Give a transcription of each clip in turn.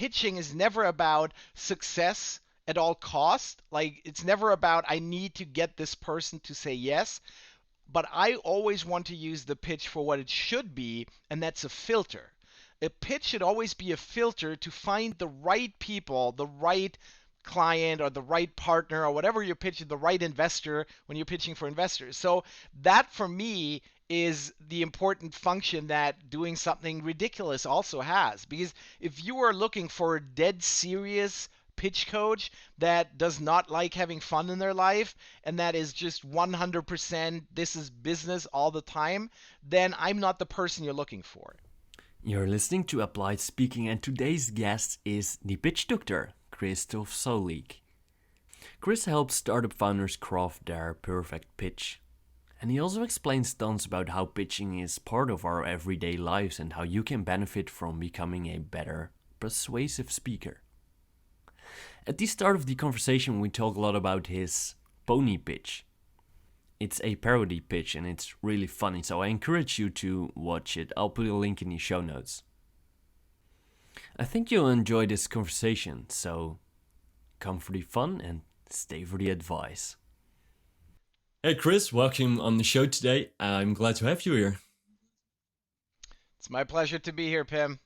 pitching is never about success at all cost. Like it's never about I need to get this person to say yes, but I always want to use the pitch for what it should be, and that's a filter. A pitch should always be a filter to find the right people, the right client or the right partner or whatever you're pitching, the right investor when you're pitching for investors. So that for me is the important function that doing something ridiculous also has. Because if you are looking for a dead serious pitch coach that does not like having fun in their life and that is just 100% this is business all the time, then I'm not the person you're looking for. You're listening to Applied Speaking, and today's guest is the Pitch Doctor Christoph Sollich. Chris helps startup founders craft their perfect pitch. And he also explains tons about how pitching is part of our everyday lives and how you can benefit from becoming a better persuasive speaker. At the start of the conversation, we talk a lot about his pony pitch. It's a parody pitch and it's really funny, so I encourage you to watch it. I'll put a link in the show notes. I think you'll enjoy this conversation, so come for the fun and stay for the advice. Hey Chris, welcome on the show today. I'm glad to have you here. It's my pleasure to be here, Pim.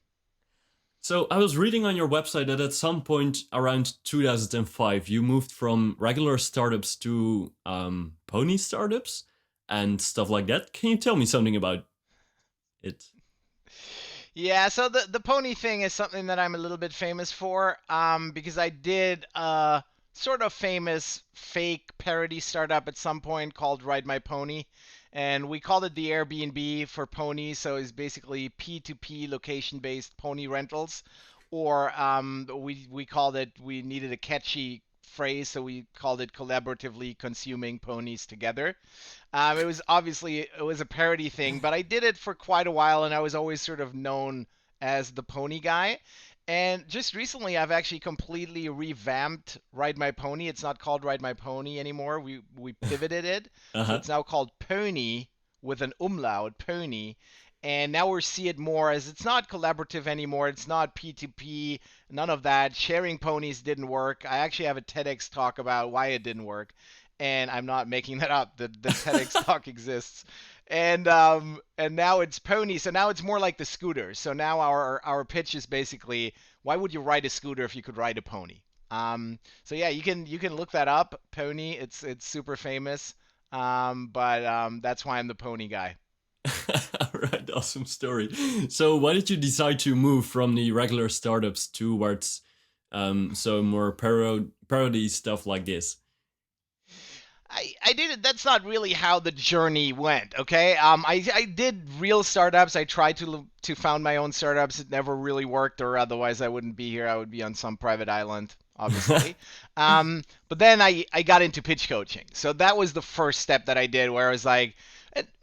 So I was reading on your website that at some point around 2005, you moved from regular startups to pony startups and stuff like that. Can you tell me something about it? Yeah, so the pony thing is something that I'm a little bit famous for because I did a sort of famous fake parody startup at some point called Ride My Pony. And we called it the Airbnb for ponies, so it's basically P2P location-based pony rentals. Or we called it, we needed a catchy phrase, so we called it collaboratively consuming ponies together. It was obviously, it was a parody thing, but I did it for quite a while, and I was always sort of known as the pony guy. And just recently, I've actually completely revamped Ride My Pony. It's not called Ride My Pony anymore. We pivoted it. So it's now called Pony with an umlaut, Pony. And now we see it more as it's not collaborative anymore. It's not P2P, none of that. Sharing ponies didn't work. I actually have a TEDx talk about why it didn't work. And I'm not making that up. The TEDx talk exists. And now it's pony, so now it's more like the scooter. So now our pitch is basically, why would you ride a scooter if you could ride a pony? So yeah, you can look that up, pony. It's super famous. But that's why I'm the pony guy. All right, awesome story. So why did you decide to move from the regular startups towards so more parody stuff like this? I did it. That's not really how the journey went. Okay. I did real startups. I tried to found my own startups. It never really worked, or otherwise I wouldn't be here. I would be on some private island, obviously. But then I got into pitch coaching. So that was the first step that I did, where I was like,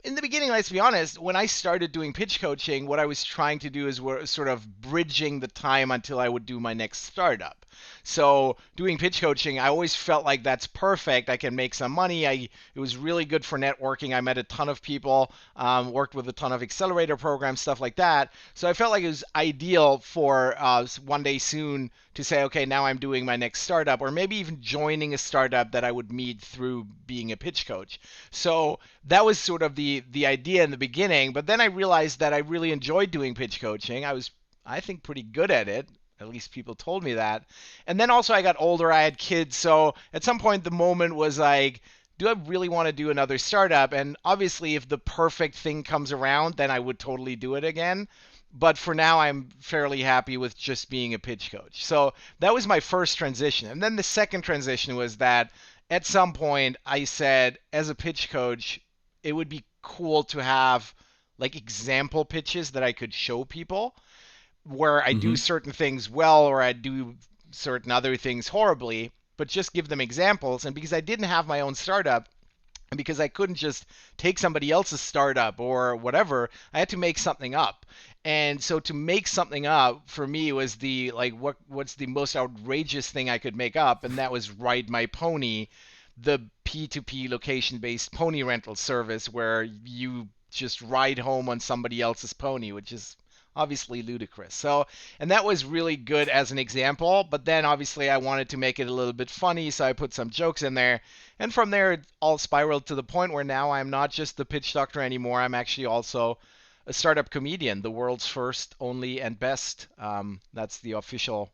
in the beginning, let's be honest, when I started doing pitch coaching, what I was trying to do is sort of bridging the time until I would do my next startup. So doing pitch coaching, I always felt like that's perfect. I can make some money. It was really good for networking. I met a ton of people, worked with a ton of accelerator programs, stuff like that. So I felt like it was ideal for one day soon to say, okay, now I'm doing my next startup, or maybe even joining a startup that I would meet through being a pitch coach. So that was sort of the idea in the beginning. But then I realized that I really enjoyed doing pitch coaching. I think, pretty good at it. At least people told me that. And then also I got older, I had kids. So at some point the moment was like, do I really want to do another startup? And obviously if the perfect thing comes around, then I would totally do it again. But for now, I'm fairly happy with just being a pitch coach. So that was my first transition. And then the second transition was that at some point I said, as a pitch coach, it would be cool to have like example pitches that I could show people, where I do certain things well or I do certain other things horribly, but just give them examples. And because I didn't have my own startup, and because I couldn't just take somebody else's startup or whatever, I had to make something up. And so to make something up for me was the like what's the most outrageous thing I could make up, and that was Ride My Pony, the P2P location-based pony rental service where you just ride home on somebody else's pony, which is obviously ludicrous. So, and that was really good as an example, but then obviously I wanted to make it a little bit funny, so I put some jokes in there. And from there, it all spiraled to the point where now I'm not just the pitch doctor anymore. I'm actually also a startup comedian, the world's first, only, and best. That's the official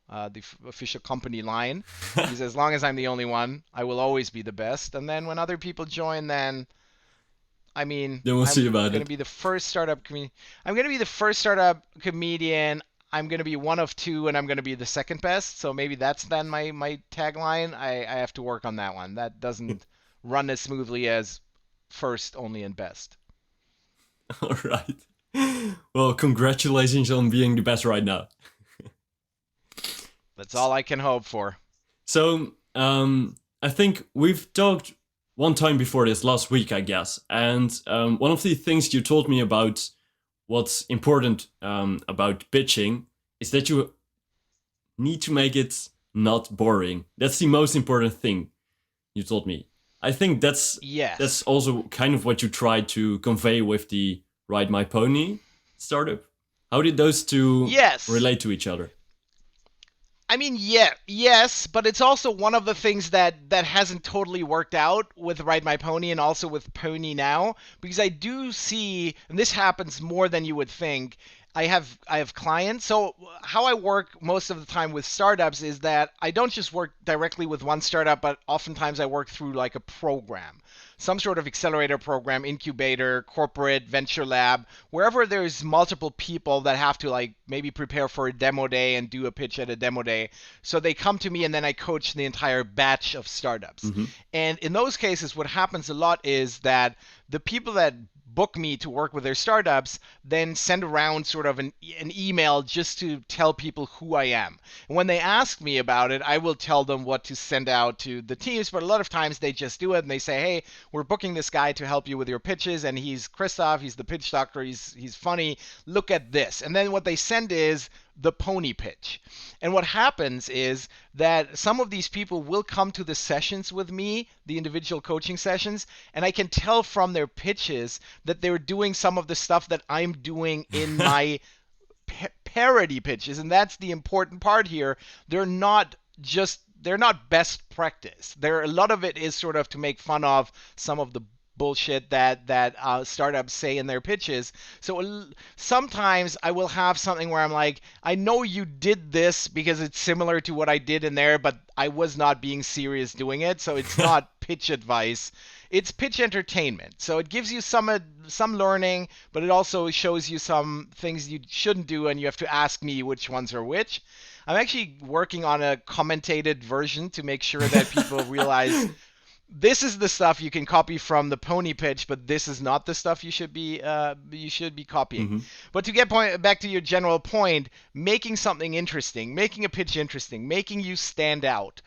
company line. Because as long as I'm the only one, I will always be the best. And then when other people join, then I mean, Then we'll see I'm about gonna it. be the first startup comedian. I'm gonna be the first startup comedian. I'm gonna be one of two, and I'm gonna be the second best. So maybe that's then my tagline. I have to work on that one. That doesn't run as smoothly as first, only, and best. All right. Well, congratulations on being the best right now. That's all I can hope for. So, I think we've talked one time before this last week, I guess, and one of the things you told me about what's important about pitching is that you need to make it not boring. That's the most important thing you told me. I think that's Yes. also kind of what you tried to convey with the Ride My Pony startup. How did those two Yes. relate to each other? I mean, yeah, yes, but it's also one of the things that hasn't totally worked out with Ride My Pony and also with Pony Now, because I do see, and this happens more than you would think. I have clients. So how I work most of the time with startups is that I don't just work directly with one startup, but oftentimes I work through like a program, some sort of accelerator program, incubator, corporate, venture lab, wherever there's multiple people that have to like maybe prepare for a demo day and do a pitch at a demo day. So they come to me and then I coach the entire batch of startups. Mm-hmm. And in those cases, what happens a lot is that the people that book me to work with their startups then send around sort of an email just to tell people who I am. And when they ask me about it, I will tell them what to send out to the teams, but a lot of times they just do it and they say, hey, we're booking this guy to help you with your pitches, and he's Christoph, he's the pitch doctor, he's funny, look at this. And then what they send is the pony pitch. And what happens is that some of these people will come to the sessions with me, the individual coaching sessions, and I can tell from their pitches that they're doing some of the stuff that I'm doing in my parody pitches. And that's the important part here. They're not best practice. A lot of it is sort of to make fun of some of the bullshit that startups say in their pitches. So sometimes I will have something where I'm like, I know you did this because it's similar to what I did in there, but I was not being serious doing it. So it's not pitch advice. It's pitch entertainment. So it gives you some learning, but it also shows you some things you shouldn't do, and you have to ask me which ones are which. I'm actually working on a commentated version to make sure that people realize this is the stuff you can copy from the pony pitch, but this is not the stuff you should be copying. Mm-hmm. But to get back to your general point, making something interesting, making a pitch interesting, making you stand out.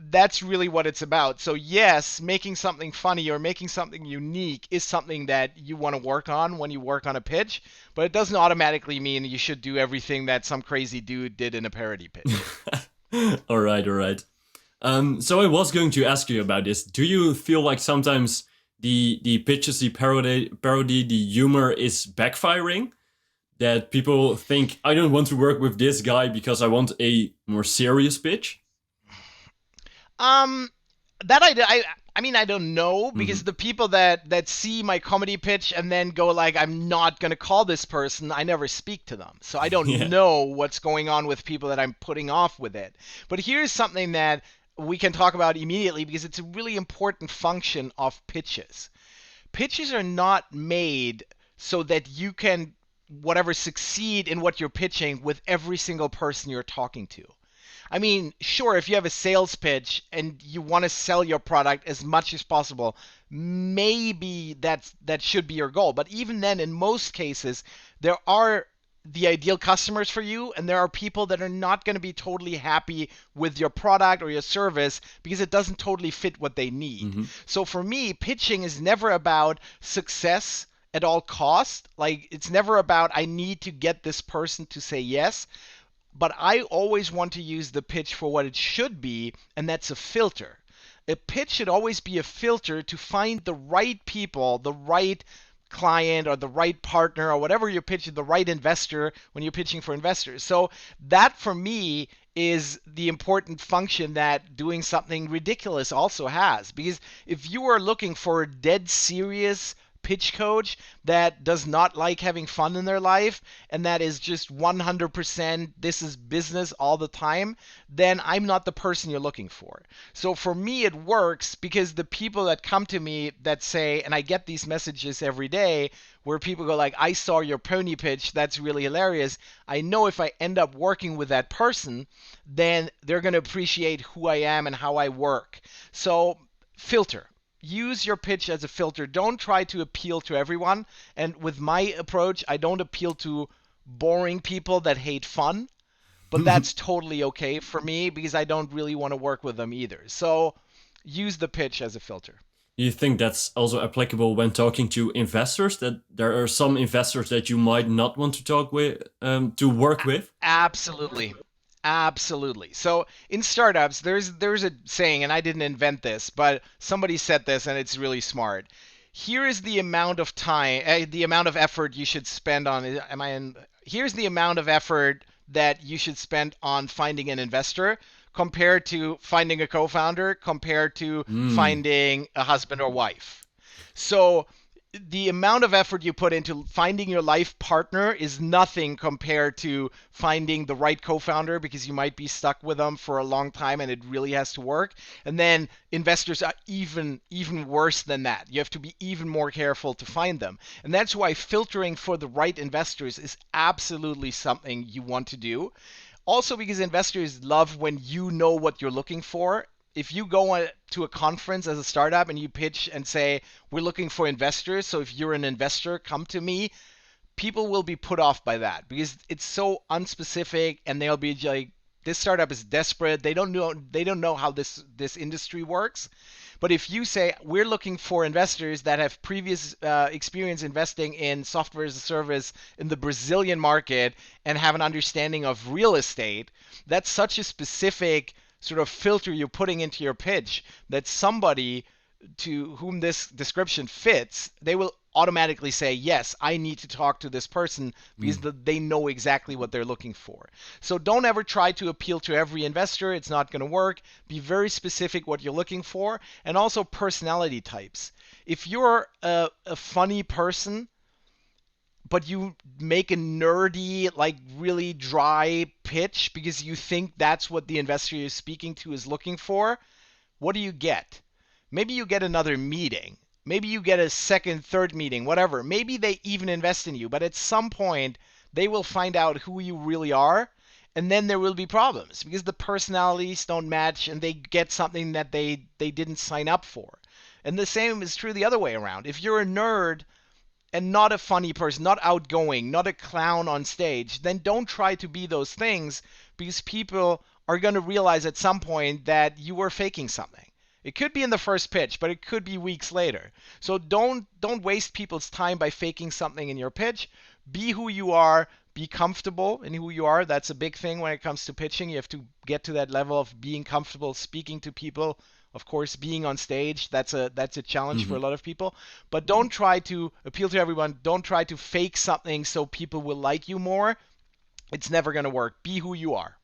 That's really what it's about. So yes, making something funny or making something unique is something that you want to work on when you work on a pitch, but it doesn't automatically mean you should do everything that some crazy dude did in a parody pitch. All right, all right. So I was going to ask you about this. Do you feel like sometimes the pitches, the parody, the humor is backfiring? That people think I don't want to work with this guy because I want a more serious pitch? Um, that I mean I don't know, Mm-hmm. because the people that see my comedy pitch and then go like, I'm not gonna call this person, I never speak to them, so I don't Yeah. know what's going on with people that I'm putting off with it. But here's something that we can talk about immediately, because it's a really important function of pitches. Pitches are not made so that you can whatever succeed in what you're pitching with every single person you're talking to. I mean, sure, if you have a sales pitch and you want to sell your product as much as possible, maybe that should be your goal. But even then, in most cases, there are the ideal customers for you, and there are people that are not going to be totally happy with your product or your service because it doesn't totally fit what they need. Mm-hmm. So for me, pitching is never about success at all cost. Like, it's never about I need to get this person to say yes, but I always want to use the pitch for what it should be, and that's a filter. A pitch should always be a filter to find the right people, the right client or the right partner or whatever you're pitching, the right investor when you're pitching for investors. So that for me is the important function that doing something ridiculous also has. Because if you are looking for a dead serious pitch coach that does not like having fun in their life and that is just 100% this is business all the time, then I'm not the person you're looking for. So for me, it works because the people that come to me that say, and I get these messages every day where people go like, I saw your pony pitch, that's really hilarious. I know if I end up working with that person, then they're going to appreciate who I am and how I work. So filter. Use your pitch as a filter. Don't try to appeal to everyone. And with my approach, I don't appeal to boring people that hate fun, but that's totally okay for me because I don't really want to work with them either. So use the pitch as a filter. You think that's also applicable when talking to investors? That there are some investors that you might not want to talk with, to work with. Absolutely. Absolutely. So in startups, there's a saying, and I didn't invent this, but somebody said this, and it's really smart. Here is the amount of time, the amount of effort you should spend on. Am I in? Here's the amount of effort that you should spend on finding an investor compared to finding a co-founder, compared to Mm. finding a husband or wife. So the amount of effort you put into finding your life partner is nothing compared to finding the right co-founder because you might be stuck with them for a long time and it really has to work. And then investors are even worse than that. You have to be even more careful to find them. And that's why filtering for the right investors is absolutely something you want to do. Also because investors love when you know what you're looking for. If you go to a conference as a startup and you pitch and say, we're looking for investors, so if you're an investor, come to me, people will be put off by that because it's so unspecific and they'll be like, this startup is desperate. They don't know how this industry works. But if you say we're looking for investors that have previous experience investing in software as a service in the Brazilian market and have an understanding of real estate, that's such a specific sort of filter you're putting into your pitch that somebody to whom this description fits, they will automatically say, yes, I need to talk to this person because Mm. they know exactly what they're looking for. So don't ever try to appeal to every investor. It's not going to work. Be very specific what you're looking for. And also personality types. If you're a funny person, but you make a nerdy, like really dry pitch because you think that's what the investor you're speaking to is looking for, what do you get? Maybe you get another meeting. Maybe you get a second, third meeting, whatever. Maybe they even invest in you, but at some point they will find out who you really are, and then there will be problems because the personalities don't match and they get something that they didn't sign up for. And the same is true the other way around. If you're a nerd and not a funny person, not outgoing, not a clown on stage, then don't try to be those things because people are going to realize at some point that you were faking something. It could be in the first pitch, but it could be weeks later. So don't waste people's time by faking something in your pitch. Be who you are, be comfortable in who you are. That's a big thing when it comes to pitching. You have to get to that level of being comfortable speaking to people. Of course, being on stage, that's a challenge for a Mhm. lot of people. But don't try to appeal to everyone. Don't try to fake something so people will like you more. It's never going to work. Be who you are.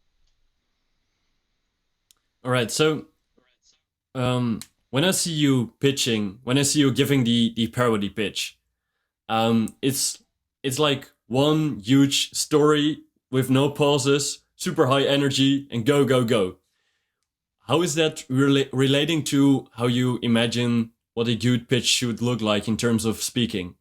All right. So, when I see you pitching, when I see you giving the parody pitch, it's like one huge story with no pauses, super high energy, and go go go. How is that relating to how you imagine what a good pitch should look like in terms of speaking?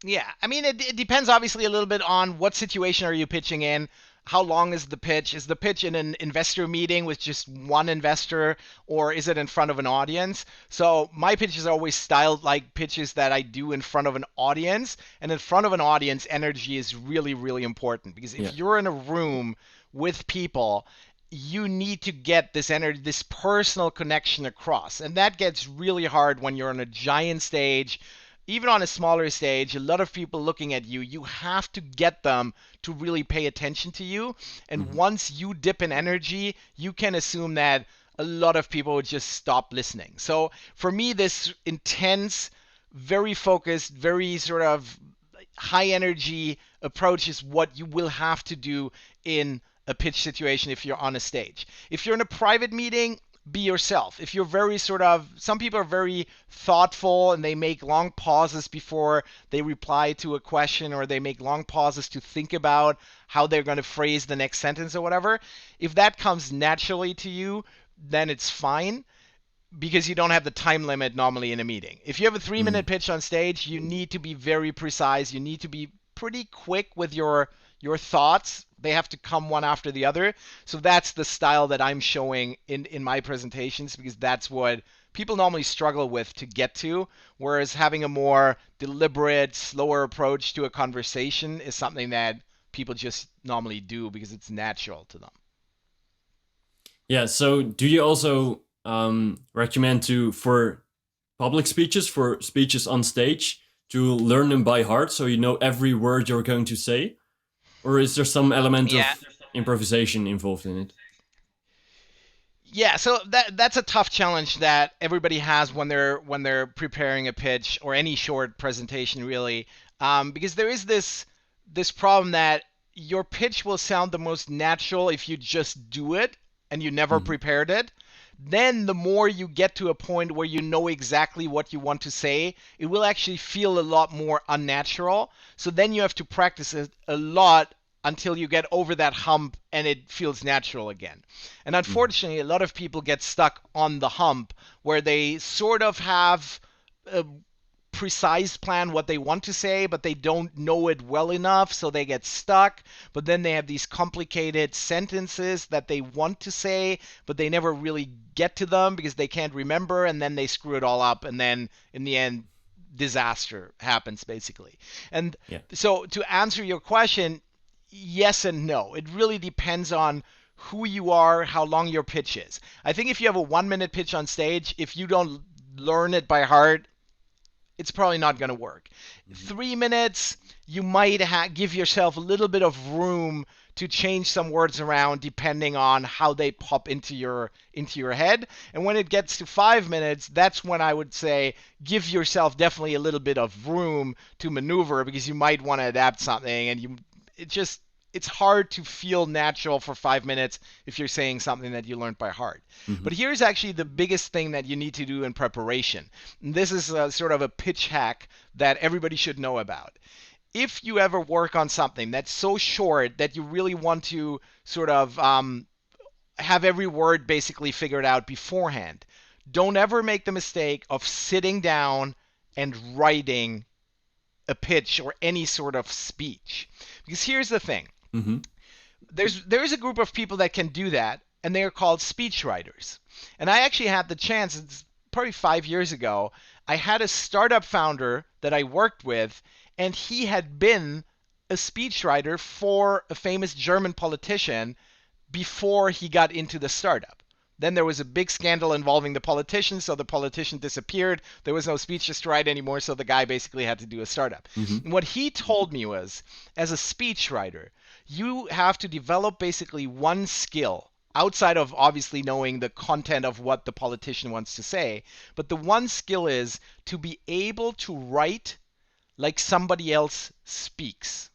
Yeah, I mean, it depends obviously a little bit on what situation are you pitching in. How long is the pitch? Is the pitch in an investor meeting with just one investor, or is it in front of an audience? So my pitches are always styled like pitches that I do in front of an audience. And in front of an audience, energy is really, really important because Yeah. if you're in a room with people, you need to get this energy, this personal connection across. And that gets really hard when you're on a giant stage, even on a smaller stage, a lot of people looking at you, you have to get them to really pay attention to you. And Mhm. once you dip in energy, you can assume that a lot of people would just stop listening. So for me, this intense very focused, very sort of high energy approach is what you will have to do in a pitch situation if you're on a stage. If you're in a private meeting, be yourself. If you're very sort of, some people are very thoughtful and they make long pauses before they reply to a question, or they make long pauses to think about how they're going to phrase the next sentence or whatever. If that comes naturally to you, then it's fine, because you don't have the time limit normally in a meeting. If you have a 3 minute pitch on stage, you need to be very precise. You need to be pretty quick with your thoughts. They have to come one after the other. So that's the style that I'm showing in my presentations, because that's what people normally struggle with to get to. Whereas having a more deliberate, slower approach to a conversation is something that people just normally do because it's natural to them. Yeah. So, do you also recommend to for public speeches, for speeches on stage, to learn them by heart so you know every word you're going to say, or is there some element Yeah. of improvisation involved in it? Yeah, so that's a tough challenge that everybody has when they're preparing a pitch or any short presentation, really, because there is this problem that your pitch will sound the most natural if you just do it and you never Mhm. prepared it. Then the more you get to a point where you know exactly what you want to say, it will actually feel a lot more unnatural. So then you have to practice it a lot until you get over that hump and it feels natural again. And Mhm. unfortunately, a lot of people get stuck on the hump where they sort of have a precise plan what they want to say, but they don't know it well enough, so they get stuck. But then they have these complicated sentences that they want to say, but they never really get to them because they can't remember, and then they screw it all up, and then in the end, disaster happens basically. And Yeah. so to answer your question, yes and no. It really depends on who you are, how long your pitch is. I think if you have a 1 minute pitch on stage, if you don't learn it by heart, it's probably not going to work. Mhm. 3 minutes, you might give yourself a little bit of room to change some words around depending on how they pop into your head. And when it gets to 5 minutes, that's when I would say give yourself definitely a little bit of room to maneuver, because you might want to adapt something, and it just it's hard to feel natural for 5 minutes if you're saying something that you learned by heart. Mhm. But here's actually the biggest thing that you need to do in preparation. And this is sort of a pitch hack that everybody should know about. If you ever work on something that's so short that you really want to sort of have every word basically figured out beforehand, don't ever make the mistake of sitting down and writing a pitch or any sort of speech. Because here's the thing, Mhm. there's a group of people that can do that, and they are called speech writers. And I actually had the chance, it's probably 5 years ago, I had a startup founder that I worked with, and he had been a speechwriter for a famous German politician before he got into the startup. Then there was a big scandal involving the politician, so the politician disappeared. There was no speeches to write anymore, so the guy basically had to do a startup. Mhm. And what he told me was, as a speechwriter, you have to develop basically one skill outside of obviously knowing the content of what the politician wants to say. But the one skill is to be able to write like somebody else speaks.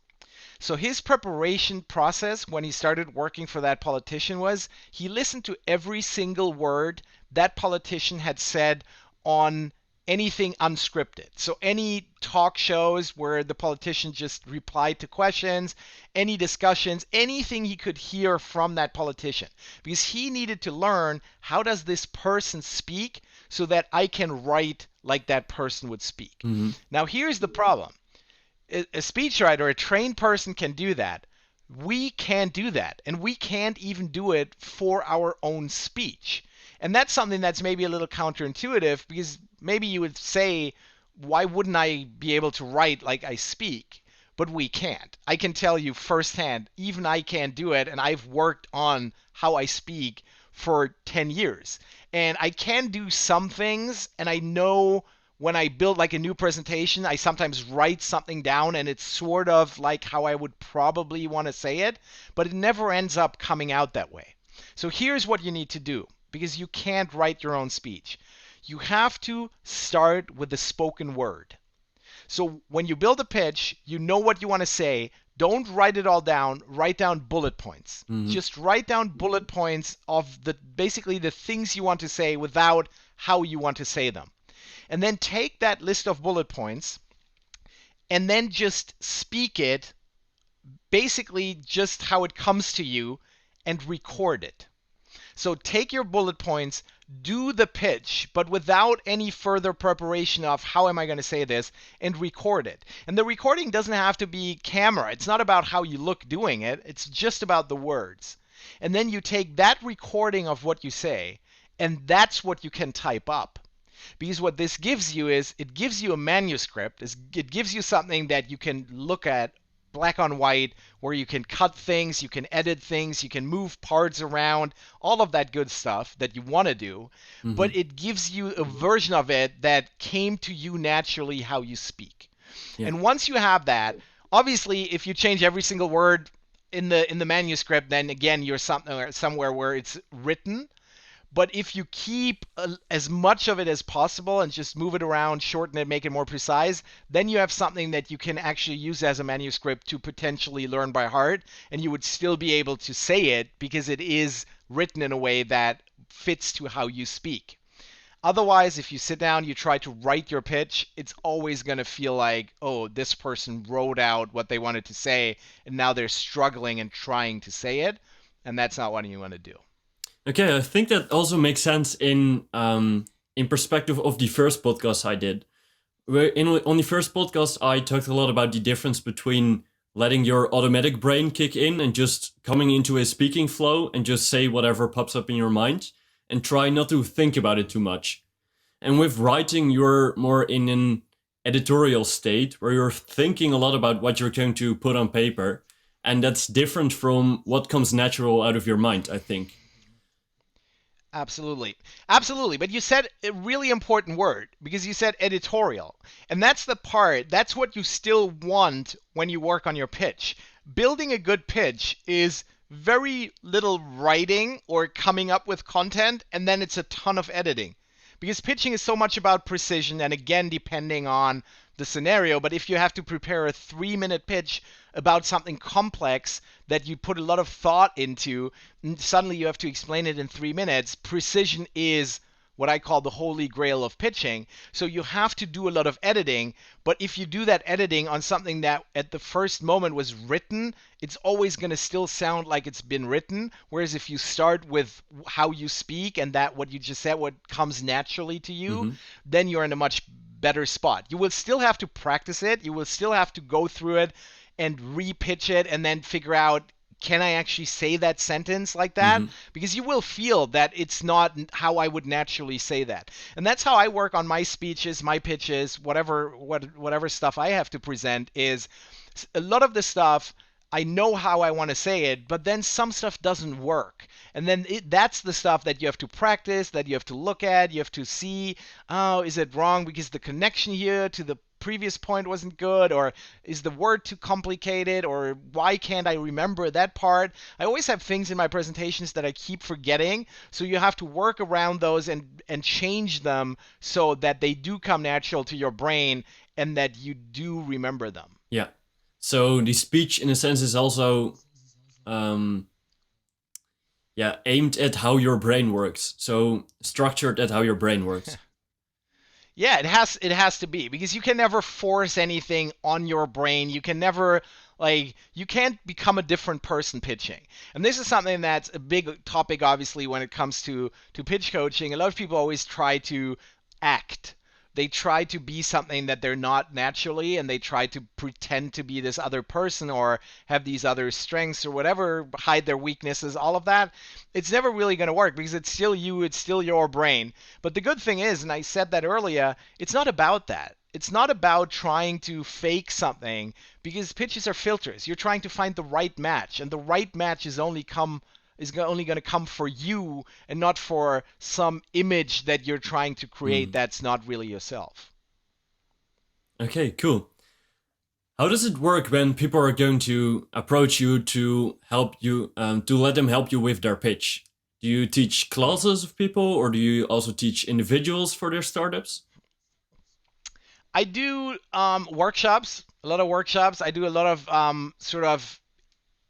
So his preparation process when he started working for that politician was he listened to every single word that politician had said on anything unscripted. So any talk shows where the politician just replied to questions, any discussions, anything he could hear from that politician. Because he needed to learn, how does this person speak so that I can write like that person would speak. Mhm. Now here's the problem. A speechwriter, a trained person can do that. We can't do that. And we can't even do it for our own speech. And that's something that's maybe a little counterintuitive, because maybe you would say, why wouldn't I be able to write like I speak? But we can't. I can tell you firsthand, even I can't do it. And I've worked on how I speak for 10 years. And I can do some things, and I know when I build like a new presentation, I sometimes write something down and it's sort of like how I would probably want to say it, but it never ends up coming out that way. So here's what you need to do, because you can't write your own speech. you have to start with the spoken word. So when you build a pitch, you know what you want to say. Don't write it all down. Write down bullet points. Mm-hmm. Just write down bullet points of basically the things you want to say without how you want to say them. And then take that list of bullet points and then just speak it basically just how it comes to you and record it. So take your bullet points, do the pitch, but without any further preparation of how am I going to say this, and record it. And the recording doesn't have to be camera. It's not about how you look doing it. It's just about the words. And then you take that recording of what you say, and that's what you can type up. Because what this gives you is it gives you a manuscript. It gives you something that you can look at black on white, where you can cut things, you can edit things, you can move parts around, all of that good stuff that you want to do. Mm-hmm. But it gives you a version of it that came to you naturally how you speak. Yeah. And once you have that, obviously, if you change every single word in the manuscript, then again you're somewhere where it's written. But if you keep as much of it as possible and just move it around, shorten it, make it more precise, then you have something that you can actually use as a manuscript to potentially learn by heart, and you would still be able to say it because it is written in a way that fits to how you speak. Otherwise, if you sit down, you try to write your pitch, it's always going to feel like, oh, this person wrote out what they wanted to say, and now they're struggling and trying to say it, and that's not what you want to do. Okay, I think that also makes sense in perspective of the first podcast I did. On the first podcast, I talked a lot about the difference between letting your automatic brain kick in and just coming into a speaking flow and just say whatever pops up in your mind and try not to think about it too much. And with writing, you're more in an editorial state where you're thinking a lot about what you're going to put on paper. And that's different from what comes natural out of your mind, I think. Absolutely. Absolutely. But you said a really important word because you said editorial. And that's the part, that's what you still want when you work on your pitch. Building a good pitch is very little writing or coming up with content, and then it's a ton of editing. Because pitching is so much about precision, and again, depending on the scenario. But if you have to prepare a 3-minute pitch about something complex that you put a lot of thought into, and suddenly you have to explain it in 3 minutes, precision is what I call the holy grail of pitching. So you have to do a lot of editing, but if you do that editing on something that at the first moment was written, it's always going to still sound like it's been written. Whereas if you start with how you speak and that what you just said, what comes naturally to you, then you're in a much better spot. You will still have to practice it. You will still have to go through it and repitch it and then figure out, can I actually say that sentence like that? Because you will feel that it's not how I would naturally say that. And that's how I work on my speeches, my pitches, whatever stuff I have to present is a lot of the stuff I know how I want to say it, but then some stuff doesn't work. And then that's the stuff that you have to practice, that you have to look at, you have to see, oh, is it wrong because the connection here to the previous point wasn't good, or is the word too complicated, or why can't I remember that part? I always have things in my presentations that I keep forgetting, so you have to work around those and change them so that they do come natural to your brain and that you do remember them. Yeah. So the speech, in a sense, is also aimed at how your brain works. So structured at how your brain works. Yeah, it has to be, because you can never force anything on your brain. You can never you can't become a different person pitching. And this is something that's a big topic obviously when it comes to pitch coaching. A lot of people always try to act. They try to be something that they're not naturally, and they try to pretend to be this other person or have these other strengths or whatever, hide their weaknesses, all of that. It's never really going to work because it's still you, it's still your brain. But the good thing is, and I said that earlier, it's not about that. It's not about trying to fake something, because pitches are filters. You're trying to find the right match, and the right match is only going to come for you and not for some image that you're trying to create that's not really yourself. Okay, cool. How does it work when people are going to approach you to help you, to let them help you with their pitch? Do you teach classes of people, or do you also teach individuals for their startups? I do workshops, a lot of workshops. I do a lot of sort of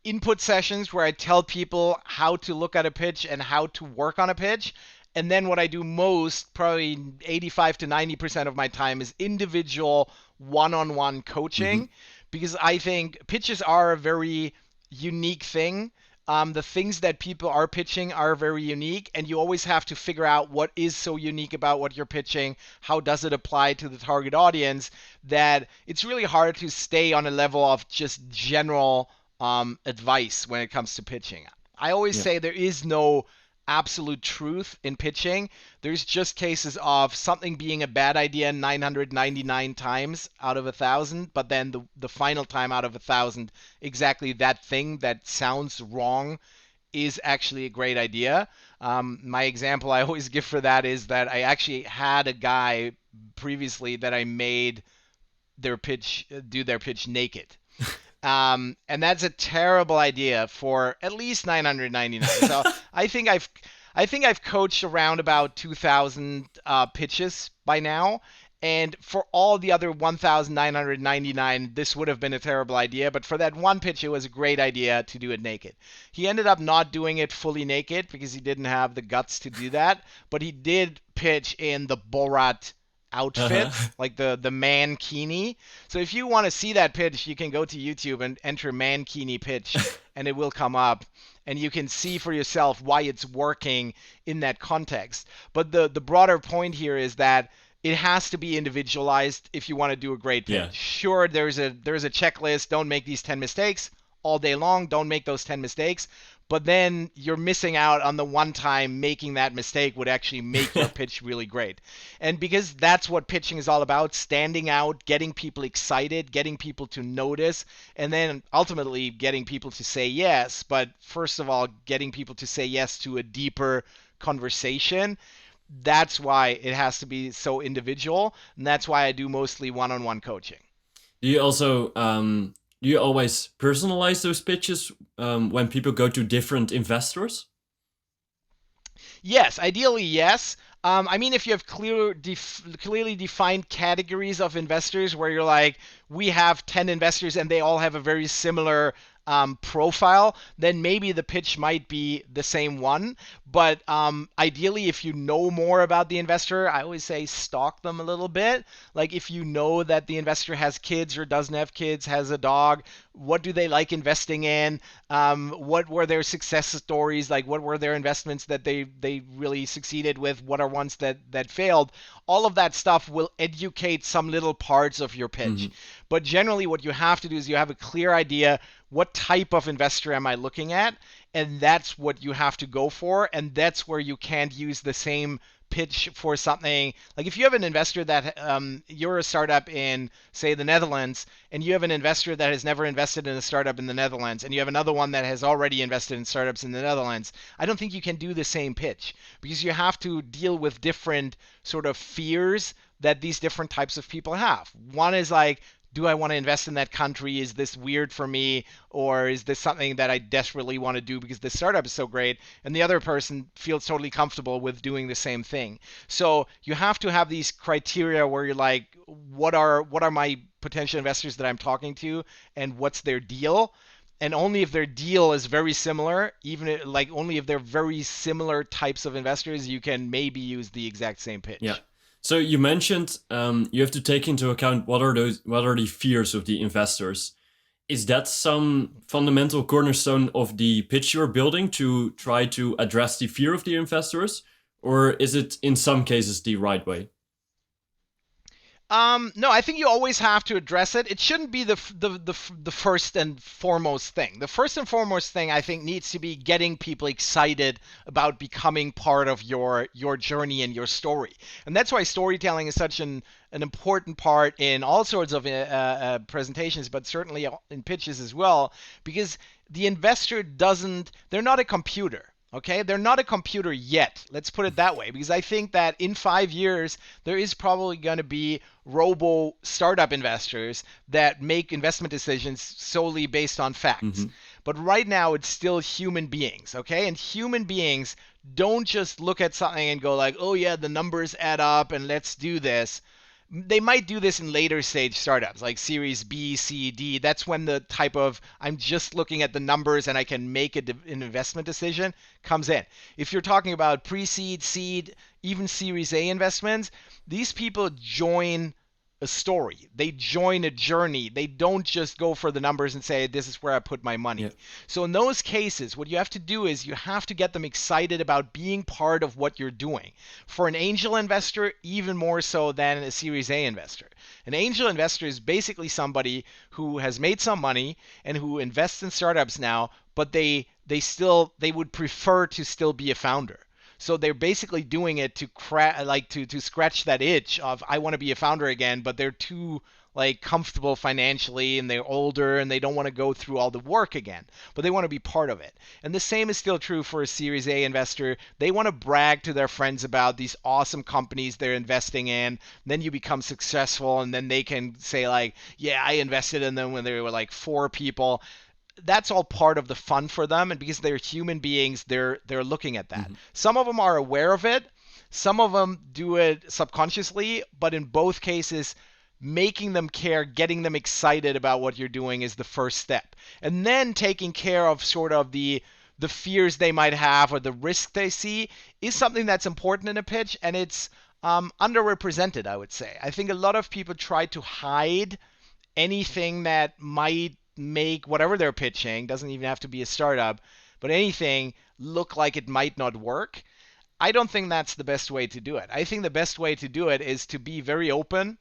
input sessions where I tell people how to look at a pitch and how to work on a pitch. And then what I do most, probably 85 to 90% of my time, is individual one-on-one Mm-hmm. coaching because I think pitches are a very unique thing. The things that people are pitching are very unique, and you always have to figure out what is so unique about what you're pitching. How does it apply to the target audience? That it's really hard to stay on a level of just general advice when it comes to pitching. I always Yeah. say there is no absolute truth in pitching. There's just cases of something being a bad idea 999 times out of 1,000, but then the final time out of 1,000, exactly that thing that sounds wrong is actually a great idea. My example I always give for that is that I actually had a guy previously that I made their pitch do their pitch naked. And that's a terrible idea for at least 999. So I think I've I think I've coached around about 2,000 pitches by now. And for all the other 1,999, this would have been a terrible idea. But for that one pitch, it was a great idea to do it naked. He ended up not doing it fully naked because he didn't have the guts to do that. But he did pitch in the Borat Uh-huh. outfit, like the mankini. So if you want to see that pitch, you can go to YouTube and enter mankini pitch, and it will come up, and you can see for yourself why it's working in that context. But the broader point here is that it has to be individualized if you want to do a great Yeah. pitch. Sure, there's a checklist. Don't make these 10 mistakes all day long. Don't make those 10 mistakes. But then you're missing out on the one time making that mistake would actually make your pitch really great. And because that's what pitching is all about, standing out, getting people excited, getting people to notice, and then ultimately getting people to say yes. But first of all, getting people to say yes to a deeper conversation. That's why it has to be so individual. And that's why I do mostly one on one coaching. Do you also do you always personalize those pitches when people go to different investors? Yes, ideally, yes. I mean, if you have clearly defined categories of investors where you're like, we have 10 investors and they all have a very similar profile, then maybe the pitch might be the same one. But ideally, if you know more about the investor, I always say stalk them a little bit. Like if you know that the investor has kids or doesn't have kids, has a dog, what do they like investing in? What were their success stories? Like what were their investments that they really succeeded with? What are ones that failed? All of that stuff will educate some little parts of your pitch. Hmm. But generally, what you have to do is you have a clear idea what type of investor am I looking at, and that's what you have to go for, and that's where you can't use the same pitch for something like if you have an investor that you're a startup in say the Netherlands and you have an investor that has never invested in a startup in the Netherlands and you have another one that has already invested in startups in the Netherlands. I don't think you can do the same pitch because you have to deal with different sort of fears that these different types of people have. One is like, do I want to invest in that country? Is this weird for me? Or is this something that I desperately want to do because the startup is so great? And the other person feels totally comfortable with doing the same thing. So you have to have these criteria where you're like, what are my potential investors that I'm talking to and what's their deal? And only if their deal is very similar, even like only if they're very similar types of investors, you can maybe use the exact same Yeah. pitch. So you mentioned you have to take into account what are the fears of the investors. Is that some fundamental cornerstone of the pitch you're building to try to address the fear of the investors, or is it in some cases the right way? No, I think you always have to address it. It shouldn't be the first and foremost thing. The first and foremost thing I think needs to be getting people excited about becoming part of your journey and your story. And that's why storytelling is such an important part in all sorts of presentations, but certainly in pitches as well, because the investor doesn't. They're not a computer. Okay, they're not a computer yet. Let's put it that way, because I think that in 5 years there is probably going to be robo startup investors that make investment decisions solely based on facts. Hmm. But right now, it's still human beings, okay? And human beings don't just look at something and go like, oh yeah, the numbers add up and let's do this. They might do this in later stage startups like Series B, C, D. That's when the type of I'm just looking at the numbers and I can make an investment decision comes in. If you're talking about pre-seed, seed, even Series A investments, these people join a story. They join a journey. They don't just go for the numbers and say, this is where I put my money. Yeah. So in those cases, what you have to do is you have to get them excited about being part of what you're doing. For an angel investor, even more so than a Series A investor. An angel investor is basically somebody who has made some money and who invests in startups now, but they would prefer to still be a founder. So they're basically doing it to to scratch that itch of I want to be a founder again, but they're too like comfortable financially and they're older and they don't want to go through all the work again, but they want to be part of it. And the same is still true for a Series A investor. They want to brag to their friends about these awesome companies they're investing in. Then you become successful and then they can say like, yeah, I invested in them when they were like 4 people. That's all part of the fun for them, and because they're human beings, they're looking at that. Mm-hmm. Some of them are aware of it, some of them do it subconsciously, but in both cases, making them care, getting them excited about what you're doing is the first step. And then taking care of sort of the fears they might have or the risk they see is something that's important in a pitch, and it's underrepresented, I would say. I think a lot of people try to hide anything that might make whatever they're pitching, doesn't even have to be a startup, but anything look like it might not work. I don't think that's the best way to do it. I think the best way to do it is to be very open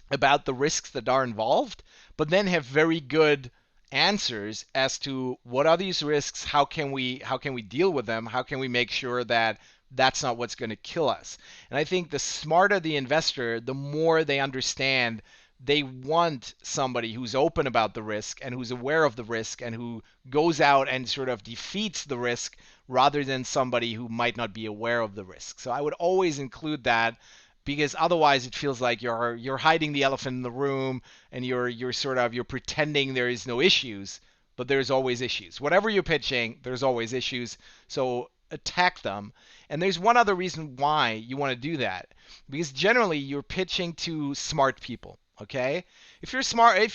about the risks that are involved, but then have very good answers as to what are these risks, how can we deal with them, how can we make sure that that's not what's going to kill us. And I think the smarter the investor, the more they understand they want somebody who's open about the risk and who's aware of the risk and who goes out and sort of defeats the risk rather than somebody who might not be aware of the risk. So I would always include that because otherwise it feels like you're hiding the elephant in the room and you're pretending there is no issues, but there's always issues. Whatever you're pitching, there's always issues. So attack them. And there's one other reason why you want to do that. Because generally you're pitching to smart people. Okay? If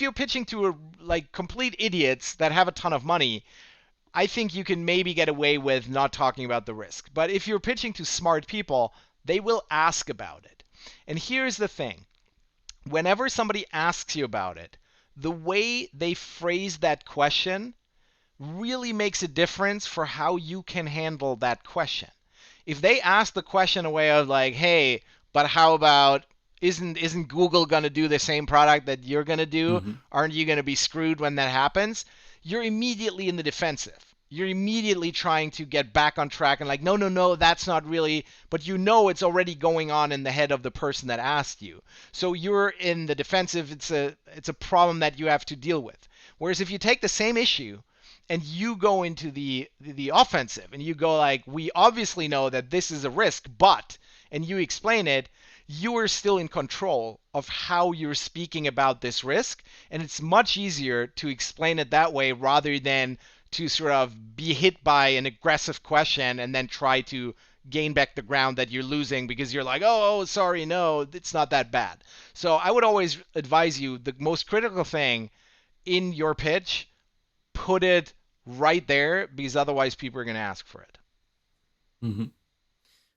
you're pitching to like complete idiots that have a ton of money, I think you can maybe get away with not talking about the risk. But if you're pitching to smart people, they will ask about it. And here's the thing. Whenever somebody asks you about it, the way they phrase that question really makes a difference for how you can handle that question. If they ask the question a way of like, hey, but how about isn't Google going to do the same product that you're going to do? Mm-hmm. Aren't you going to be screwed when that happens? You're immediately in the defensive. You're immediately trying to get back on track and like, no, no, no, that's not really, but you know it's already going on in the head of the person that asked you. So you're in the defensive. It's a problem that you have to deal with. Whereas if you take the same issue and you go into the offensive and you go like, we obviously know that this is a risk, but, and you explain it, you are still in control of how you're speaking about this risk. And it's much easier to explain it that way rather than to sort of be hit by an aggressive question and then try to gain back the ground that you're losing because you're like, oh, sorry, no, it's not that bad. So I would always advise you the most critical thing in your pitch, put it right there because otherwise people are going to ask for it. Mm-hmm.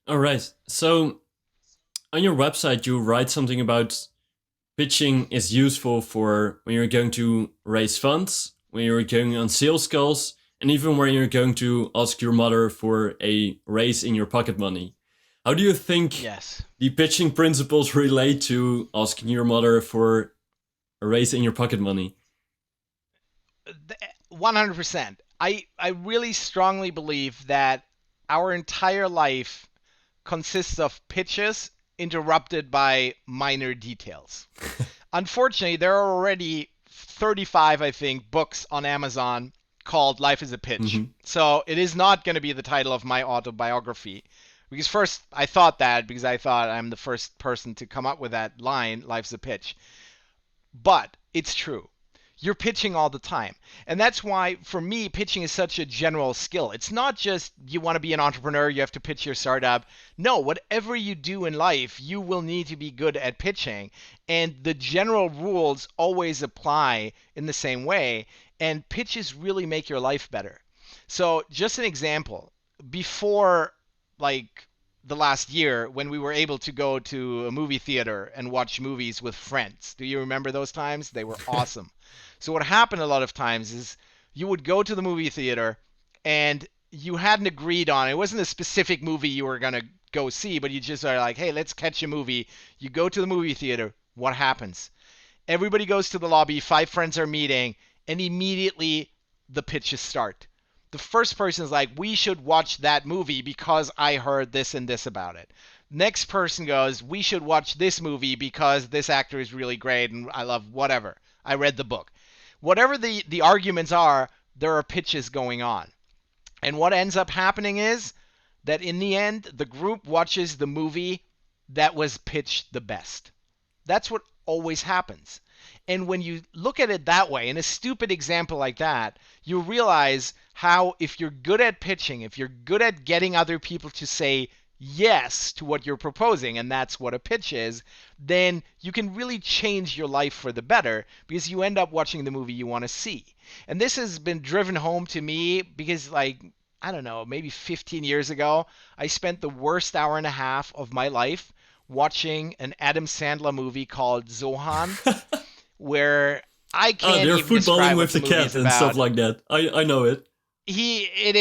All right. So on your website, you write something about pitching is useful for when you're going to raise funds, when you're going on sales calls, and even when you're going to ask your mother for a raise in your pocket money. How do you think Yes. the pitching principles relate to asking your mother for a raise in your pocket money? 100%. I really strongly believe that our entire life consists of pitches interrupted by minor details. Unfortunately, there are already 35, I think, books on Amazon called Life is a Pitch. Mm-hmm. So it is not going to be the title of my autobiography. Because first, I thought that because I thought I'm the first person to come up with that line, Life's a Pitch. But it's true. you're pitching all the time. And that's why, for me, pitching is such a general skill. It's not just you want to be an entrepreneur, you have to pitch your startup. No, whatever you do in life, you will need to be good at pitching. And the general rules always apply in the same way. And pitches really make your life better. So, just an example. Before, like, the last year when we were able to go to a movie theater and watch movies with friends. Do you remember those times? They were awesome. So what happened a lot of times is you would go to the movie theater and you hadn't agreed on it. It wasn't a specific movie you were going to go see, but you just are like, "Hey, let's catch a movie." You go to the movie theater. What happens? Everybody goes to the lobby, five friends are meeting, and immediately the pitches start. The first person is like, "We should watch that movie because I heard this and this about it." Next person goes, "We should watch this movie because this actor is really great and I love whatever. I read the book." Whatever the arguments are, there are pitches going on. And what ends up happening is that in the end, the group watches the movie that was pitched the best. That's what always happens. And when you look at it that way, in a stupid example like that, you realize how if you're good at pitching, if you're good at getting other people to say yes to what you're proposing, and that's what a pitch is, then you can really change your life for the better because you end up watching the movie you want to see. And this has been driven home to me because, like, I don't know, maybe 15 years ago, I spent the worst hour and a half of my life watching an Adam Sandler movie called Zohan, where I Oh, can't they're even footballing describe what with the the movie cat is and stuff about. like that. I know it. It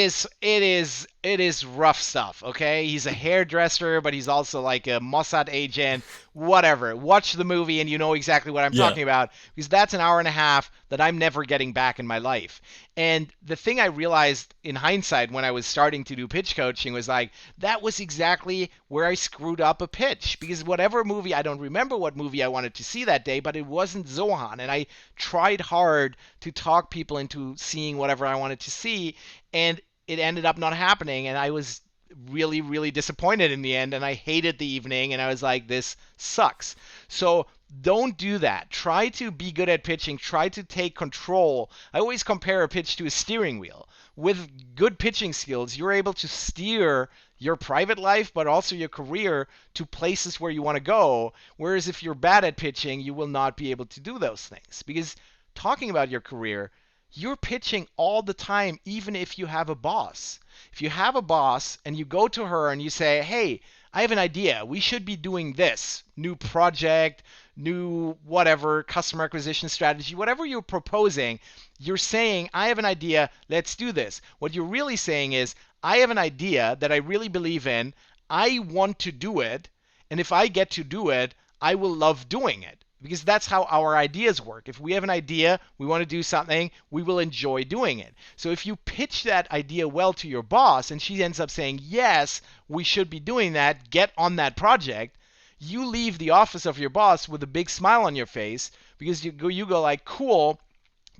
is rough stuff, okay? He's a hairdresser, but he's also like a Mossad agent, whatever. Watch the movie and you know exactly what I'm Yeah. talking about because that's an hour and a half that I'm never getting back in my life. And the thing I realized in hindsight when I was starting to do pitch coaching was like that was exactly where I screwed up a pitch because whatever movie, I don't remember what movie I wanted to see that day, but it wasn't Zohan, and I tried hard to talk people into seeing whatever I wanted to see, and it ended up not happening, and I was really, really disappointed in the end, and I hated the evening, and I was like, this sucks. So don't do that. Try to be good at pitching. Try to take control. I always compare a pitch to a steering wheel. With good pitching skills, you're able to steer your private life, but also your career to places where you want to go. Whereas if you're bad at pitching, you will not be able to do those things. Because talking about your career, you're pitching all the time, even if you have a boss. If you have a boss and you go to her and you say, "Hey, I have an idea. We should be doing this new project, new whatever, customer acquisition strategy, whatever you're proposing," you're saying, "I have an idea. Let's do this." What you're really saying is, "I have an idea that I really believe in. I want to do it. And if I get to do it, I will love doing it." Because that's how our ideas work. If we have an idea, we want to do something, we will enjoy doing it. So if you pitch that idea well to your boss and she ends up saying, "Yes, we should be doing that, get on that project," you leave the office of your boss with a big smile on your face because you go like, "Cool,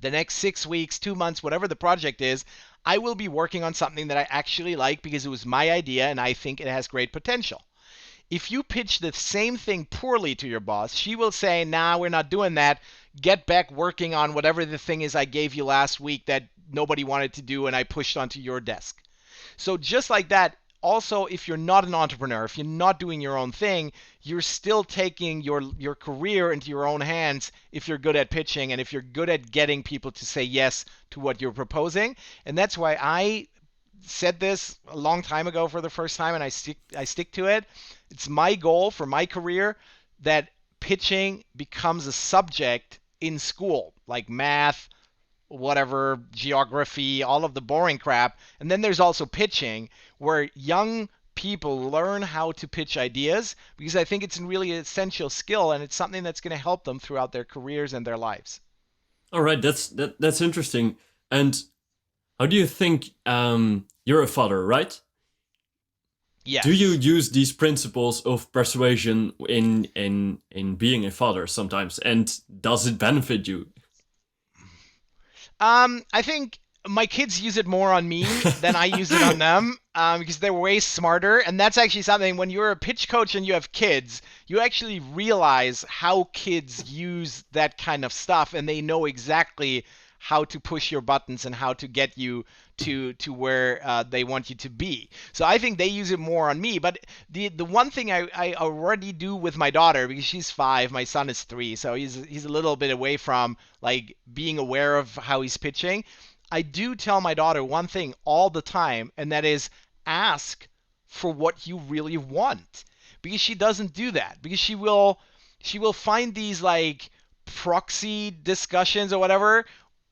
the next 6 weeks, 2 months, whatever the project is, I will be working on something that I actually like because it was my idea and I think it has great potential." If you pitch the same thing poorly to your boss, she will say, "Nah, we're not doing that. Get back working on whatever the thing is I gave you last week that nobody wanted to do and I pushed onto your desk." So just like that, also if you're not an entrepreneur, if you're not doing your own thing, you're still taking your career into your own hands if you're good at pitching and if you're good at getting people to say yes to what you're proposing. And that's why I said this a long time ago for the first time, and I stick to it. It's my goal for my career that pitching becomes a subject in school, like math, whatever, geography, all of the boring crap. And then there's also pitching, where young people learn how to pitch ideas because I think it's a really essential skill and it's something that's going to help them throughout their careers and their lives. All right, that's interesting. And how do you think you're a father, right? Do you Yes. use these principles of persuasion in being a father sometimes? And does it benefit you? I think My kids use it more on me than I use it on them because they're way smarter. And that's actually something when you're a pitch coach and you have kids, you actually realize how kids use that kind of stuff and they know exactly how to push your buttons and how to get you to where they want you to be. So I think they use it more on me. But the one thing I already do with my daughter because she's 5, my son is 3, so he's a little bit away from like being aware of how he's pitching. I do tell my daughter one thing all the time, and that is ask for what you really want. Because she doesn't do that. Because she will find these like proxy discussions or whatever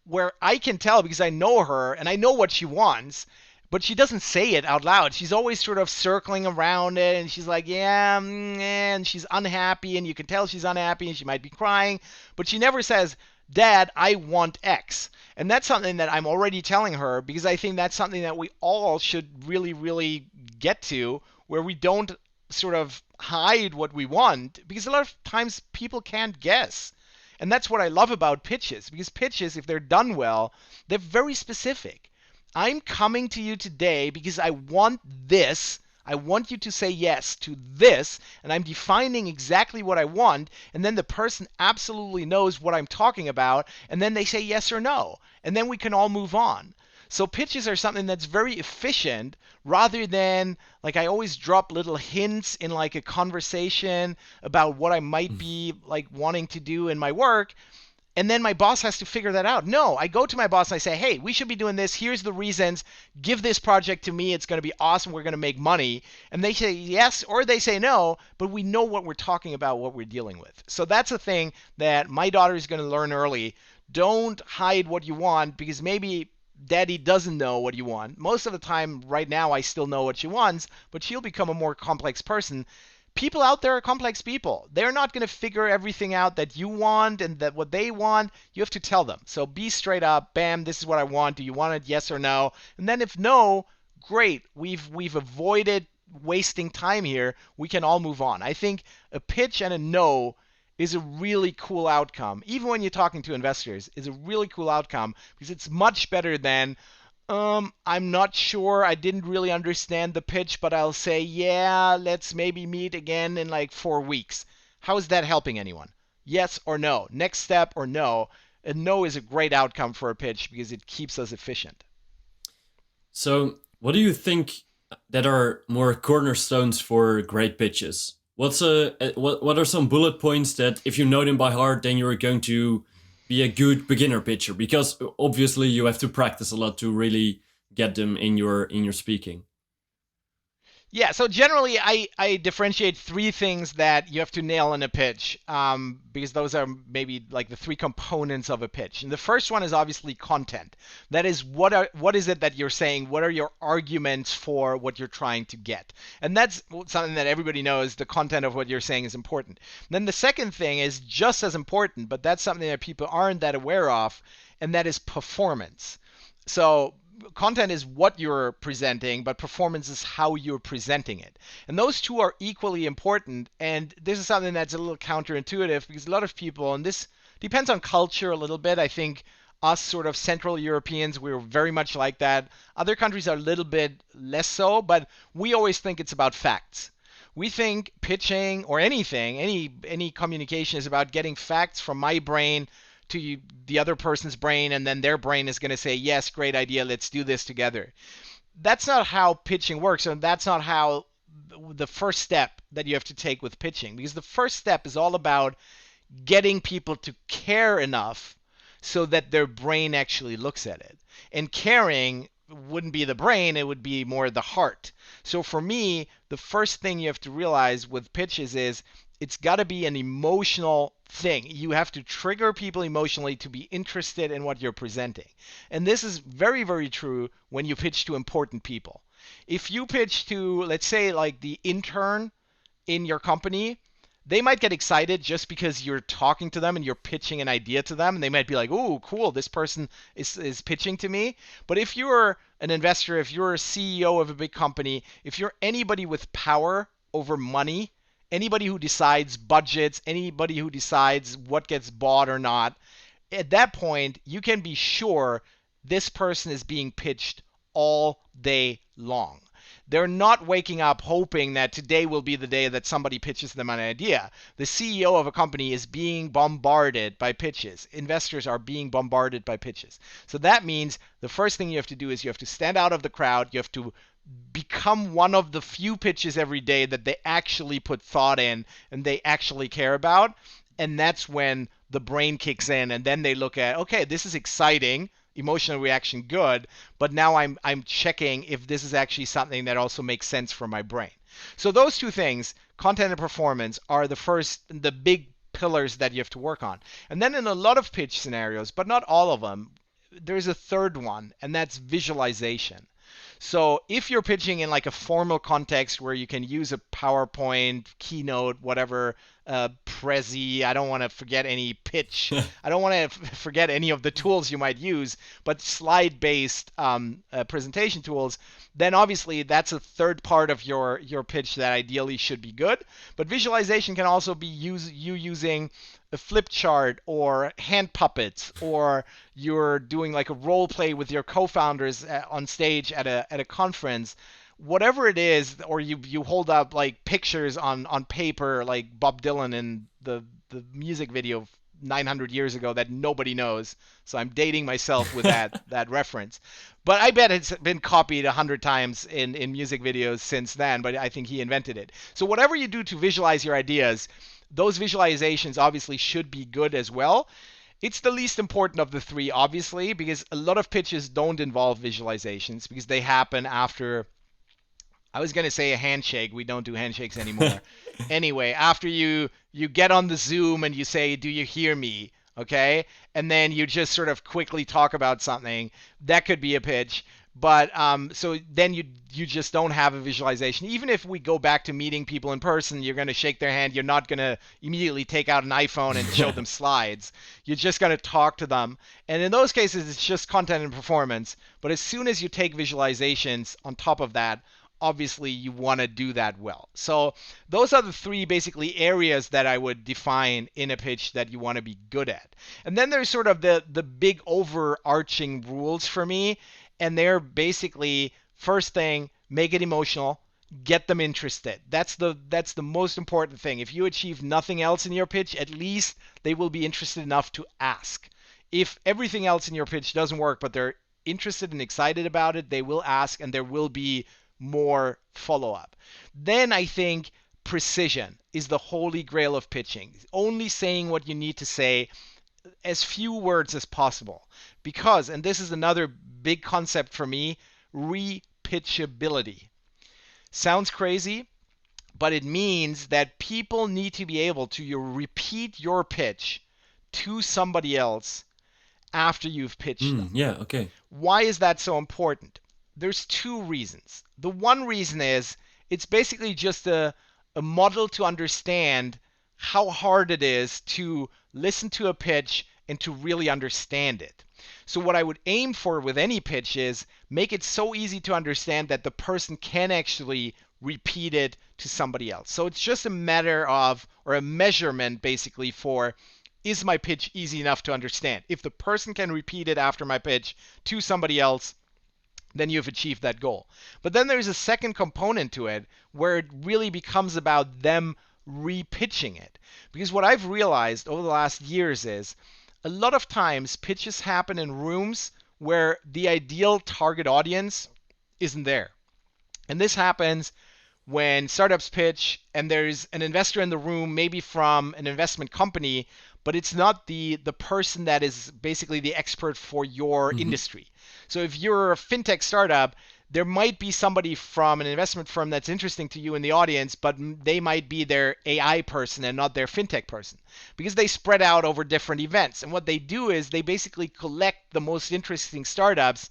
where I can tell because I know her and I know what she wants, but she doesn't say it out loud. She's always sort of circling around it and she's like, yeah, and she's unhappy and you can tell she's unhappy and she might be crying, but she never says, Dad, I want X. And that's something that I'm already telling her because I think that's something that we all should really, really get to where we don't sort of hide what we want because a lot of times people can't guess. And that's what I love about pitches because pitches, if they're done well, they're very specific. I'm coming to you today because I want this. I want you to say yes to this, and I'm defining exactly what I want, and then the person absolutely knows what I'm talking about, and then they say yes or no, and then we can all move on. So pitches are something that's very efficient rather than like I always drop little hints in like a conversation about what I might be like wanting to do in my work. And then my boss has to figure that out. No, I go to my boss and I say, hey, we should be doing this. Here's the reasons. Give this project to me. It's going to be awesome. We're going to make money. And they say yes or they say no, but we know what we're talking about, what we're dealing with. So that's a thing that my daughter is going to learn early. Don't hide what you want because maybe Daddy doesn't know what you want. Most of the time, right now, I still know what she wants, but she'll become a more complex person. People out there are complex people. They're not going to figure everything out that you want and that what they want. You have to tell them. So be straight up. Bam, this is what I want. Do you want it? Yes or no? And then if no, great. We've avoided wasting time here. We can all move on. I think a pitch and a no is a really cool outcome. Even when you're talking to investors, is a really cool outcome because it's much better than I'm not sure. I didn't really understand the pitch, but I'll say, yeah, let's maybe meet again in like 4 weeks. How is that helping anyone? Yes or no? Next step or no? A no is a great outcome for a pitch because it keeps us efficient. So, what do you think that are more cornerstones for great pitches? What are some bullet points that if you know them by heart, then you're going to be a good beginner pitcher? Because obviously you have to practice a lot to really get them in your speaking. Yeah, so generally I differentiate 3 things that you have to nail in a pitch because those are maybe like the 3 components of a pitch. And the first one is obviously content. That is what is it that you're saying? What are your arguments for what you're trying to get? And that's something that everybody knows. The content of what you're saying is important. And then the second thing is just as important, but that's something that people aren't that aware of, and that is performance. So content is what you're presenting, but performance is how you're presenting it. And those two are equally important. And this is something that's a little counterintuitive because a lot of people, and this depends on culture a little bit. I think us sort of Central Europeans, we're very much like that. Other countries are a little bit less so, but we always think it's about facts. We think pitching or anything, any communication is about getting facts from my brain to the other person's brain, and then their brain is going to say, yes, great idea, let's do this together. That's not how pitching works, and that's not how the first step that you have to take with pitching, because the first step is all about getting people to care enough so that their brain actually looks at it. And caring wouldn't be the brain, it would be more the heart. So for me, the first thing you have to realize with pitches is it's got to be an emotional thing. You have to trigger people emotionally to be interested in what you're presenting. And this is very, very true when you pitch to important people. If you pitch to, let's say, like the intern in your company, they might get excited just because you're talking to them and you're pitching an idea to them. And they might be like, "Ooh, cool, this person is pitching to me." But if you're an investor, if you're a CEO of a big company, if you're anybody with power over money, anybody who decides budgets, anybody who decides what gets bought or not, at that point, you can be sure this person is being pitched all day long. They're not waking up hoping that today will be the day that somebody pitches them an idea. The CEO of a company is being bombarded by pitches. Investors are being bombarded by pitches. So that means the first thing you have to do is you have to stand out of the crowd. You have to become one of the few pitches every day that they actually put thought in and they actually care about. And that's when the brain kicks in, and then they look at, okay, this is exciting, emotional reaction good, but now I'm checking if this is actually something that also makes sense for my brain. So those two things, content and performance, are the big pillars that you have to work on. And then in a lot of pitch scenarios, but not all of them, there's a third one, and that's visualization. So if you're pitching in like a formal context where you can use a PowerPoint, Keynote, whatever, Prezi, I don't want to forget any pitch. I don't want to forget any of the tools you might use, but slide-based presentation tools, then obviously that's a third part of your pitch that ideally should be good. But visualization can also be you using a flip chart or hand puppets, or you're doing like a role play with your co-founders on stage at a conference, whatever it is, or you hold up like pictures on paper like Bob Dylan in the music video 900 years ago that nobody knows. So I'm dating myself with that reference. But I bet it's been copied 100 times in music videos since then, but I think he invented it. So whatever you do to visualize your ideas, those visualizations obviously should be good as well. It's the least important of the three, obviously, because a lot of pitches don't involve visualizations because they happen after, I was going to say a handshake. We don't do handshakes anymore. Anyway, after you get on the Zoom and you say, "Do you hear me?" Okay? And then you just sort of quickly talk about something. That could be a pitch. But so then you just don't have a visualization. Even if we go back to meeting people in person, you're going to shake their hand. You're not going to immediately take out an iPhone and show them slides. You're just going to talk to them. And in those cases, it's just content and performance. But as soon as you take visualizations on top of that, obviously you want to do that well. So those are the three basically areas that I would define in a pitch that you want to be good at. And then there's sort of the big overarching rules for me. And they're basically, first thing, make it emotional, get them interested. That's the most important thing. If you achieve nothing else in your pitch, at least they will be interested enough to ask. If everything else in your pitch doesn't work, but they're interested and excited about it, they will ask, and there will be more follow-up. Then I think precision is the holy grail of pitching. Only saying what you need to say, as few words as possible. Because, and this is another big concept for me, repitchability. Sounds crazy, but it means that people need to be able to repeat your pitch to somebody else after you've pitched them. Yeah, okay. Why is that so important? There's two reasons. The one reason is it's basically just a model to understand how hard it is to listen to a pitch and to really understand it. So what I would aim for with any pitch is make it so easy to understand that the person can actually repeat it to somebody else. So it's just a matter of, or a measurement basically for, is my pitch easy enough to understand? If the person can repeat it after my pitch to somebody else, then you've achieved that goal. But then there's a second component to it where it really becomes about them repitching it. Because what I've realized over the last years is a lot of times pitches happen in rooms where the ideal target audience isn't there. And this happens when startups pitch and there's an investor in the room, maybe from an investment company, but it's not the person that is basically the expert for your industry. So if you're a fintech startup, there might be somebody from an investment firm that's interesting to you in the audience, but they might be their AI person and not their fintech person because they spread out over different events. And what they do is they basically collect the most interesting startups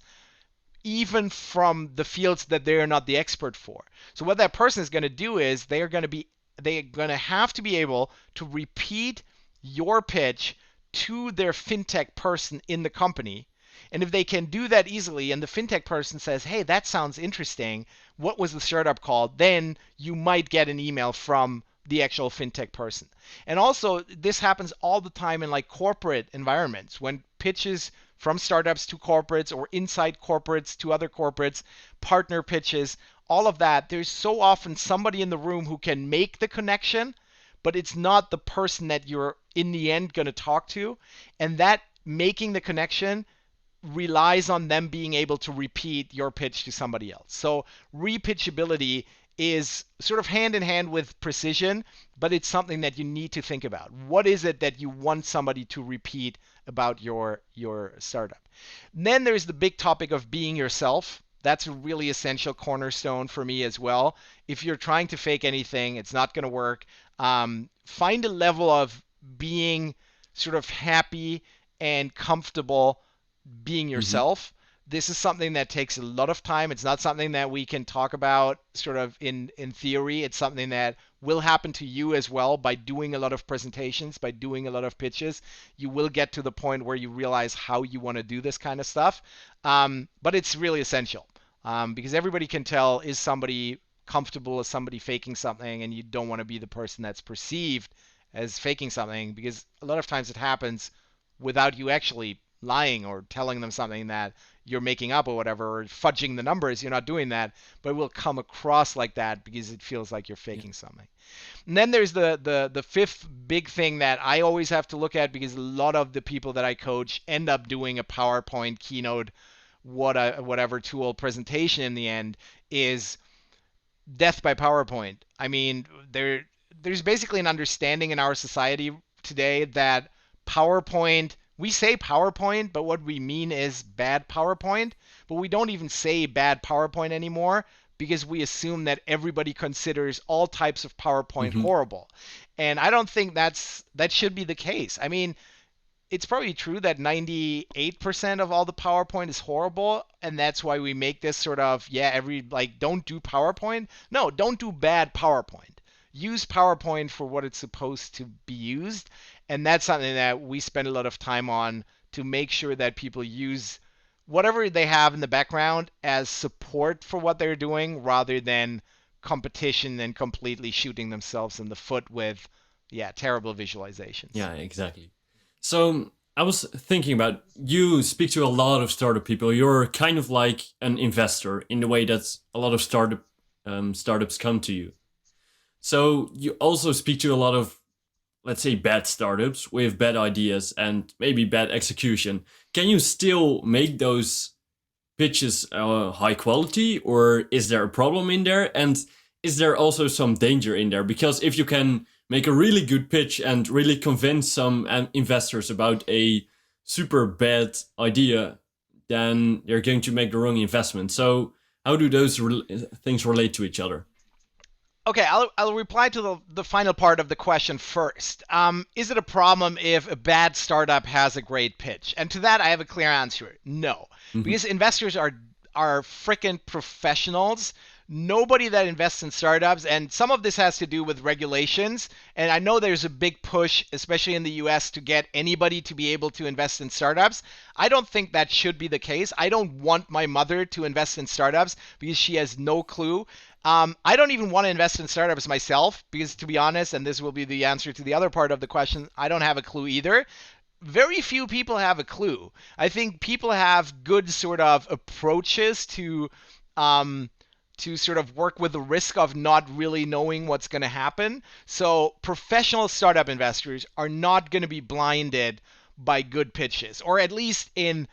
even from the fields that they're not the expert for. So what that person is going to do is they're going to have to be able to repeat your pitch to their fintech person in the company. And if they can do that easily and the fintech person says, hey, that sounds interesting, what was the startup called? Then you might get an email from the actual fintech person. And also, this happens all the time in like corporate environments when pitches from startups to corporates or inside corporates to other corporates, partner pitches, all of that, there's so often somebody in the room who can make the connection, but it's not the person that you're in the end going to talk to. And that making the connection relies on them being able to repeat your pitch to somebody else. So repitchability is sort of hand in hand with precision, but it's something that you need to think about. What is it that you want somebody to repeat about your startup? And then there's the big topic of being yourself. That's a really essential cornerstone for me as well. If you're trying to fake anything, it's not going to work. Find a level of being sort of happy and comfortable being Mm-hmm. yourself. This is something that takes a lot of time. It's not something that we can talk about sort of in theory. It's something that will happen to you as well by doing a lot of presentations, by doing a lot of pitches. You will get to the point where you realize how you want to do this kind of stuff. But it's really essential because everybody can tell, is somebody comfortable, is somebody faking something, and you don't want to be the person that's perceived as faking something, because a lot of times it happens without you actually lying or telling them something that you're making up or whatever, or fudging the numbers. You're not doing that, but it will come across like that because it feels like you're Yeah. faking something. And then there's the fifth big thing that I always have to look at, because a lot of the people that I coach end up doing a PowerPoint keynote, whatever tool presentation in the end, is death by PowerPoint. I mean, there's basically an understanding in our society today that PowerPoint, we say PowerPoint, but what we mean is bad PowerPoint. But we don't even say bad PowerPoint anymore because we assume that everybody considers all types of PowerPoint Mm-hmm. horrible. And I don't think that should be the case. I mean, it's probably true that 98% of all the PowerPoint is horrible, and that's why we make this sort of, yeah, don't do PowerPoint. No, don't do bad PowerPoint. Use PowerPoint for what it's supposed to be used, and that's something that we spend a lot of time on, to make sure that people use whatever they have in the background as support for what they're doing, rather than competition and completely shooting themselves in the foot with, yeah, terrible visualizations. Yeah, exactly. So I was thinking about, you speak to a lot of startup people. You're kind of like an investor in the way that a lot of startups come to you. So you also speak to a lot of, let's say, bad startups with bad ideas and maybe bad execution. Can you still make those pitches high quality, or is there a problem in there? And is there also some danger in there? Because if you can make a really good pitch and really convince some investors about a super bad idea, then they're going to make the wrong investment. So how do those things relate to each other? Okay, I'll reply to the final part of the question first. Is it a problem if a bad startup has a great pitch? And to that, I have a clear answer. No, Mm-hmm. because investors are freaking professionals. Nobody that invests in startups, and some of this has to do with regulations. And I know there's a big push, especially in the US, to get anybody to be able to invest in startups. I don't think that should be the case. I don't want my mother to invest in startups because she has no clue. I don't even want to invest in startups myself because, to be honest, and this will be the answer to the other part of the question, I don't have a clue either. Very few people have a clue. I think people have good sort of approaches um, to sort of work with the risk of not really knowing what's going to happen. So professional startup investors are not going to be blinded by good pitches, or at least in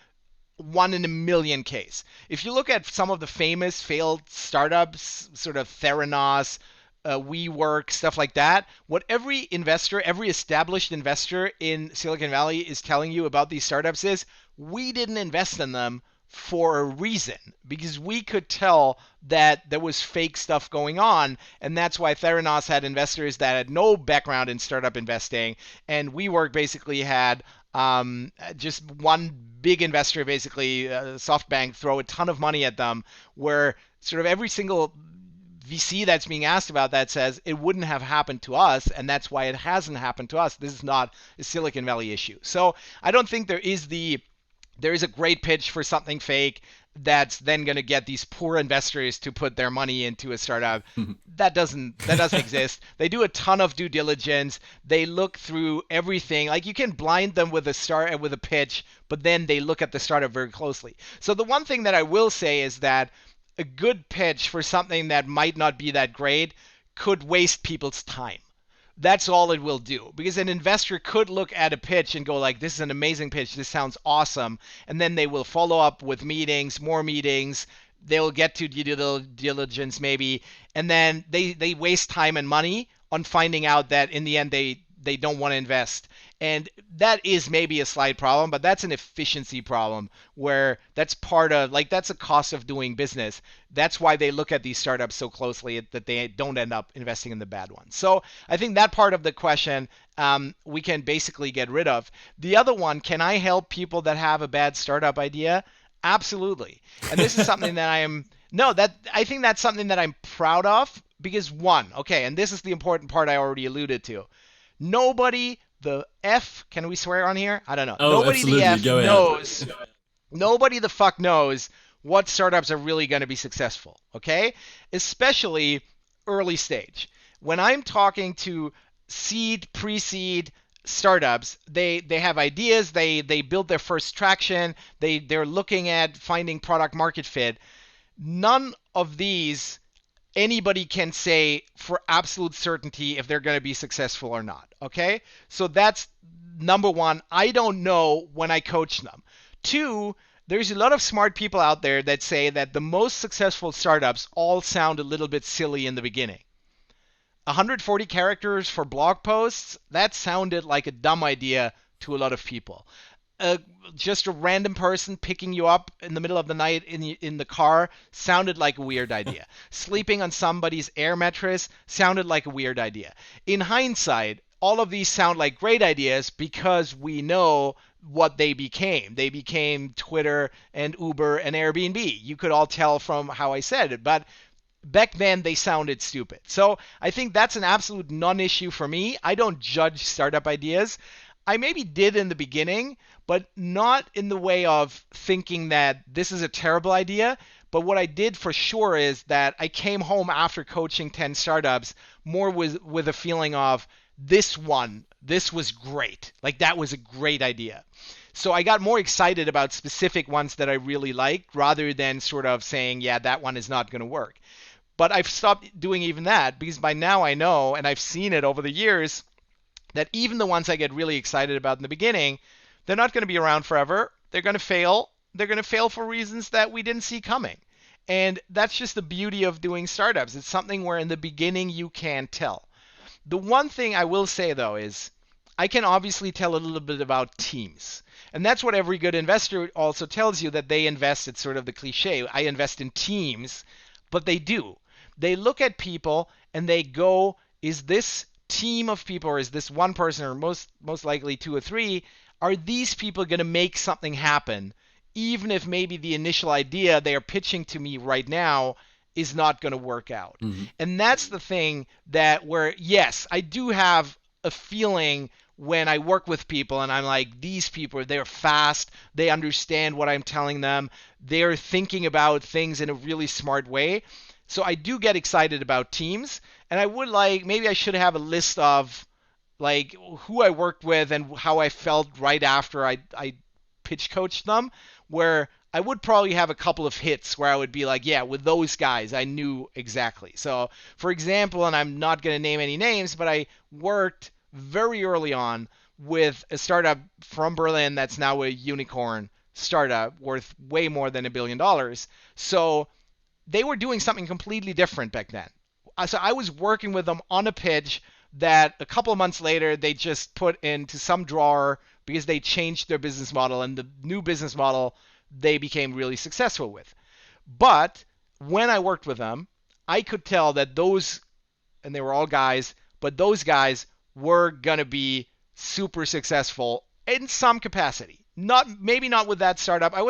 one in a million case. If you look at some of the famous failed startups, sort of Theranos, WeWork, stuff like that, what every investor, every established investor in Silicon Valley is telling you about these startups is, we didn't invest in them for a reason, because we could tell that there was fake stuff going on, and that's why Theranos had investors that had no background in startup investing, and WeWork basically had just one big investor, basically SoftBank, throw a ton of money at them, where sort of every single VC that's being asked about that says it wouldn't have happened to us, and that's why it hasn't happened to us. This is not a Silicon Valley issue. So I don't think there is a great pitch for something fake. that's then going to get these poor investors to put their money into a startup. That doesn't exist. They do a ton of due diligence. They look through everything. Like you can blind them with a pitch, but then they look at the startup very closely. So the one thing that I will say is that a good pitch for something that might not be that great could waste people's time. That's all it will do, because an investor could look at a pitch and go like, this is an amazing pitch, this sounds awesome, and then they will follow up with meetings, more meetings, they'll get to due diligence maybe, and then they waste time and money on finding out that in the end they don't want to invest. And that is maybe a slight problem, but that's an efficiency problem where that's part of, like, that's a cost of doing business. That's why they look at these startups so closely that they don't end up investing in the bad ones. So I think that part of the question we can basically get rid of. The other one, can I help people that have a bad startup idea? Absolutely. And this is something that I think that's something that I'm proud of because one, okay, and this is the important part I already alluded to. Nobody the F, can we swear on here? I don't know. Oh, Nobody absolutely. the F Go ahead. knows. Nobody the fuck knows what startups are really going to be successful, okay? Especially early stage. When I'm talking to seed, pre-seed startups, they have ideas, they build their first traction, they're looking at finding product market fit. None of these anybody can say for absolute certainty if they're going to be successful or not. Okay? So that's number one. I don't know when I coach them. Two, there's a lot of smart people out there that say that the most successful startups all sound a little bit silly in the beginning. 140 characters for blog posts, that sounded like a dumb idea to a lot of people. Just a random person picking you up in the middle of the night in the car sounded like a weird idea. Sleeping on somebody's air mattress sounded like a weird idea. In hindsight, all of these sound like great ideas because we know what they became. They became Twitter and Uber and Airbnb. You could all tell from how I said it, but back then they sounded stupid. So I think that's an absolute non-issue for me. I don't judge startup ideas. I maybe did in the beginning, but not in the way of thinking that this is a terrible idea. But what I did for sure is that I came home after coaching 10 startups more with a feeling of this was great. Like that was a great idea. So I got more excited about specific ones that I really liked rather than sort of saying, yeah, that one is not going to work. But I've stopped doing even that because by now I know, and I've seen it over the years, that even the ones I get really excited about in the beginning, they're not going to be around forever. They're going to fail. They're going to fail for reasons that we didn't see coming. And that's just the beauty of doing startups. It's something where in the beginning you can tell. The one thing I will say, though, is I can obviously tell a little bit about teams. And that's what every good investor also tells you, that they invest. It's sort of the cliche. I invest in teams, but they do. They look at people and they go, is this team of people, or is this one person, or most likely two or three, are these people going to make something happen, even if maybe the initial idea they are pitching to me right now is not going to work out. Mm-hmm. And that's the thing that where, yes, I do have a feeling when I work with people and I'm like, these people, they're fast, they understand what I'm telling them, they're thinking about things in a really smart way. So I do get excited about teams, and I would maybe I should have a list of like who I worked with and how I felt right after I pitch coached them, where I would probably have a couple of hits where I would be like, yeah, with those guys, I knew exactly. So for example, and I'm not going to name any names, but I worked very early on with a startup from Berlin that's now a unicorn startup worth way more than $1 billion. So they were doing something completely different back then. So I was working with them on a pitch that a couple of months later they just put into some drawer because they changed their business model, and the new business model they became really successful with. But when I worked with them, I could tell that those, and they were all guys, but those guys were going to be super successful in some capacity. Maybe not with that startup. I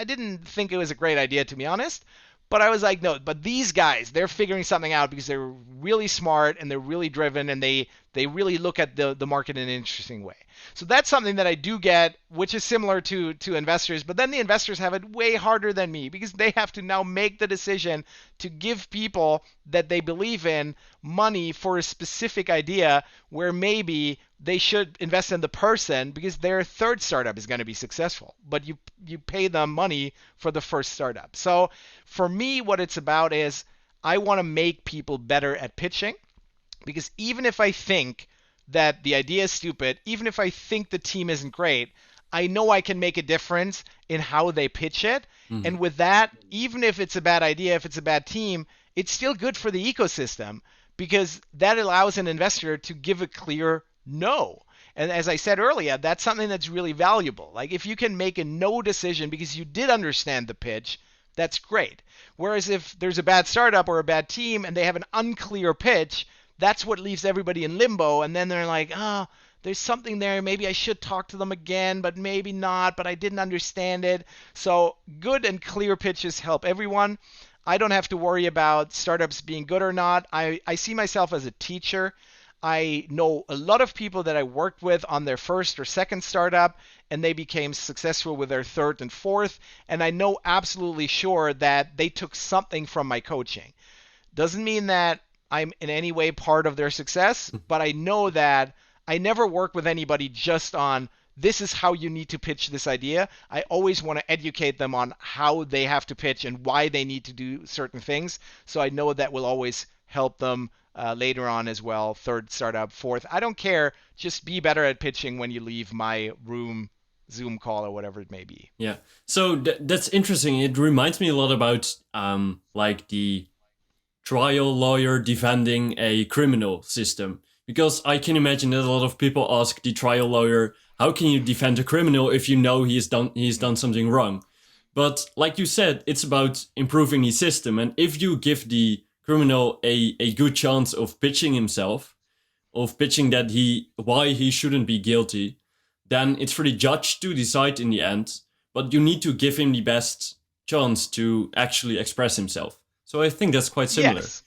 didn't think it was a great idea, to be honest, but I was like, no, but these guys, they're figuring something out because they're really smart and they're really driven and they really look at the market in an interesting way. So that's something that I do get, which is similar to investors. But then the investors have it way harder than me because they have to now make the decision to give people that they believe in money for a specific idea where maybe they should invest in the person because their third startup is going to be successful. But you pay them money for the first startup. So for me, what it's about is I want to make people better at pitching because even if I think that the idea is stupid, even if I think the team isn't great, I know I can make a difference in how they pitch it. Hmm. And with that, even if it's a bad idea, if it's a bad team, it's still good for the ecosystem because that allows an investor to give a clear no. And as I said earlier, that's something that's really valuable. Like if you can make a no decision because you did understand the pitch, that's great. Whereas if there's a bad startup or a bad team and they have an unclear pitch, that's what leaves everybody in limbo. And then they're like, oh, there's something there. Maybe I should talk to them again, but maybe not, but I didn't understand it. So good and clear pitches help everyone. I don't have to worry about startups being good or not. I see myself as a teacher. I know a lot of people that I worked with on their first or second startup, and they became successful with their third and fourth. And I know absolutely sure that they took something from my coaching. Doesn't mean that I'm in any way part of their success, but I know that I never work with anybody just on this is how you need to pitch this idea. I always want to educate them on how they have to pitch and why they need to do certain things. So I know that will always help them later on as well. Third startup, fourth. I don't care. Just be better at pitching when you leave my room, Zoom call, or whatever it may be. Yeah. So that's interesting. It reminds me a lot about like the trial lawyer defending a criminal system. Because I can imagine that a lot of people ask the trial lawyer, how can you defend a criminal if you know he's done something wrong? But like you said, it's about improving the system. And if you give the criminal a good chance of pitching himself, of pitching that why he shouldn't be guilty, then it's for the judge to decide in the end. But you need to give him the best chance to actually express himself. So I think that's quite similar. Yes.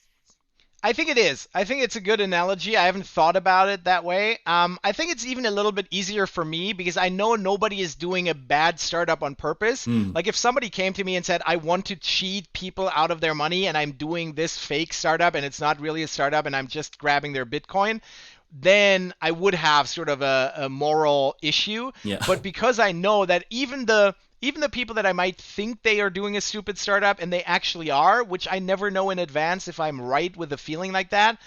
I think it is. I think it's a good analogy. I haven't thought about it that way. I think it's even a little bit easier for me because I know nobody is doing a bad startup on purpose. Mm. Like if somebody came to me and said, I want to cheat people out of their money and I'm doing this fake startup and it's not really a startup and I'm just grabbing their Bitcoin, then I would have sort of a moral issue. Yeah. But because I know that even the people that I might think they are doing a stupid startup and they actually are, which I never know in advance if I'm right with a feeling like that,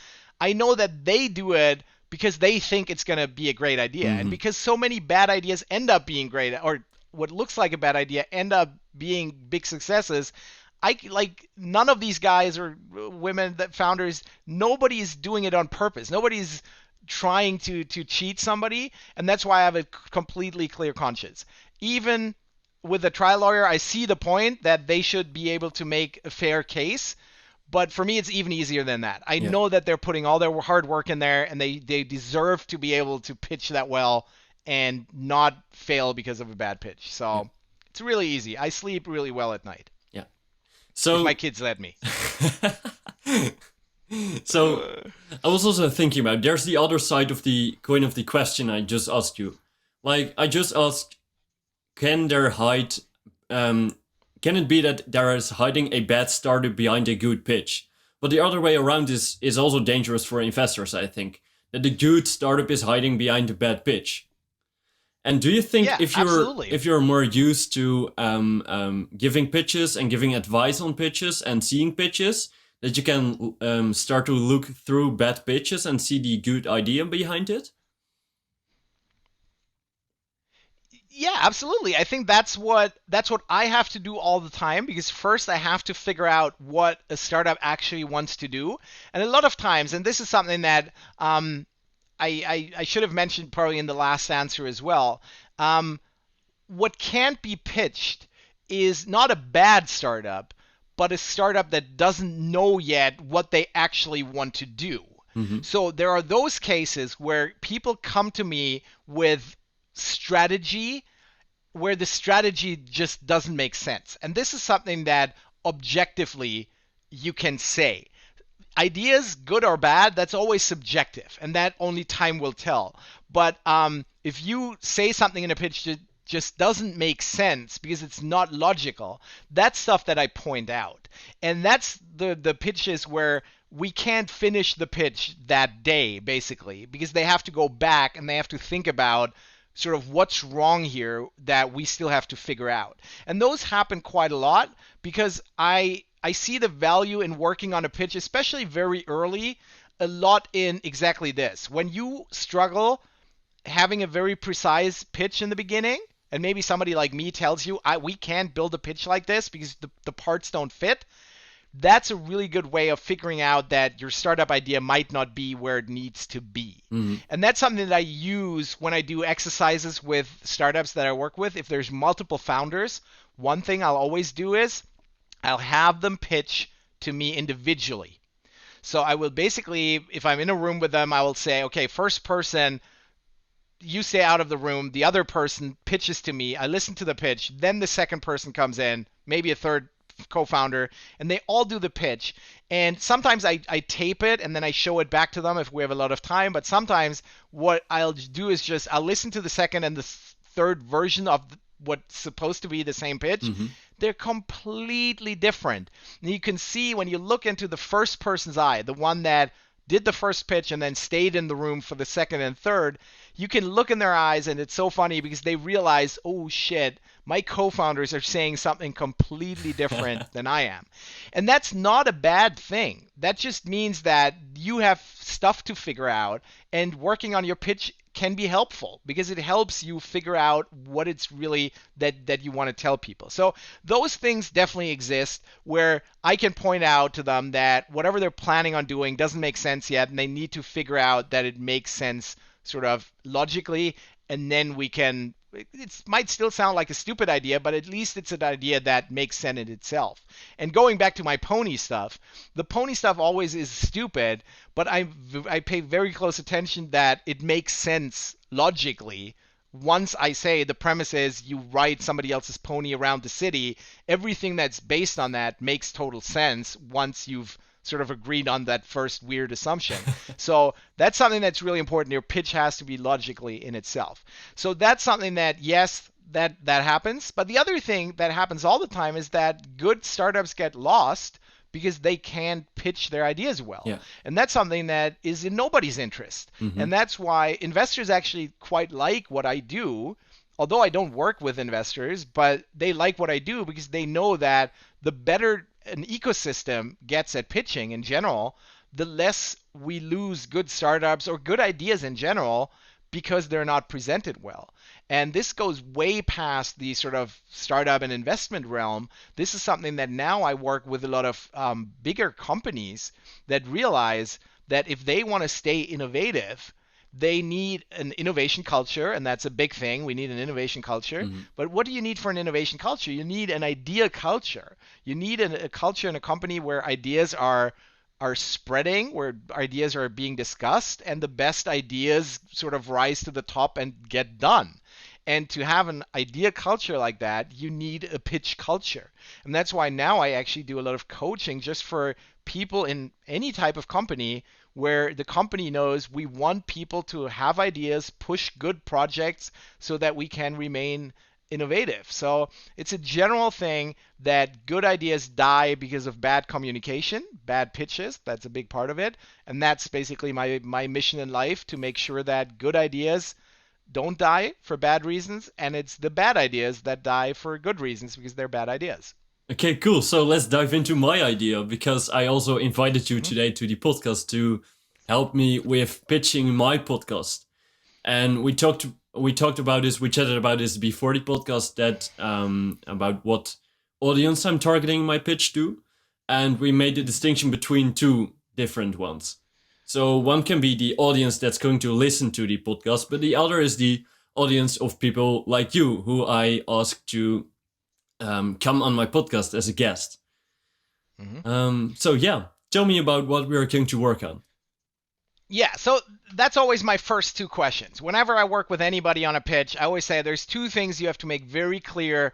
I know that they do it because they think it's going to be a great idea. Mm-hmm. And because so many bad ideas end up being great, or what looks like a bad idea end up being big successes, none of these guys or women that founders, nobody is doing it on purpose. Nobody's trying to cheat somebody, and that's why I have a completely clear conscience. Even with a trial lawyer, I see the point that they should be able to make a fair case. But for me, it's even easier than that. I know that they're putting all their hard work in there, and they deserve to be able to pitch that well and not fail because of a bad pitch. So it's really easy. I sleep really well at night. Yeah. So if my kids let me. So I was also thinking about, there's the other side of the coin of the question I just asked you. Like I just asked, can it be that there is hiding a bad startup behind a good pitch? But the other way around is also dangerous for investors, I think. That the good startup is hiding behind a bad pitch. And do you think if you're more used to giving pitches and giving advice on pitches and seeing pitches, that you can start to look through bad pitches and see the good idea behind it? Yeah, absolutely. I think that's what I have to do all the time because first I have to figure out what a startup actually wants to do. And a lot of times, and this is something that I should have mentioned probably in the last answer as well, what can't be pitched is not a bad startup, but a startup that doesn't know yet what they actually want to do. Mm-hmm. So there are those cases where people come to me with strategy where the strategy just doesn't make sense. And this is something that objectively you can say. ideas, good or bad, that's always subjective, and that only time will tell. But if you say something in a pitch that just doesn't make sense because it's not logical, that's stuff that I point out. And that's the pitches where we can't finish the pitch that day, basically, because they have to go back and they have to think about sort of what's wrong here that we still have to figure out. And those happen quite a lot because I see the value in working on a pitch, especially very early, a lot in exactly this. When you struggle having a very precise pitch in the beginning, and maybe somebody like me tells you, we can't build a pitch like this because the parts don't fit, that's a really good way of figuring out that your startup idea might not be where it needs to be. And that's something that I use when I do exercises with startups that I work with. If there's multiple founders, one thing I'll always do is I'll have them pitch to me individually. So I will basically, if I'm in a room with them, I will say, okay, first person, you stay out of the room. The other person pitches to me. I listen to the pitch. Then the second person comes in, maybe a third co-founder, and they all do the pitch. And sometimes I tape it and then I show it back to them if we have a lot of time. But sometimes what I'll do is just I'll listen to the second and the third version of what's supposed to be the same pitch. They're completely different. And you can see when you look into the first person's eye, the one that did the first pitch and then stayed in the room for the second and third, you can look in their eyes and it's so funny because they realize, oh shit, my co-founders are saying something completely different than I am. And that's not a bad thing. That just means that you have stuff to figure out, and working on your pitch can be helpful because it helps you figure out what it's really that you want to tell people. So those things definitely exist where I can point out to them that whatever they're planning on doing doesn't make sense yet, and they need to figure out that it makes sense sort of logically, and then we can, it might still sound like a stupid idea, but at least it's an idea that makes sense in itself. And going back to my pony stuff, the pony stuff always is stupid, but I pay very close attention that it makes sense logically. Once I say the premise is you ride somebody else's pony around the city, everything that's based on that makes total sense once you've sort of agreed on that first weird assumption. So that's something that's really important. Your pitch has to be logically in itself. So that's something that, yes, that happens. But the other thing that happens all the time is that good startups get lost because they can't pitch their ideas well. Yeah. And that's something that is in nobody's interest. And that's why investors actually quite like what I do. Although I don't work with investors, but they like what I do because they know that the better an ecosystem gets at pitching in general, the less we lose good startups or good ideas in general because they're not presented well. And this goes way past the sort of startup and investment realm. This is something that now I work with a lot of bigger companies that realize that if they want to stay innovative, they need an innovation culture, and that's a big thing. We need an innovation culture. But what do you need for an innovation culture? You need an idea culture. You need a culture in a company where ideas are spreading, where ideas are being discussed, and the best ideas sort of rise to the top and get done. And to have an idea culture like that, you need a pitch culture. And that's why now I actually do a lot of coaching just for people in any type of company where the company knows we want people to have ideas, push good projects so that we can remain innovative. So it's a general thing that good ideas die because of bad communication, bad pitches. That's a big part of it. And that's basically my mission in life, to make sure that good ideas don't die for bad reasons, and it's the bad ideas that die for good reasons because they're bad ideas. Okay, cool. So let's dive into my idea, because I also invited you today to the podcast to help me with pitching my podcast. And we talked about this, we chatted about this before the podcast, that about what audience I'm targeting my pitch to. And we made the distinction between two different ones. So one can be the audience that's going to listen to the podcast, but the other is the audience of people like you, who I asked to come on my podcast as a guest. So yeah, tell me about what we are going to work on. Yeah, so that's always my first two questions. Whenever I work with anybody on a pitch, I always say there's two things you have to make very clear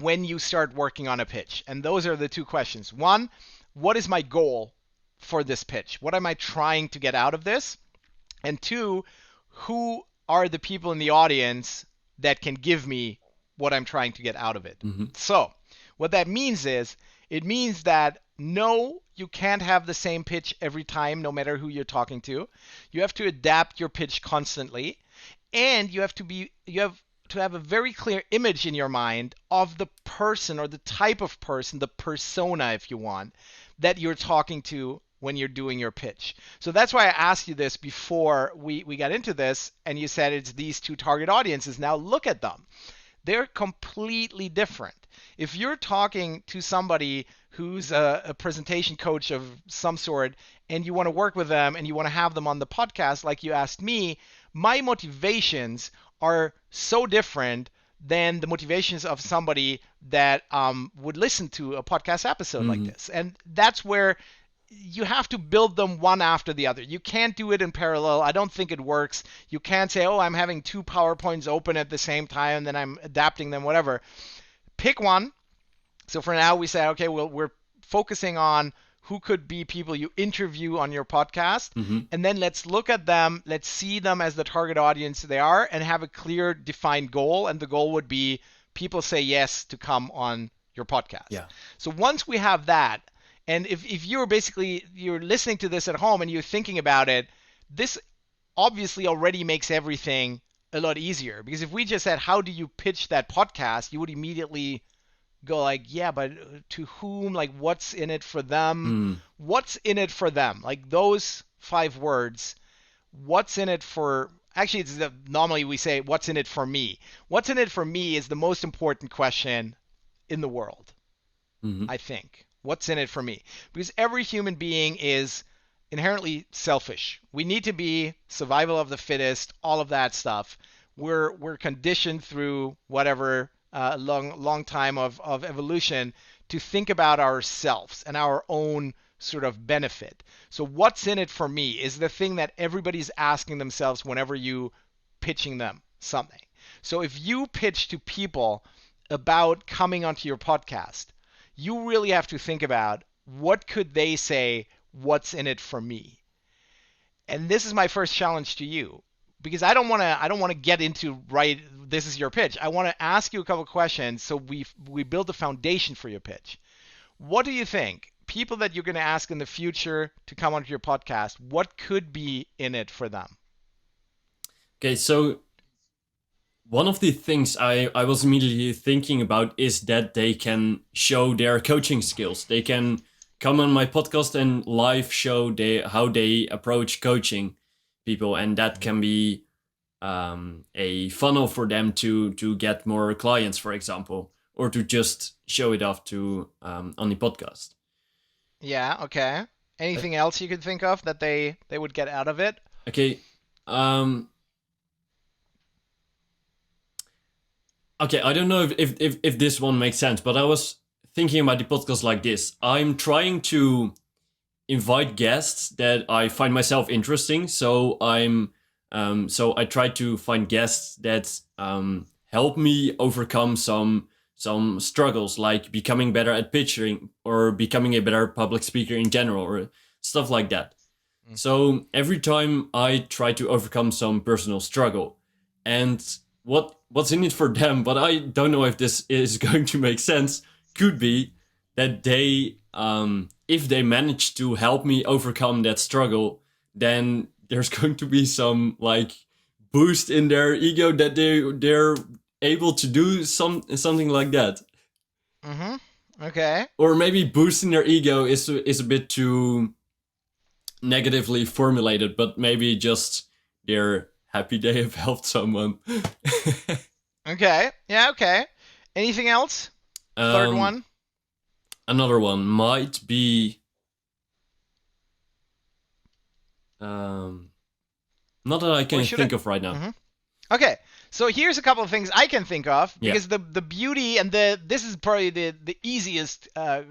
when you start working on a pitch. And those are the two questions. One, what is my goal for this pitch? What am I trying to get out of this? And two, who are the people in the audience that can give me what I'm trying to get out of it? Mm-hmm. So, what that means is, it means that no, you can't have the same pitch every time, no matter who you're talking to. You have to adapt your pitch constantly, and you have to have a very clear image in your mind of the person or the type of person, the persona, if you want, that you're talking to when you're doing your pitch. So that's why I asked you this before we got into this, and you said it's these two target audiences. Now look at them. They're completely different. If you're talking to somebody who's a presentation coach of some sort, and you want to work with them and you want to have them on the podcast like you asked me, my motivations are so different than the motivations of somebody that would listen to a podcast episode like this. And that's where you have to build them one after the other. You can't do it in parallel. I don't think it works. You can't say, oh, I'm having two PowerPoints open at the same time, and then I'm adapting them, whatever. Pick one. So for now, we say, okay, well, we're focusing on who could be people you interview on your podcast. And then let's look at them. Let's see them as the target audience they are and have a clear, defined goal. And the goal would be people say yes to come on your podcast. Yeah. So once we have that, and if you're listening to this at home and you're thinking about it, this obviously already makes everything a lot easier. Because if we just said, how do you pitch that podcast? You would immediately go like, yeah, but to whom? Like, what's in it for them? What's in it for them? Like those 5 words, what's in it for... Actually, normally we say, what's in it for me? What's in it for me is the most important question in the world, I think. What's in it for me? Because every human being is inherently selfish. We need to be survival of the fittest, all of that stuff. We're conditioned through whatever long time of evolution to think about ourselves and our own sort of benefit. So what's in it for me is the thing that everybody's asking themselves whenever you pitching them something. So if you pitch to people about coming onto your podcast, you really have to think about what could they say, what's in it for me? And this is my first challenge to you, because I don't want to get into this is your pitch. I want to ask you a couple of questions so we build a foundation for your pitch. What do you think? People that you're going to ask in the future to come onto your podcast, what could be in it for them? Okay, so one of the things I was immediately thinking about is that they can show their coaching skills. They can come on my podcast and live show how they approach coaching people, and that can be a funnel for them to get more clients, for example, or to just show it off to on the podcast. Yeah, okay. Anything else you could think of that they would get out of it? Okay. Okay, I don't know if this one makes sense, but I was thinking about the podcast like this. I'm trying to invite guests that I find myself interesting, so I try to find guests that help me overcome some struggles, like becoming better at pitching or becoming a better public speaker in general, or stuff like that. So every time I try to overcome some personal struggle, and what's in it for them, but I don't know if this is going to make sense, could be that they, if they manage to help me overcome that struggle, then there's going to be some like boost in their ego that they're able to do something like that. Okay. Or maybe boosting their ego is a bit too negatively formulated, but maybe just they're happy they have helped someone. Okay. Yeah, okay. Anything else? Third one? Another one might be not that I can think of right now. Okay. So here's a couple of things I can think of, because the beauty and this is probably the easiest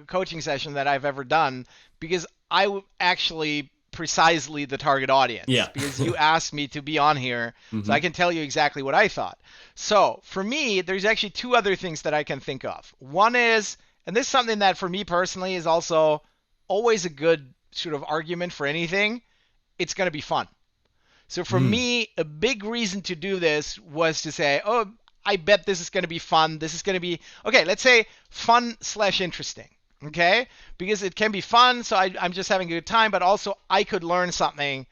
coaching session that I've ever done, because I actually precisely the target audience. Yeah. Because you asked me to be on here, so I can tell you exactly what I thought. So for me, there's actually 2 other things that I can think of. One is, and this is something that for me personally is also always a good sort of argument for anything, it's going to be fun. So for Mm. me, a big reason to do this was to say, oh, I bet this is going to be fun. This is going to be, okay, let's say fun slash interesting. Okay? Because it can be fun, so I'm just having a good time, but also I could learn something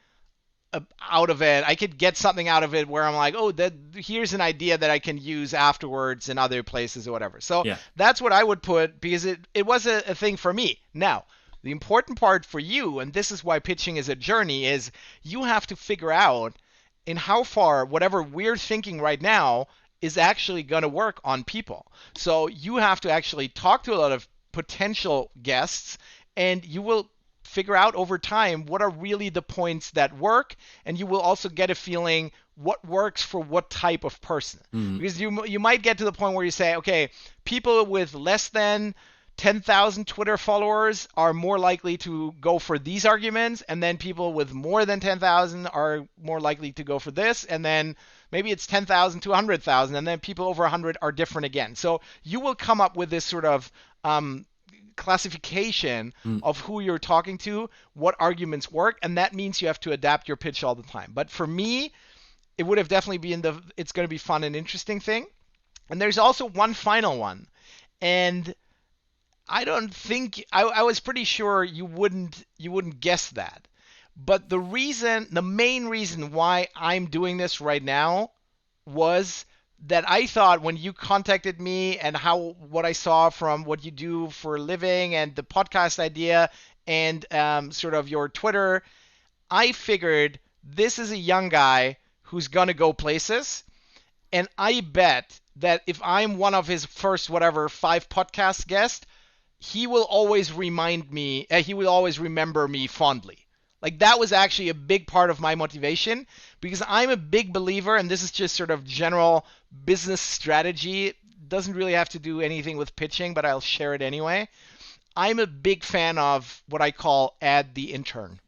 out of it. I could get something out of it where I'm like, oh, here's an idea that I can use afterwards in other places or whatever. So Yeah. that's what I would put because it was a thing for me. Now, the important part for you, and this is why pitching is a journey, is you have to figure out in how far whatever we're thinking right now is actually going to work on people. So you have to actually talk to a lot of potential guests, and you will figure out over time what are really the points that work, and you will also get a feeling what works for what type of person. Mm. Because you might get to the point where you say, okay, people with less than 10,000 Twitter followers are more likely to go for these arguments, and then people with more than 10,000 are more likely to go for this, and then maybe it's 10,000 to 100,000, and then people over 100 are different again. So you will come up with this sort of classification Mm. of who you're talking to, what arguments work, and that means you have to adapt your pitch all the time. But for me, it would have definitely been it's going to be fun and interesting thing. And there's also one final one. And I don't think I was pretty sure you wouldn't guess that. But the main reason why I'm doing this right now was that I thought when you contacted me and what I saw from what you do for a living and the podcast idea and sort of your Twitter, I figured this is a young guy who's gonna go places, and I bet that if I'm one of his first whatever 5 podcast guests, he will always he will always remember me fondly. Like that was actually a big part of my motivation because I'm a big believer, and this is just sort of general business strategy. It doesn't really have to do anything with pitching, but I'll share it anyway. I'm a big fan of what I call add the intern.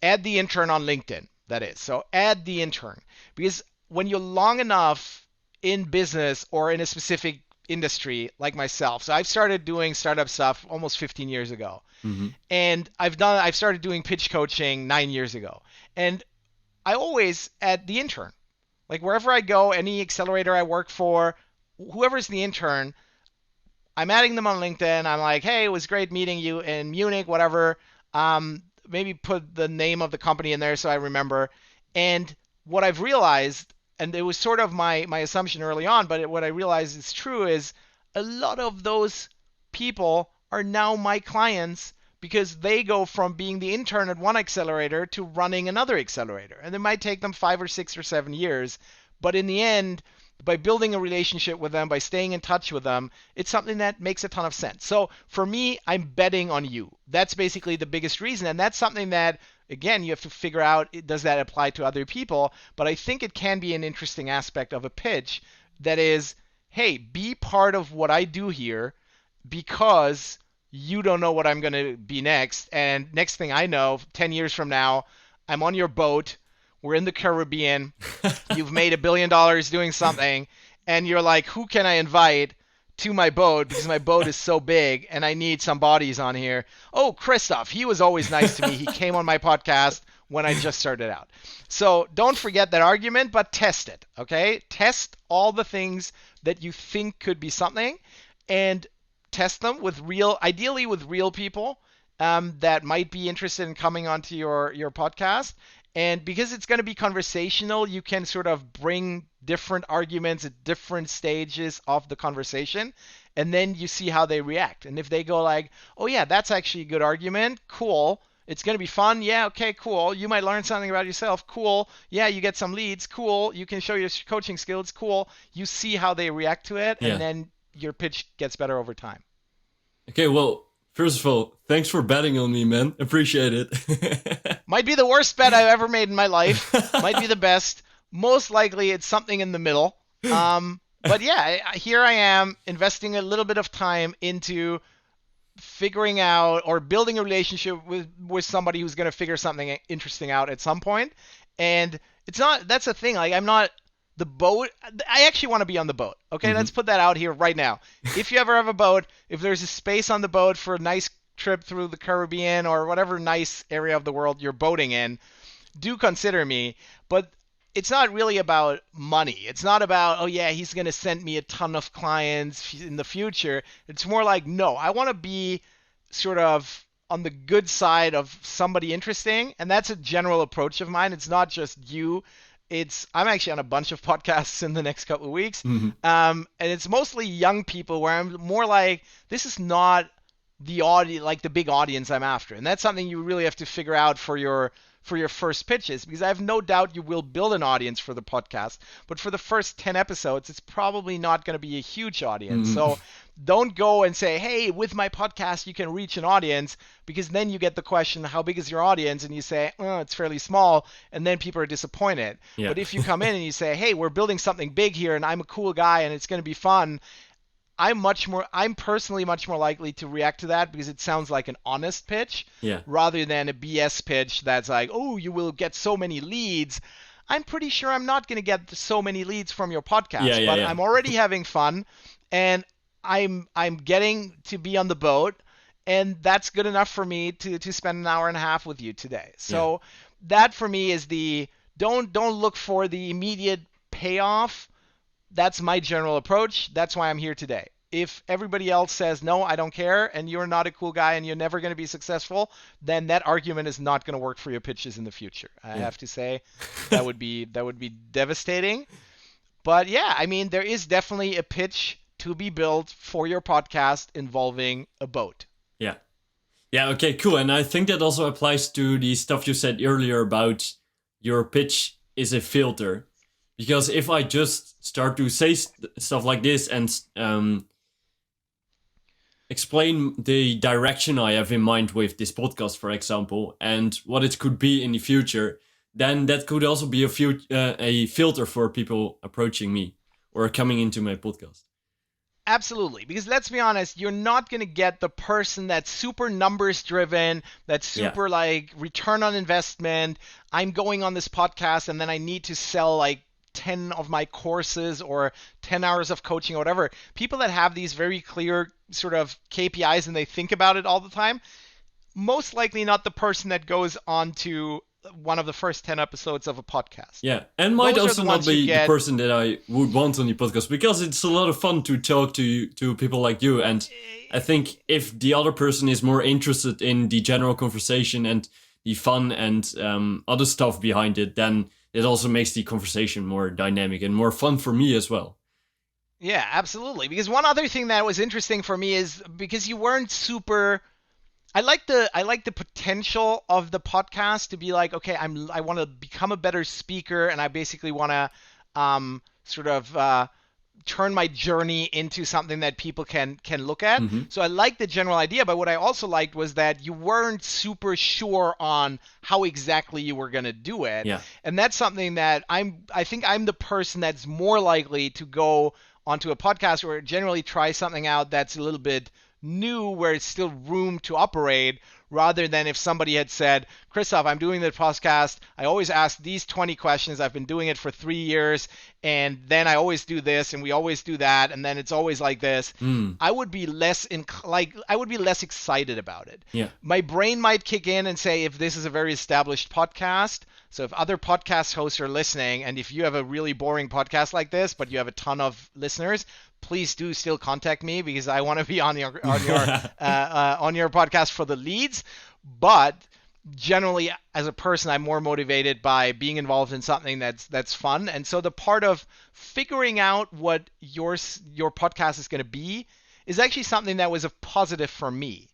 Add the intern on LinkedIn, that is. So add the intern. Because when you're long enough in business or in a specific industry like myself, so I've started doing startup stuff almost 15 years ago. Mm-hmm. And I've started doing pitch coaching 9 years ago. And I always add the intern. Like wherever I go, any accelerator I work for, whoever's the intern, I'm adding them on LinkedIn. I'm like, hey, it was great meeting you in Munich, whatever. Maybe put the name of the company in there so I remember. And what I've realized, and it was sort of my assumption early on, but what I realized is true is a lot of those people are now my clients because they go from being the intern at one accelerator to running another accelerator. And it might take them 5 or 6 or 7 years. But in the end, by building a relationship with them, by staying in touch with them, it's something that makes a ton of sense. So for me, I'm betting on you. That's basically the biggest reason. And that's something that, again, you have to figure out, does that apply to other people? But I think it can be an interesting aspect of a pitch that is, hey, be part of what I do here because you don't know what I'm going to be next. And next thing I know, 10 years from now, I'm on your boat. We're in the Caribbean. You've made $1 billion doing something. And you're like, who can I invite to my boat because my boat is so big and I need some bodies on here? Oh, Christoph, he was always nice to me. He came on my podcast when I just started out. So don't forget that argument, but test it, okay? Test all the things that you think could be something and test them with ideally with real people that might be interested in coming onto your podcast. And because it's going to be conversational, you can sort of bring different arguments at different stages of the conversation, and then you see how they react. And if they go like, oh yeah, that's actually a good argument, cool. It's going to be fun. Yeah, okay, cool. You might learn something about yourself. Cool. Yeah, you get some leads. Cool. You can show your coaching skills. Cool. You see how they react to it, Yeah. and then your pitch gets better over time. Okay, well, first of all, thanks for betting on me, man. Appreciate it. Might be the worst bet I've ever made in my life. Might be the best. Most likely it's something in the middle. But yeah, here I am investing a little bit of time into figuring out or building a relationship with somebody who's going to figure something interesting out at some point. And that's the thing. Like I'm not the boat. I actually want to be on the boat. Okay, Mm-hmm. Let's put that out here right now. If you ever have a boat, if there's a space on the boat for a nice trip through the Caribbean or whatever nice area of the world you're boating in, do consider me. But it's not really about money. It's not about, oh yeah, he's going to send me a ton of clients in the future. It's more like, no, I want to be sort of on the good side of somebody interesting. And that's a general approach of mine. It's not just you. I'm actually on a bunch of podcasts in the next couple of weeks. Mhm. And it's mostly young people where I'm more like, this is not the audience, like the big audience I'm after. And that's something you really have to figure out for your first pitches, because I have no doubt you will build an audience for the podcast. But for the first 10 episodes, it's probably not going to be a huge audience. Mhm. So don't go and say, hey, with my podcast, you can reach an audience, because then you get the question, how big is your audience? And you say, oh, it's fairly small. And then people are disappointed. Yeah. But if you come in and you say, hey, we're building something big here and I'm a cool guy and it's going to be fun, I'm personally much more likely to react to that because it sounds like an honest pitch Yeah. rather than a BS pitch that's like, oh, you will get so many leads. I'm pretty sure I'm not going to get so many leads from your Yeah. podcast, Yeah. but Yeah. I'm already having fun and I'm getting to be on the boat, and that's good enough for me to spend an hour and a half with you today. Yeah. So that for me is the don't look for the immediate payoff. That's my general approach. That's why I'm here today. If everybody else says, no, I don't care, and you're not a cool guy and you're never going to be successful, then that argument is not going to work for your pitches in the future. I Yeah. have to say that would be devastating. But yeah, I mean, there is definitely a pitch to be built for your podcast involving a boat. Yeah. Yeah, okay, cool. And I think that also applies to the stuff you said earlier about your pitch is a filter. Because if I just start to say stuff like this and explain the direction I have in mind with this podcast, for example, and what it could be in the future, then that could also be a filter for people approaching me or coming into my podcast. Absolutely, because let's be honest, you're not going to get the person that's super numbers driven, that's Yeah. super like return on investment. I'm going on this podcast and then I need to sell like 10 of my courses or 10 hours of coaching or whatever. People that have these very clear sort of KPIs and they think about it all the time, most likely not the person that goes on to one of the first 10 episodes of a podcast. Yeah, and might Those are also the not ones you be the get. person that I would want on the podcast because it's a lot of fun to talk to people like you. And I think if the other person is more interested in the general conversation and the fun and other stuff behind it, then it also makes the conversation more dynamic and more fun for me as well. Yeah, absolutely. Because one other thing that was interesting for me is because you weren't super. I like the potential of the podcast to be like, okay, I want to become a better speaker, and I basically want to sort of turn my journey into something that people can look at. Mm-hmm. So I like the general idea, but what I also liked was that you weren't super sure on how exactly you were going to do it. Yeah. And that's something that I think I'm the person that's more likely to go onto a podcast or generally try something out that's a little bit new where it's still room to operate, rather than if somebody had said, Christoph, I'm doing the podcast. I always ask these 20 questions. I've been doing it for 3 years, and then I always do this, and we always do that, and then it's always like this. I would be less excited about it. Yeah. My brain might kick in and say, if this is a very established podcast, so if other podcast hosts are listening, and if you have a really boring podcast like this, but you have a ton of listeners, please do still contact me because I want to be on your podcast for the leads. But generally, as a person, I'm more motivated by being involved in something that's fun. And so the part of figuring out what your podcast is going to be is actually something that was a positive for me.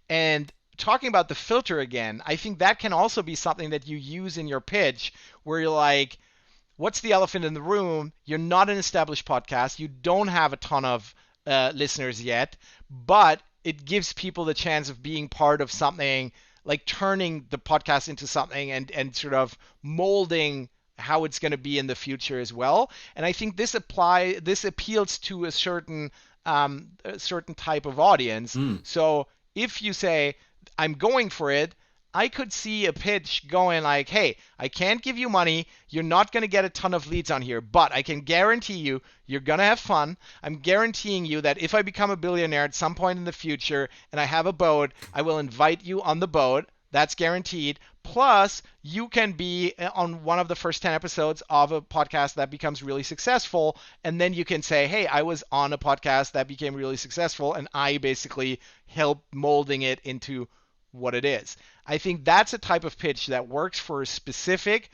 And talking about the filter again, I think that can also be something that you use in your pitch where you're like, what's the elephant in the room? You're not an established podcast. You don't have a ton of listeners yet, but it gives people the chance of being part of something, like turning the podcast into something and sort of molding how it's going to be in the future as well. And I think this appeals to a certain type of audience. So if you say, I'm going for it, I could see a pitch going like, hey, I can't give you money. You're not going to get a ton of leads on here, but I can guarantee you, you're going to have fun. I'm guaranteeing you that if I become a billionaire at some point in the future and I have a boat, I will invite you on the boat. That's guaranteed. Plus, you can be on one of the first 10 episodes of a podcast that becomes really successful. And then you can say, hey, I was on a podcast that became really successful, and I basically helped molding it into what it is. I think that's a type of pitch that works for a specific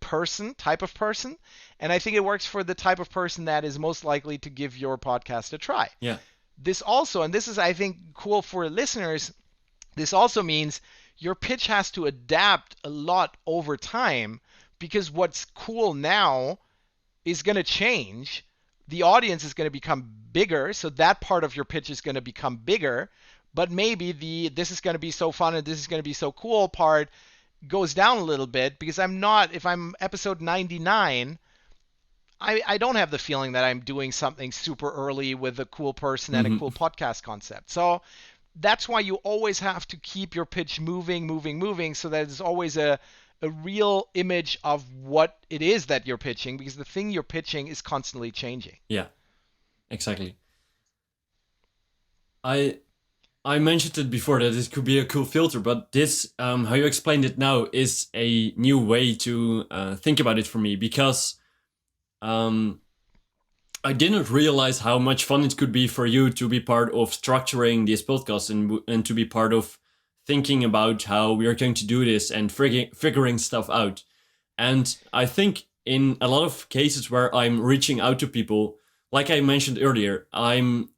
type of person. And I think it works for the type of person that is most likely to give your podcast a try. Yeah. This also, and this is, I think, cool for listeners, this also means your pitch has to adapt a lot over time, because what's cool now is going to change. The audience is going to become bigger, so that part of your pitch is going to become bigger. But maybe the this is going to be so fun and this is going to be so cool part goes down a little bit, because if I'm episode 99, I don't have the feeling that I'm doing something super early with a cool person and a cool podcast concept. So that's why you always have to keep your pitch moving, so that there's always a real image of what it is that you're pitching, because the thing you're pitching is constantly changing. Yeah, exactly. I mentioned it before that this could be a cool filter, but this, how you explained it now, is a new way to think about it for me, because I didn't realize how much fun it could be for you to be part of structuring this podcast and to be part of thinking about how we are going to do this and figuring stuff out. And I think in a lot of cases where I'm reaching out to people, like I mentioned earlier, I'm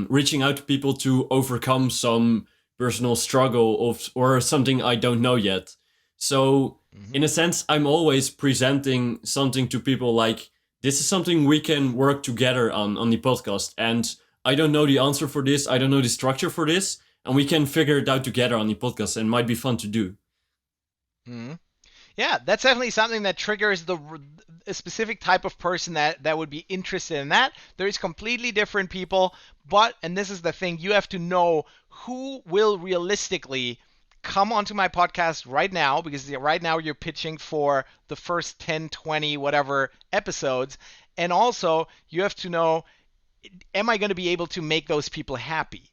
reaching out to people to overcome some personal struggle or something I don't know yet. So in a sense, I'm always presenting something to people like, this is something we can work together on the podcast. And I don't know the answer for this. I don't know the structure for this. And we can figure it out together on the podcast, and it might be fun to do. Mm-hmm. Yeah, that's definitely something that triggers a specific type of person that would be interested in that. There's completely different people, and this is the thing, you have to know who will realistically come onto my podcast right now, because right now you're pitching for the first 10, 20, whatever episodes. And also you have to know, am I going to be able to make those people happy?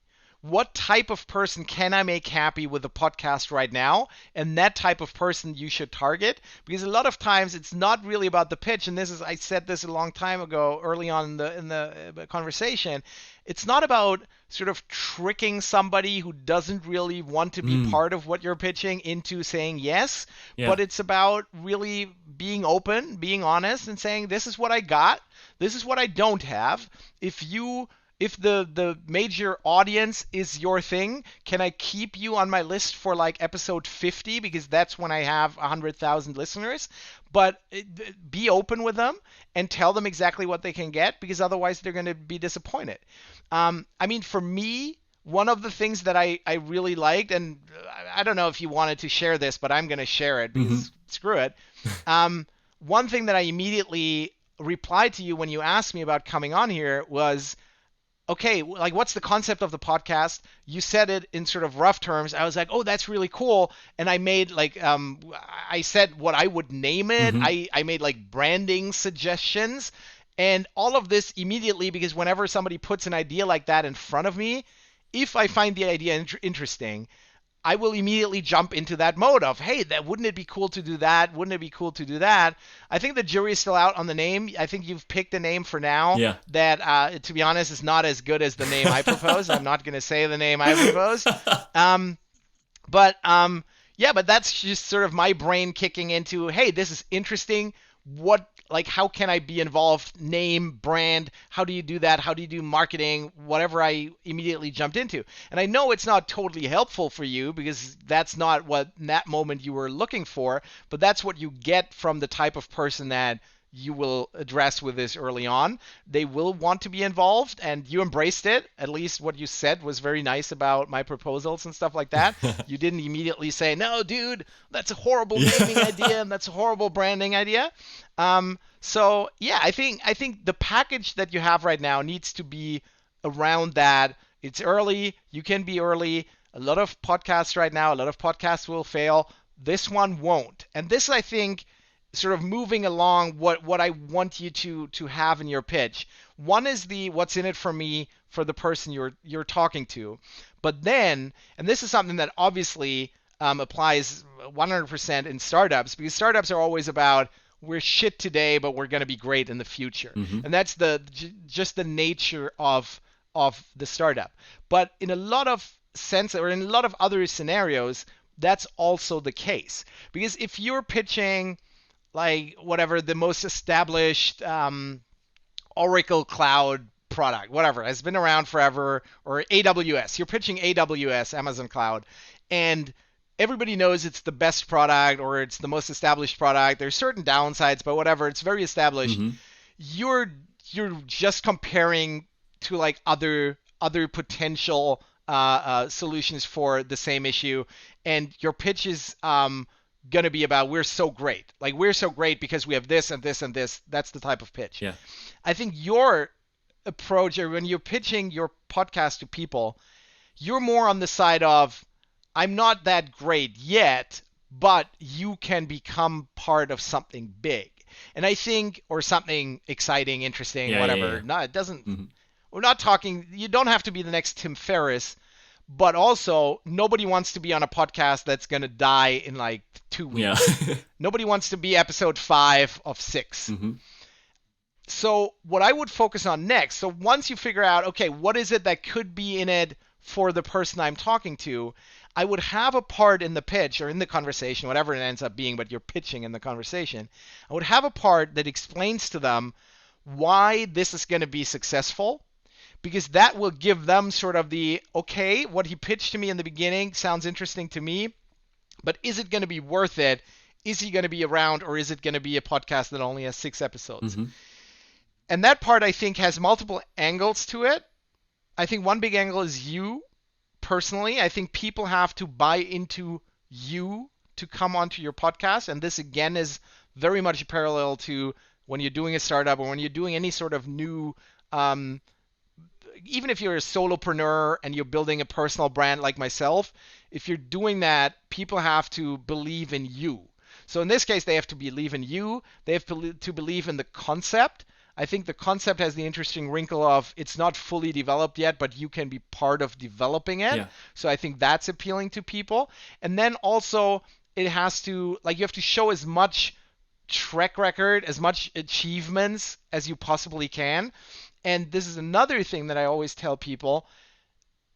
What type of person can I make happy with the podcast right now? And that type of person you should target, because a lot of times it's not really about the pitch. And I said this a long time ago, early on in the conversation. It's not about sort of tricking somebody who doesn't really want to be part of what you're pitching into saying yes, but it's about really being open, being honest, and saying, this is what I got, this is what I don't have. If the major audience is your thing, can I keep you on my list for like episode 50? Because that's when I have 100,000 listeners. But be open with them and tell them exactly what they can get, because otherwise they're going to be disappointed. I mean, for me, one of the things that I really liked, and I don't know if you wanted to share this, but I'm going to share it because screw it. One thing that I immediately replied to you when you asked me about coming on here was, okay, like, what's the concept of the podcast? You said it in sort of rough terms. I was like, oh, that's really cool. And I made like, I said what I would name it. I made like branding suggestions, and all of this immediately, because whenever somebody puts an idea like that in front of me, if I find the idea interesting, I will immediately jump into that mode of, hey, wouldn't it be cool to do that? Wouldn't it be cool to do that? I think the jury is still out on the name. I think you've picked a name for now that, to be honest, is not as good as the name I proposed. I'm not going to say the name I proposed. But that's just sort of my brain kicking into, hey, this is interesting. How can I be involved? Name, brand, how do you do that? How do you do marketing? Whatever I immediately jumped into. And I know it's not totally helpful for you, because that's not what in that moment you were looking for, but that's what you get from the type of person that you will address with this early on. They will want to be involved, and you embraced it. At least what you said was very nice about my proposals and stuff like that. You didn't immediately say, no, dude, that's a horrible naming idea and that's a horrible branding idea. So yeah, I think the package that you have right now needs to be around that. It's early. You can be early. A lot of podcasts right now, a lot of podcasts will fail. This one won't. And this, I think, sort of moving along what I want you to have in your pitch. One is the what's in it for me for the person you're talking to. But then, and this is something that obviously applies 100% in startups, because startups are always about we're shit today, but we're going to be great in the future. Mm-hmm. And that's just the nature of the startup. But in a lot of sense, or in a lot of other scenarios, that's also the case. Because if you're pitching like whatever the most established Oracle Cloud product, whatever, has been around forever, or AWS. You're pitching AWS, Amazon Cloud, and everybody knows it's the best product or it's the most established product. There's certain downsides, but whatever, it's very established. Mm-hmm. You're just comparing to like other potential solutions for the same issue, and your pitch is going to be about we're so great. Like we're so great because we have this and this and this. That's the type of pitch. Yeah. I think your approach, or when you're pitching your podcast to people, you're more on the side of I'm not that great yet, but you can become part of something big. And I think, or something exciting, interesting, Yeah, whatever. yeah, yeah. No, it doesn't. Mm-hmm. We're not talking. You don't have to be the next Tim Ferriss, but also nobody wants to be on a podcast that's gonna die in like 2 weeks. Yeah. Nobody wants to be episode 5 of 6. Mm-hmm. So what I would focus on next, so once you figure out, okay, what is it that could be in it for the person I'm talking to, I would have a part in the pitch or in the conversation, whatever it ends up being, but you're pitching in the conversation. I would have a part that explains to them why this is going to be successful, because that will give them sort of the, okay, what he pitched to me in the beginning sounds interesting to me, but is it going to be worth it? Is he going to be around, or is it going to be a podcast that only has 6 episodes? Mm-hmm. And that part, I think, has multiple angles to it. I think one big angle is you, personally. I think people have to buy into you to come onto your podcast. And this, again, is very much a parallel to when you're doing a startup or when you're doing any sort of new, even if you're a solopreneur and you're building a personal brand like myself, if you're doing that, people have to believe in you. So in this case, they have to believe in you. They have to believe in the concept. I think the concept has the interesting wrinkle of it's not fully developed yet, but you can be part of developing it. Yeah. So I think that's appealing to people. And then also it has to, like, you have to show as much track record, as much achievements as you possibly can. And this is another thing that I always tell people.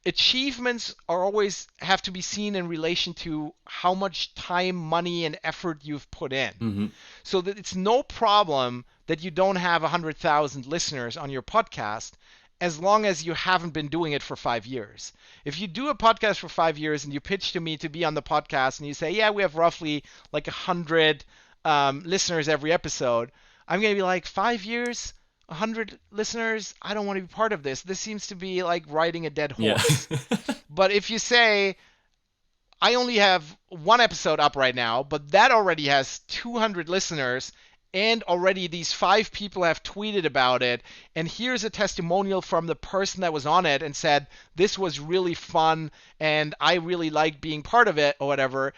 Achievements are always have to be seen in relation to how much time, money, and effort you've put in. Mm-hmm. So that it's no problem that you don't have 100,000 listeners on your podcast as long as you haven't been doing it for 5 years. If you do a podcast for 5 years and you pitch to me to be on the podcast and you say, yeah, we have roughly like 100 listeners every episode, I'm going to be like, 5 years? 100 listeners? I don't want to be part of this. This seems to be like riding a dead horse. Yeah. But if you say, I only have 1 episode up right now, but that already has 200 listeners, and already these 5 people have tweeted about it, and here's a testimonial from the person that was on it and said, this was really fun, and I really liked being part of it, or whatever.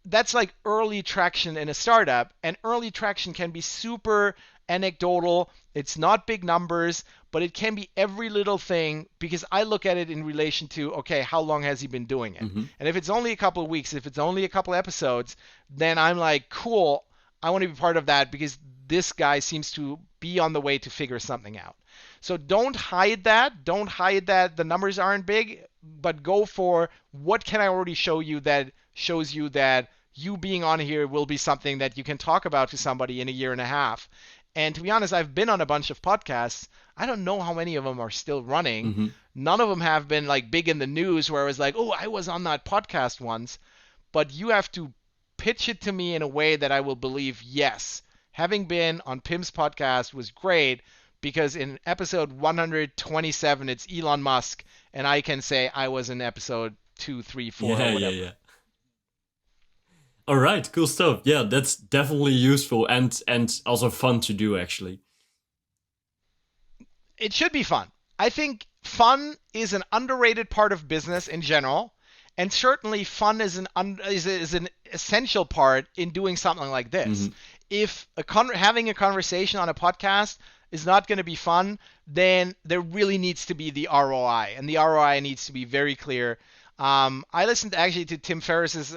That's like early traction in a startup, and early traction can be super anecdotal. It's not big numbers, but it can be every little thing, because I look at it in relation to, okay, how long has he been doing it? Mm-hmm. And if it's only a couple of weeks, if it's only a couple of episodes, then I'm like, cool, I want to be part of that because this guy seems to be on the way to figure something out. So don't hide that. Don't hide that the numbers aren't big, but go for what can I already show you that shows you that you being on here will be something that you can talk about to somebody in a year and a half. And to be honest, I've been on a bunch of podcasts. I don't know how many of them are still running. Mm-hmm. None of them have been like big in the news where I was like, oh, I was on that podcast once. But you have to pitch it to me in a way that I will believe, yes, having been on Pim's podcast was great, because in episode 127, it's Elon Musk, and I can say I was in episode 2, 3, 4, or whatever. Yeah. All right, cool stuff. Yeah, that's definitely useful and also fun to do, actually. It should be fun. I think fun is an underrated part of business in general. And certainly fun is an essential part in doing something like this. Hmm. If having a conversation on a podcast is not going to be fun, then there really needs to be the ROI, and the ROI needs to be very clear. I listened actually to Tim Ferriss's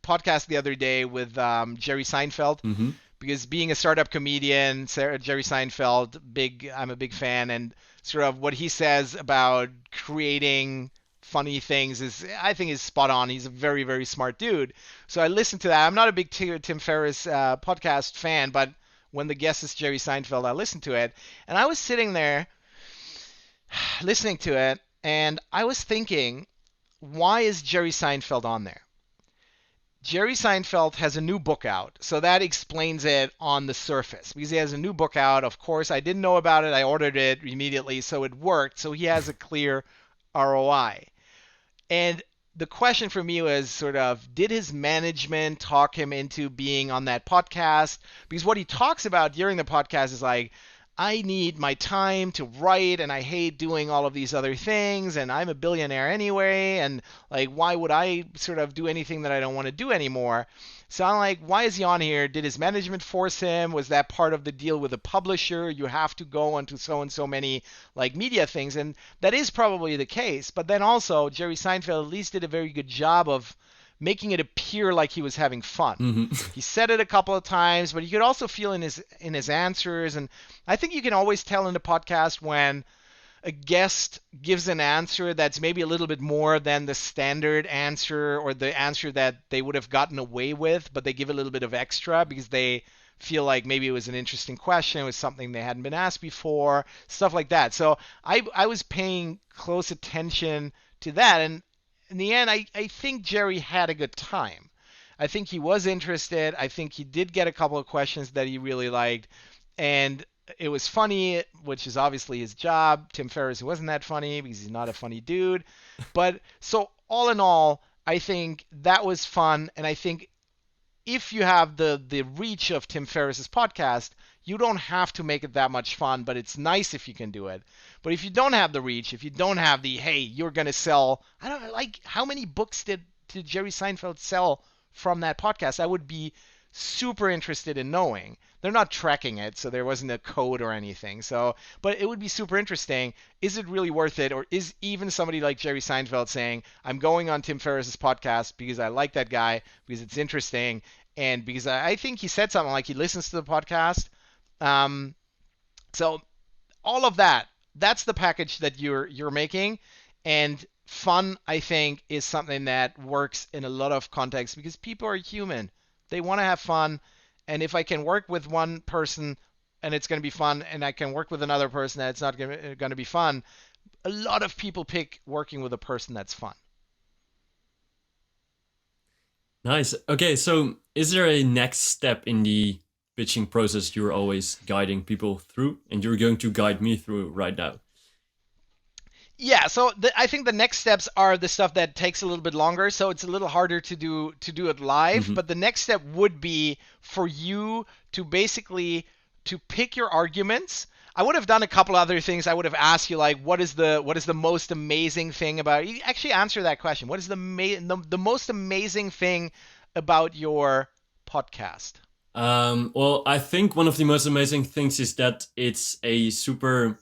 podcast the other day with Jerry Seinfeld, Hmm. because being a startup comedian, Jerry Seinfeld, I'm a big fan, and sort of what he says about creating funny things I think is spot on. He's a very, very smart dude. So I listened to that. I'm not a big Tim Ferriss podcast fan, but when the guest is Jerry Seinfeld, I listened to it, and I was sitting there listening to it, and I was thinking, why is Jerry Seinfeld on there? Jerry Seinfeld has a new book out, so that explains it on the surface. Because he has a new book out, of course, I didn't know about it. I ordered it immediately, so it worked. So he has a clear ROI. And the question for me was sort of, did his management talk him into being on that podcast? Because what he talks about during the podcast is like, I need my time to write and I hate doing all of these other things and I'm a billionaire anyway and like why would I sort of do anything that I don't want to do anymore? So I'm like, why is he on here? Did his management force him? Was that part of the deal with the publisher? You have to go onto so and so many like media things, and that is probably the case. But then also Jerry Seinfeld at least did a very good job of making it appear like he was having fun. Hmm. He said it a couple of times, but you could also feel in his answers, and I think you can always tell in the podcast when a guest gives an answer that's maybe a little bit more than the standard answer or the answer that they would have gotten away with, but they give a little bit of extra because they feel like maybe it was an interesting question, it was something they hadn't been asked before, stuff like that. So I was paying close attention to that, and in the end, I think Jerry had a good time. I think he was interested. I think he did get a couple of questions that he really liked. And it was funny, which is obviously his job. Tim Ferriss wasn't that funny because he's not a funny dude. But so all in all, I think that was fun. And I think if you have the reach of Tim Ferriss's podcast, you don't have to make it that much fun, but it's nice if you can do it. But if you don't have the reach, if you don't have the hey, you're gonna sell, I don't know, like how many books did Jerry Seinfeld sell from that podcast? I would be super interested in knowing. They're not tracking it, so there wasn't a code or anything. So, but it would be super interesting. Is it really worth it, or is even somebody like Jerry Seinfeld saying, "I'm going on Tim Ferriss's podcast because I like that guy, because it's interesting, and because I think he said something like he listens to the podcast." Um, so all of that, that's the package that you're making, and fun, I think, is something that works in a lot of contexts because people are human. They want to have fun, and if I can work with one person and it's going to be fun, and I can work with another person and it's not going to be fun, a lot of people pick working with a person that's fun. Nice. Okay, so is there a next step in the pitching process you're always guiding people through, and you're going to guide me through right now? Yeah, so I think the next steps are the stuff that takes a little bit longer, so it's a little harder to do it live. Hmm. But the next step would be for you to basically to pick your arguments. I would have done a couple other things. I would have asked you like, what is the most amazing thing about? You actually answer that question. What is the most amazing thing about your podcast? Well, I think one of the most amazing things is that it's a super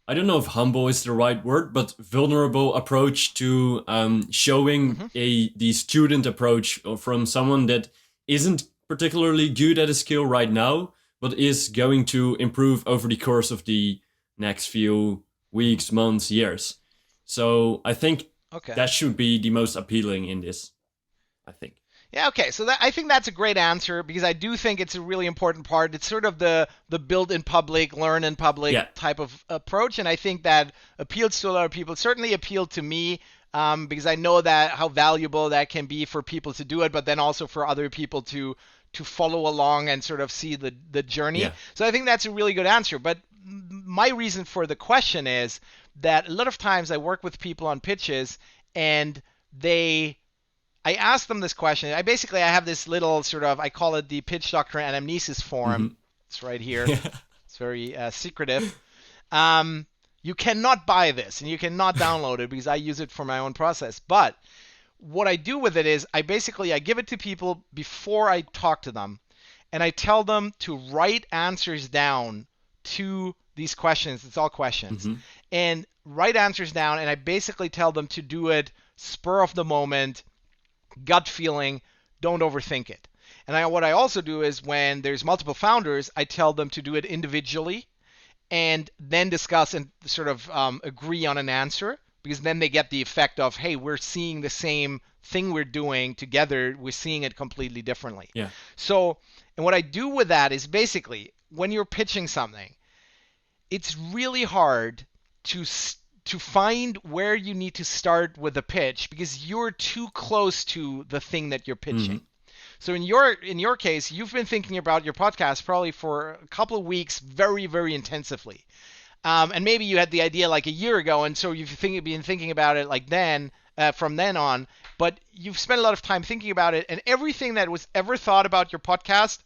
I don't know if humble is the right word, but vulnerable approach to showing Hmm. the student approach from someone that isn't particularly good at a skill right now, but is going to improve over the course of the next few weeks, months, years. So I think Okay. that should be the most appealing in this. I think. Yeah, okay. So I think that's a great answer because I do think it's a really important part. It's sort of the build in public, learn in public Yeah. type of approach, and I think that appeals to a lot of people. It certainly appealed to me because I know that how valuable that can be for people to do it, but then also for other people to follow along and sort of see the journey. Yeah. So I think that's a really good answer. But my reason for the question is that a lot of times I work with people on pitches and I asked them this question. I have this little sort of, I call it the Pitch Doctor anamnesis form. Hmm. It's right here. Yeah. It's very secretive. Um, You cannot buy this and you cannot download it because I use it for my own process. But what I do with it is I give it to people before I talk to them, and I tell them to write answers down to these questions. It's all questions. Mm-hmm. And write answers down, and I basically tell them to do it spur of the moment, gut feeling, don't overthink it. And what I also do is when there's multiple founders, I tell them to do it individually and then discuss and sort of agree on an answer, because then they get the effect of, hey, we're seeing the same thing we're doing together. We're seeing it completely differently. Yeah. So, and what I do with that is basically when you're pitching something, it's really hard to find where you need to start with a pitch because you're too close to the thing that you're pitching. So in your case, you've been thinking about your podcast probably for a couple of weeks very, very intensively. And maybe you had the idea like a year ago, and so you've been thinking about it like then, from then on, but you've spent a lot of time thinking about it, and everything that was ever thought about your podcast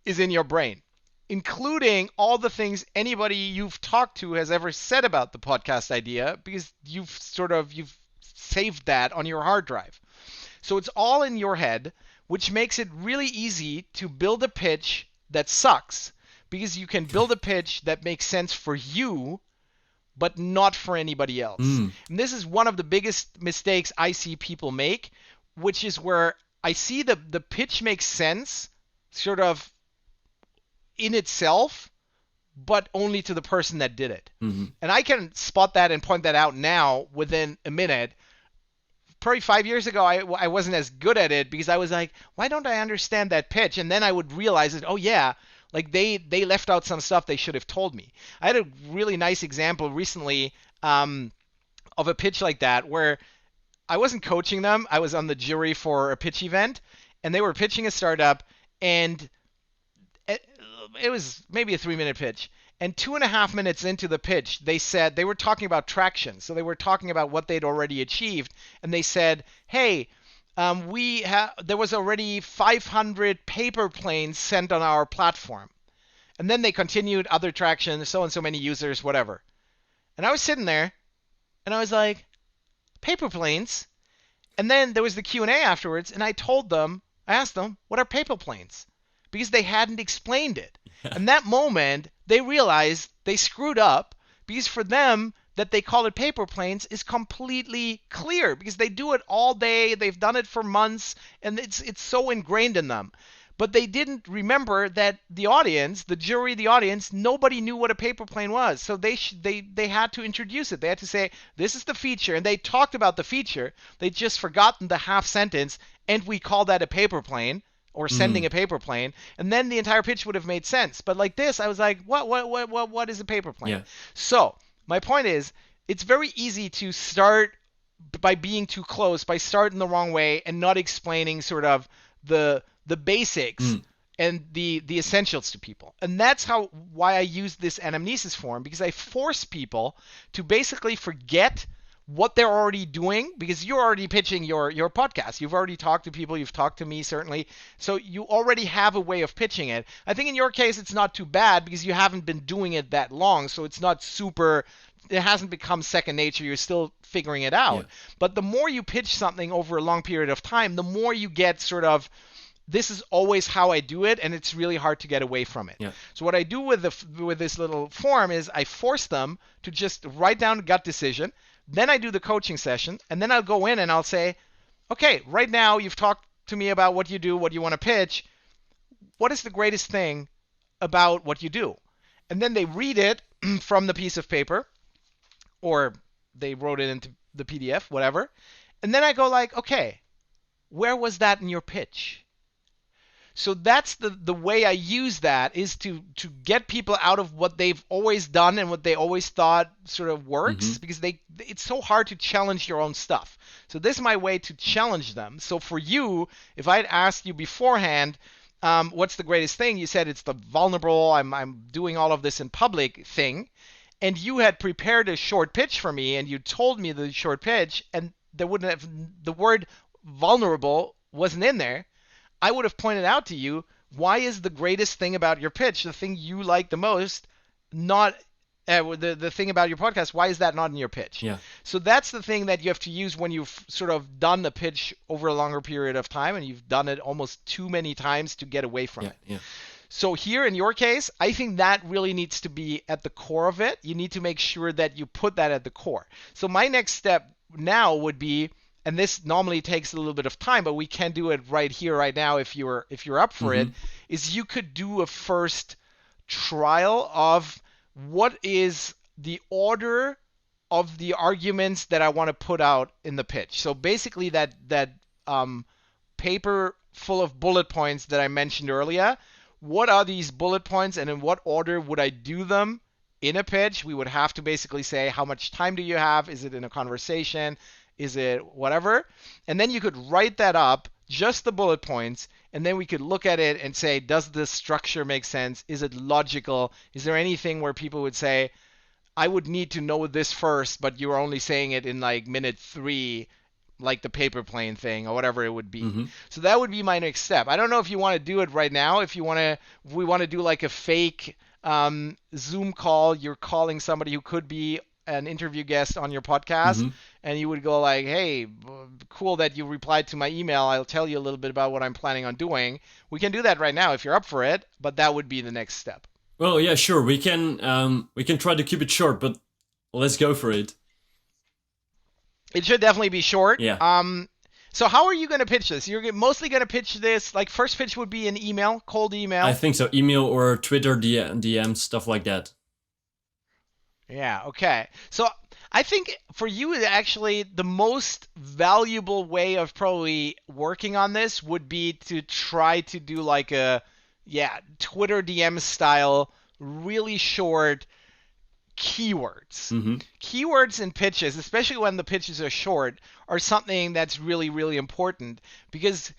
is in your brain, including all the things anybody you've talked to has ever said about the podcast idea, because you've saved that on your hard drive. So it's all in your head, which makes it really easy to build a pitch that sucks, because you can build a pitch that makes sense for you, but not for anybody else. And this is one of the biggest mistakes I see people make, which is where I see the pitch makes sense sort of in itself, but only to the person that did it. And I can spot that and point that out now within a minute. Probably 5 years ago, I wasn't as good at it because I was like, why don't I understand that pitch? And then I would realize that, oh yeah, like they left out some stuff they should have told me. I had a really nice example recently of a pitch like that where I wasn't coaching them. I was on the jury for a pitch event, and they were pitching a startup, and it was maybe a 3-minute pitch. And 2.5 minutes into the pitch, they said they were talking about traction. So they were talking about what they'd already achieved. And they said, hey, there was already 500 paper planes sent on our platform. And then they continued other traction, so and so many users, whatever. And I was sitting there, and I was like, paper planes? And then there was the Q&A afterwards, and I asked them, what are paper planes? Because they hadn't explained it. And that moment, they realized they screwed up, because for them, that they call it paper planes is completely clear, because they do it all day, they've done it for months, and it's so ingrained in them. But they didn't remember that the audience, the jury, the audience, nobody knew what a paper plane was. So they had to introduce it. They had to say, this is the feature. And they talked about the feature. They'd just forgotten the half sentence, and we call that a paper plane, or sending a paper plane. And then the entire pitch would have made sense. But like this, I was like, what is a paper plane? Yeah. So my point is, it's very easy to start by being too close, by starting the wrong way and not explaining sort of the basics and the essentials to people. And that's why I use this anamnesis form, because I force people to basically forget what they're already doing, because you're already pitching your podcast. You've already talked to people. You've talked to me, certainly. So you already have a way of pitching it. I think in your case, it's not too bad because you haven't been doing it that long. So it's not it hasn't become second nature. You're still figuring it out. Yeah. But the more you pitch something over a long period of time, the more you get sort of, this is always how I do it, and it's really hard to get away from it. Yeah. So what I do with this little form is I force them to just write down a gut decision. Then I do the coaching session, and then I'll go in and I'll say, okay, right now you've talked to me about what you do, what you want to pitch. What is the greatest thing about what you do? And then they read it from the piece of paper, or they wrote it into the PDF, whatever. And then I go like, okay, where was that in your pitch? So that's the way I use that, is to get people out of what they've always done and what they always thought sort of works, because it's so hard to challenge your own stuff. So this is my way to challenge them. So for you, if I'd asked you beforehand, what's the greatest thing? You said it's the vulnerable, I'm doing all of this in public thing. And you had prepared a short pitch for me, and you told me the short pitch, and there wouldn't have, the word vulnerable wasn't in there. I would have pointed out to you, why is the greatest thing about your pitch, the thing you like the most, not the thing about your podcast, why is that not in your pitch? Yeah. So that's the thing that you have to use when you've sort of done a pitch over a longer period of time and you've done it almost too many times to get away from Yeah. it. Yeah. So here in your case, I think that really needs to be at the core of it. You need to make sure that you put that at the core. So my next step now would be, and this normally takes a little bit of time, but we can do it right here, right now if you're up for it, is you could do a first trial of what is the order of the arguments that I want to put out in the pitch. So basically that paper full of bullet points that I mentioned earlier, what are these bullet points and in what order would I do them in a pitch? We would have to basically say, how much time do you have? Is it in a conversation? Is it whatever? And then you could write that up, just the bullet points, and then we could look at it and say, does this structure make sense? Is it logical? Is there anything where people would say, I would need to know this first, but you're only saying it in like minute 3, like the paper plane thing or whatever it would be. So that would be my next step. I don't know if you want to do it right now. If we want to do like a fake Zoom call, you're calling somebody who could be an interview guest on your podcast, and you would go like, hey, cool that you replied to my email. I'll tell you a little bit about what I'm planning on doing. We can do that right now if you're up for it, but that would be the next step. Well, yeah, sure. We can try to keep it short, but let's go for it. It should definitely be short. Yeah. So how are you going to pitch this? You're mostly going to pitch this, like first pitch would be an email, cold email. I think so. Email or Twitter DM, stuff like that. Yeah, okay. So I think for you, actually, the most valuable way of probably working on this would be to try to do like a, Twitter DM style, really short keywords. Keywords in pitches, especially when the pitches are short, are something that's really, really important because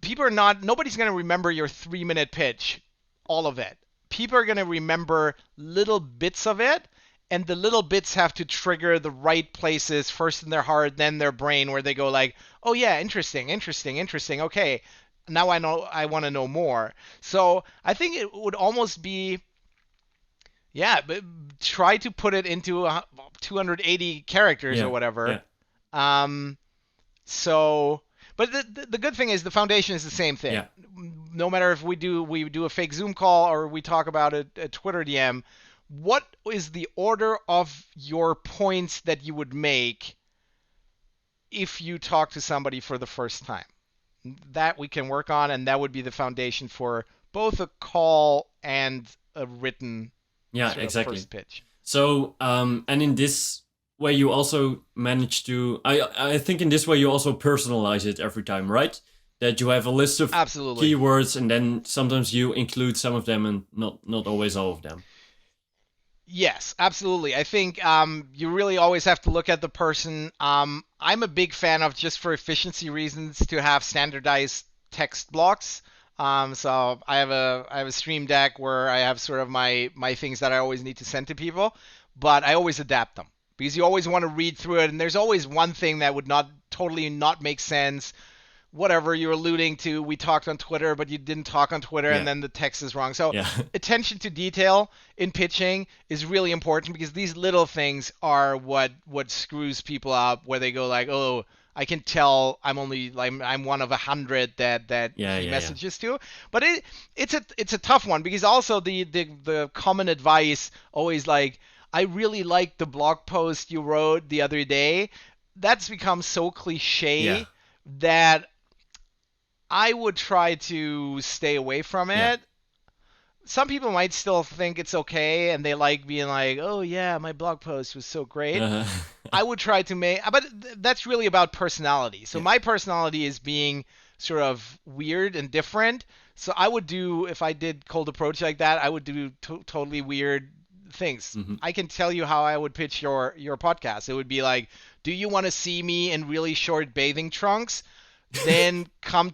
nobody's going to remember your 3-minute pitch, all of it. People are going to remember little bits of it. And the little bits have to trigger the right places, first in their heart, then their brain, where they go like, oh yeah, interesting. Okay, now I know, I want to know more. So I think it would almost be, but try to put it into 280 characters or whatever. Yeah. But the good thing is the foundation is the same thing. Yeah. No matter if we do a fake Zoom call or we talk about a Twitter DM, what is the order of your points that you would make if you talk to somebody for the first time? That we can work on, and that would be the foundation for both a call and a written first pitch. So, and in this way, you also manage to, I think in this way, you also personalize it every time, right? That you have a list of keywords, and then sometimes you include some of them and not always all of them. Yes, absolutely. I think you really always have to look at the person. I'm a big fan of, just for efficiency reasons, to have standardized text blocks. So I have a Stream Deck where I have sort of my things that I always need to send to people, but I always adapt them because you always want to read through it, and there's always one thing that would totally not make sense. Whatever you're alluding to, we talked on Twitter, but you didn't talk on Twitter, and then the text is wrong. So attention to detail in pitching is really important because these little things are what screws people up, where they go like, oh, I can tell I'm one of 100 that he messages to. But it's a tough one because also the common advice always like, I really liked the blog post you wrote the other day. That's become so cliche that I would try to stay away from it. Yeah. Some people might still think it's okay, and they like being like, oh yeah, my blog post was so great. I would try to but that's really about personality. So my personality is being sort of weird and different. So I would do, if I did cold approach like that, I would do totally weird things. I can tell you how I would pitch your podcast. It would be like, do you want to see me in really short bathing trunks? Then come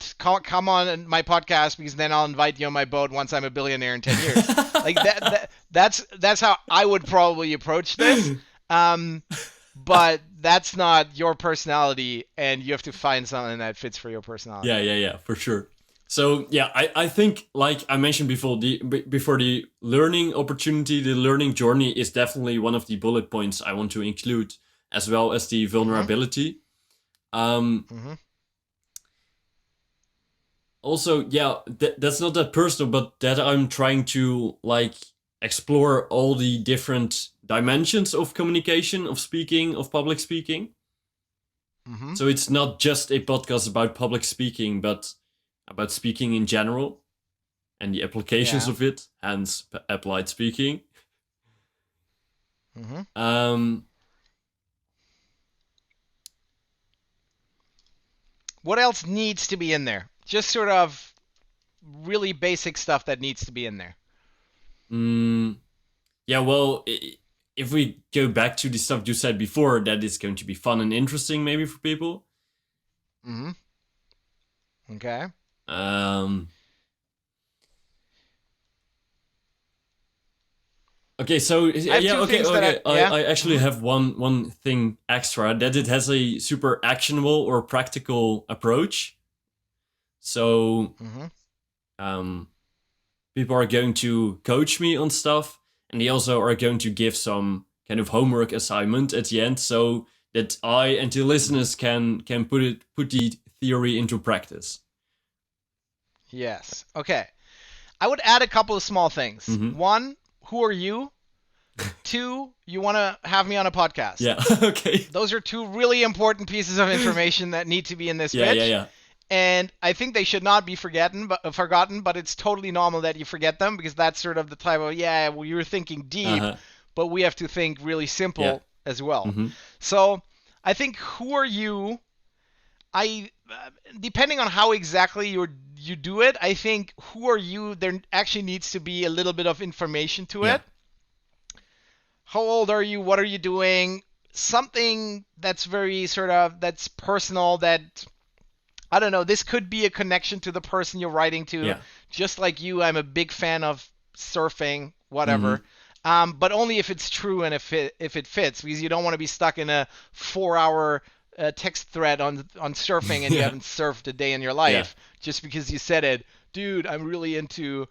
on my podcast, because then I'll invite you on my boat once I'm a billionaire in 10 years. Like that's how I would probably approach this. But that's not your personality, and you have to find something that fits for your personality. Yeah, for sure. So yeah, I think like I mentioned before, before the learning opportunity, the learning journey is definitely one of the bullet points I want to include, as well as the Mm-hmm. vulnerability. Um, Mm-hmm. Also, yeah, that's not that personal, but that I'm trying to like explore all the different dimensions of communication, of speaking, of public speaking. Mm-hmm. So it's not just a podcast about public speaking, but about speaking in general and the applications Yeah. of it, hence applied speaking. Mm-hmm. Um, What else needs to be in there? Just sort of really basic stuff that needs to be in there. mm, yeah, well, if we go back to the stuff you said before, that is going to be fun and interesting maybe for people. Mm-hmm. Okay. Um, okay, so I have yeah, two okay, things that I okay. yeah. I actually Mm-hmm. have one thing extra, that it has a super actionable or practical approach. So Mm-hmm. um, people are going to coach me on stuff, and they also are going to give some kind of homework assignment at the end, so that I and the Mm-hmm. listeners can put the theory into practice. Yes. Okay. I would add a couple of small things. Mm-hmm. One, who are you? Two, you want to have me on a podcast. Yeah. Okay. Those are two really important pieces of information that need to be in this Yeah. Yeah. pitch. Yeah. And I think they should not be forgotten, but it's totally normal that you forget them because that's sort of the type of, yeah, well, you're thinking Uh deep, huh. but we have to think really Yeah. simple as well. Mm-hmm. So I think who are you? Depending on how exactly you do it, I think who are you? There actually needs to be a little bit of information to Yeah. it. How old are you? What are you doing? Something that's very sort of that's personal that I don't know. This could be a connection to the person you're writing to. Yeah. Just like you, I'm a big fan of surfing, Mm-hmm. whatever. But only if it's true and if it fits, because you don't want to be stuck in a 4 hour text thread on surfing and you Yeah. haven't surfed a day in your Yeah. life just because you said it, dude. I'm really into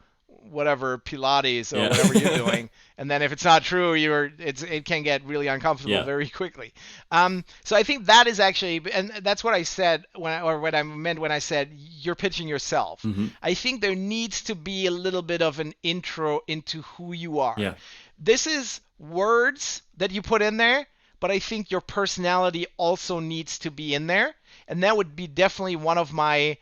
whatever Pilates or Yeah. whatever you're doing, and then if it's not true, it can get really uncomfortable Yeah. very quickly. So I think that is actually, and that's what I said or what I meant when I said you're pitching yourself. Mm-hmm. I think there needs to be a little bit of an intro into who you are. Yeah. This is words that you put in there, but I think your personality also needs to be in there, and that would be definitely one of my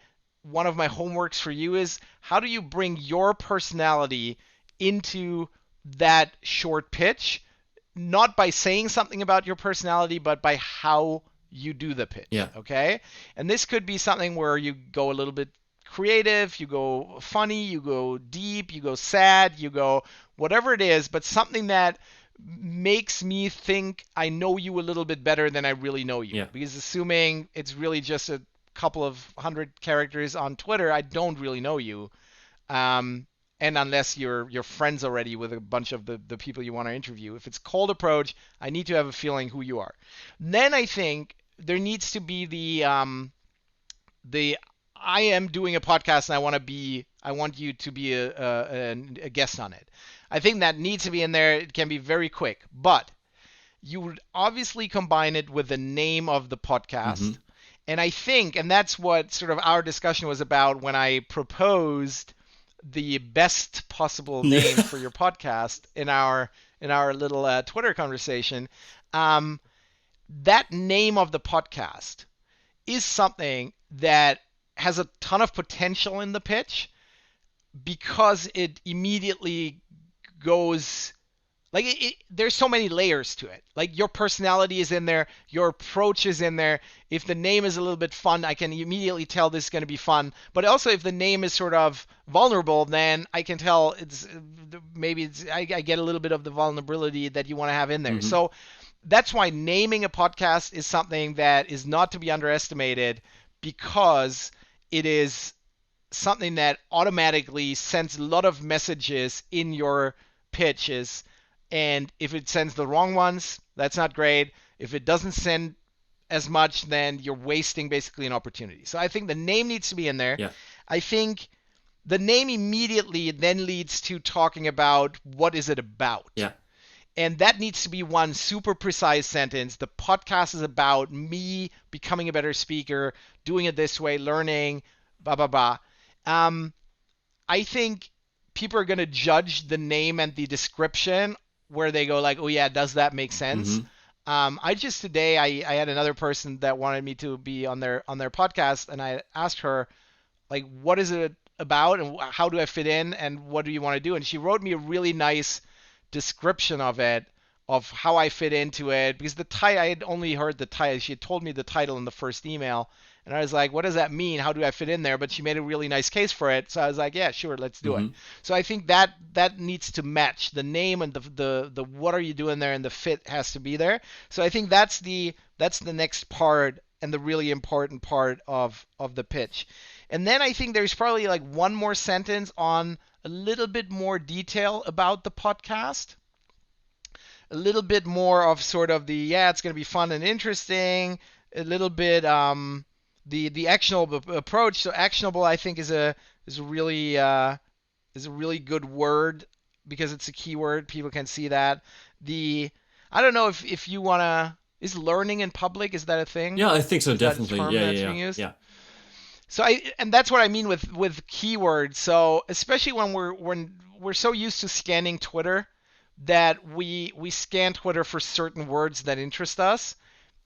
homeworks for you is how do you bring your personality into that short pitch, not by saying something about your personality, but by how you do the pitch. Yeah. Okay. And this could be something where you go a little bit creative, you go funny, you go deep, you go sad, you go whatever it is, but something that makes me think I know you a little bit better than I really know you. Yeah. Because assuming it's really just a couple of hundred characters on Twitter, I don't really know you. Um, and unless you're friends already with a bunch of the people you want to interview. If it's cold approach, I need to have a feeling who you are. Then I think there needs to be the I am doing a podcast and I want you to be a guest on it. I think that needs to be in there. It can be very quick, but you would obviously combine it with the name of the Mm-hmm. podcast. And I think, and that's what sort of our discussion was about when I proposed the best possible name Yeah. for your podcast in our little Twitter conversation. Um, that name of the podcast is something that has a ton of potential in the pitch because it immediately goes like there's so many layers to it. Like your personality is in there, your approach is in there. If the name is a little bit fun, I can immediately tell this is going to be fun. But also, if the name is sort of vulnerable, then I can tell I get a little bit of the vulnerability that you want to have in there. Mm-hmm. So that's why naming a podcast is something that is not to be underestimated because it is something that automatically sends a lot of messages in your pitches. And if it sends the wrong ones, that's not great. If it doesn't send as much, then you're wasting basically an opportunity. So I think the name needs to be in there. Yeah. I think the name immediately then leads to talking about what is it about. Yeah. And that needs to be one super precise sentence. The podcast is about me becoming a better speaker, doing it this way, learning, blah, blah, blah. I think people are going to judge the name and the description where they go like, oh yeah, does that make sense? Mm-hmm. I just today I had another person that wanted me to be on their podcast, and I asked her like, what is it about and how do I fit in and what do you want to do? And she wrote me a really nice description of it, of how I fit into it, because the title, I had only heard the title. She had told me the title in the first email, and I was like, what does that mean? How do I fit in there? But she made a really nice case for it, so I was like, yeah, sure, let's do it. Mm-hmm. So I think that needs to match the name and the what are you doing there, and the fit has to be there. So I think that's the next part and the really important part of the pitch. And then I think there's probably like one more sentence on a little bit more detail about the podcast, a little bit more of sort of the, yeah, it's going to be fun and interesting, a little bit the actionable approach. So actionable, I think, is a really good word because it's a keyword. People can see that. I don't know if you wanna, is learning in public, is that a thing? Yeah, I think so, Is that a definitely. term Yeah, that's yeah, being yeah. used? Yeah. So and that's what I mean with keywords. So especially when we're so used to scanning Twitter that we scan Twitter for certain words that interest us.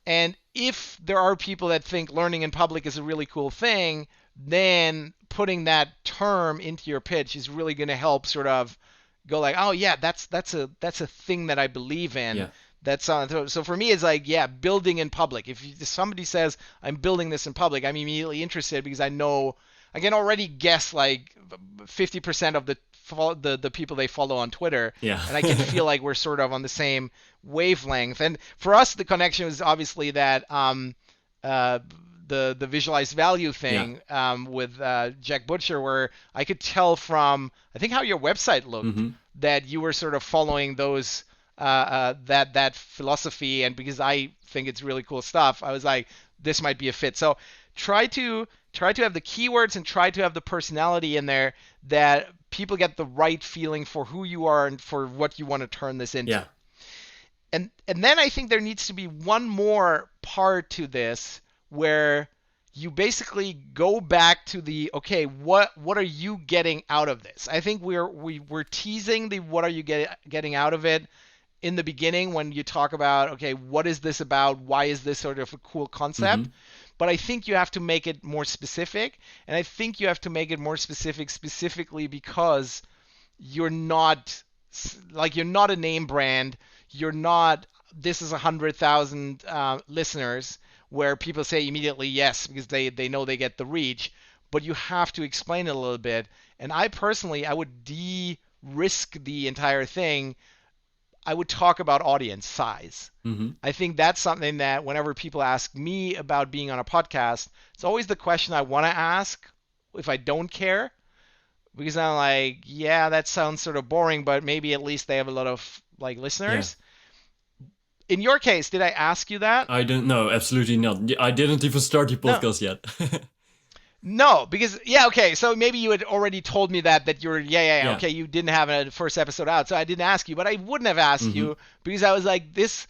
And if there are people that think learning in public is a really cool thing, then putting that term into your pitch is really going to help sort of go like, oh yeah, that's a thing that I believe in. Yeah. That's so for me, it's like, yeah, building in public. If somebody says I'm building this in public, I'm immediately interested because I know I can already guess like 50% of the people they follow on Twitter, Yeah. and I can feel like we're sort of on the same wavelength. And for us, the connection was obviously that the visualized value thing with Jack Butcher, where I could tell from I think how your website looked Mm-hmm. that you were sort of following those that philosophy, and because I think it's really cool stuff, I was like, this might be a fit. So try to have the keywords and try to have the personality in there that people get the right feeling for who you are and for what you want to turn this into. Yeah. And then I think there needs to be one more part to this where you basically go back to the, okay, what are you getting out of this? I think we're teasing the what are you getting out of it in the beginning when you talk about, okay, what is this about? Why is this sort of a cool concept? Mm-hmm. But I think you have to make it more specific, and I think you have to make it more specifically because you're not a name brand. You're not, this is 100,000 listeners where people say immediately yes because they know they get the reach, but you have to explain it a little bit. And I personally, I would de-risk the entire thing. I would talk about audience size. Mm-hmm. I think that's something that whenever people ask me about being on a podcast, it's always the question I want to ask if I don't care. Because I'm like, yeah, that sounds sort of boring, but maybe at least they have a lot of like listeners. In your case, did I ask you that? I don't know, absolutely not. I didn't even start the podcast yet. No, because okay, so maybe you had already told me that you're Yeah. okay, you didn't have a first episode out, so I didn't ask you, but I wouldn't have asked you because I was like, this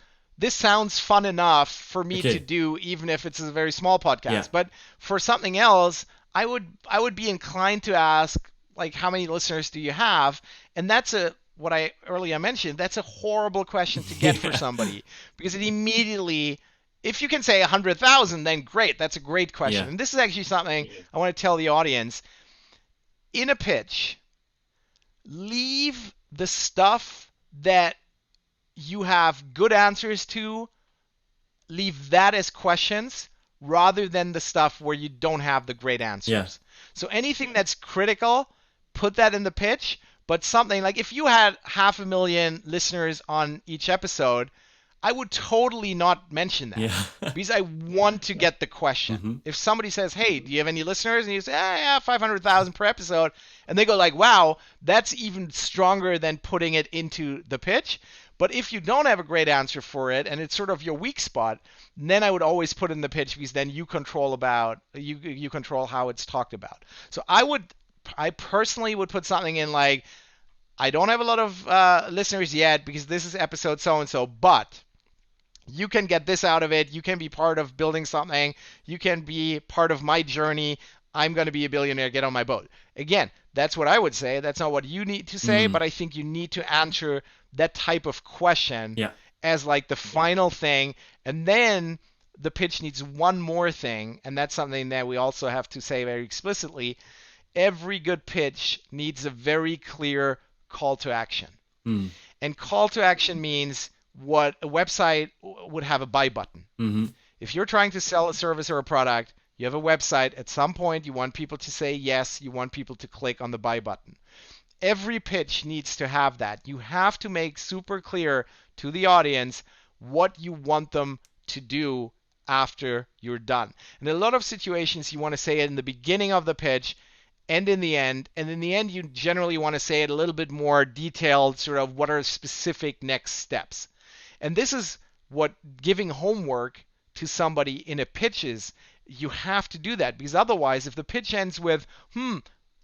sounds fun enough for me Okay. to do, even if it's a very small podcast. Yeah. But for something else, I would be inclined to ask like, how many listeners do you have? And that's what I earlier mentioned. That's a horrible question to get for somebody because it immediately. If you can say 100,000, then great. That's a great question. Yeah. And this is actually something I want to tell the audience. In a pitch, leave the stuff that you have good answers to, leave that as questions rather than the stuff where you don't have the great answers. Yeah. So anything that's critical, put that in the pitch. But something like if you had 500,000 listeners on each episode, I would totally not mention that because I want to get the question. Mm-hmm. If somebody says, hey, do you have any listeners? And you say, yeah, 500,000 per episode. And they go like, wow, that's even stronger than putting it into the pitch. But if you don't have a great answer for it and it's sort of your weak spot, then I would always put in the pitch because then you control how it's talked about. So I personally would put something in like, I don't have a lot of listeners yet because this is episode so and so, but you can get this out of it. You can be part of building something. You can be part of my journey. I'm going to be a billionaire. Get on my boat. Again, that's what I would say. That's not what you need to say, but I think you need to answer that type of question as like the final thing. And then the pitch needs one more thing, and that's something that we also have to say very explicitly. Every good pitch needs a very clear call to action. And call to action means what a website would have a buy button. If you're trying to sell a service or a product, you have a website. At some point, you want people to say yes. You want people to click on the buy button. Every pitch needs to have that. You have to make super clear to the audience what you want them to do after you're done. In a lot of situations, you want to say it in the beginning of the pitch and in the end. And in the end, you generally want to say it a little bit more detailed, sort of what are specific next steps. And this is what giving homework to somebody in a pitch is. You have to do that because otherwise, if the pitch ends with,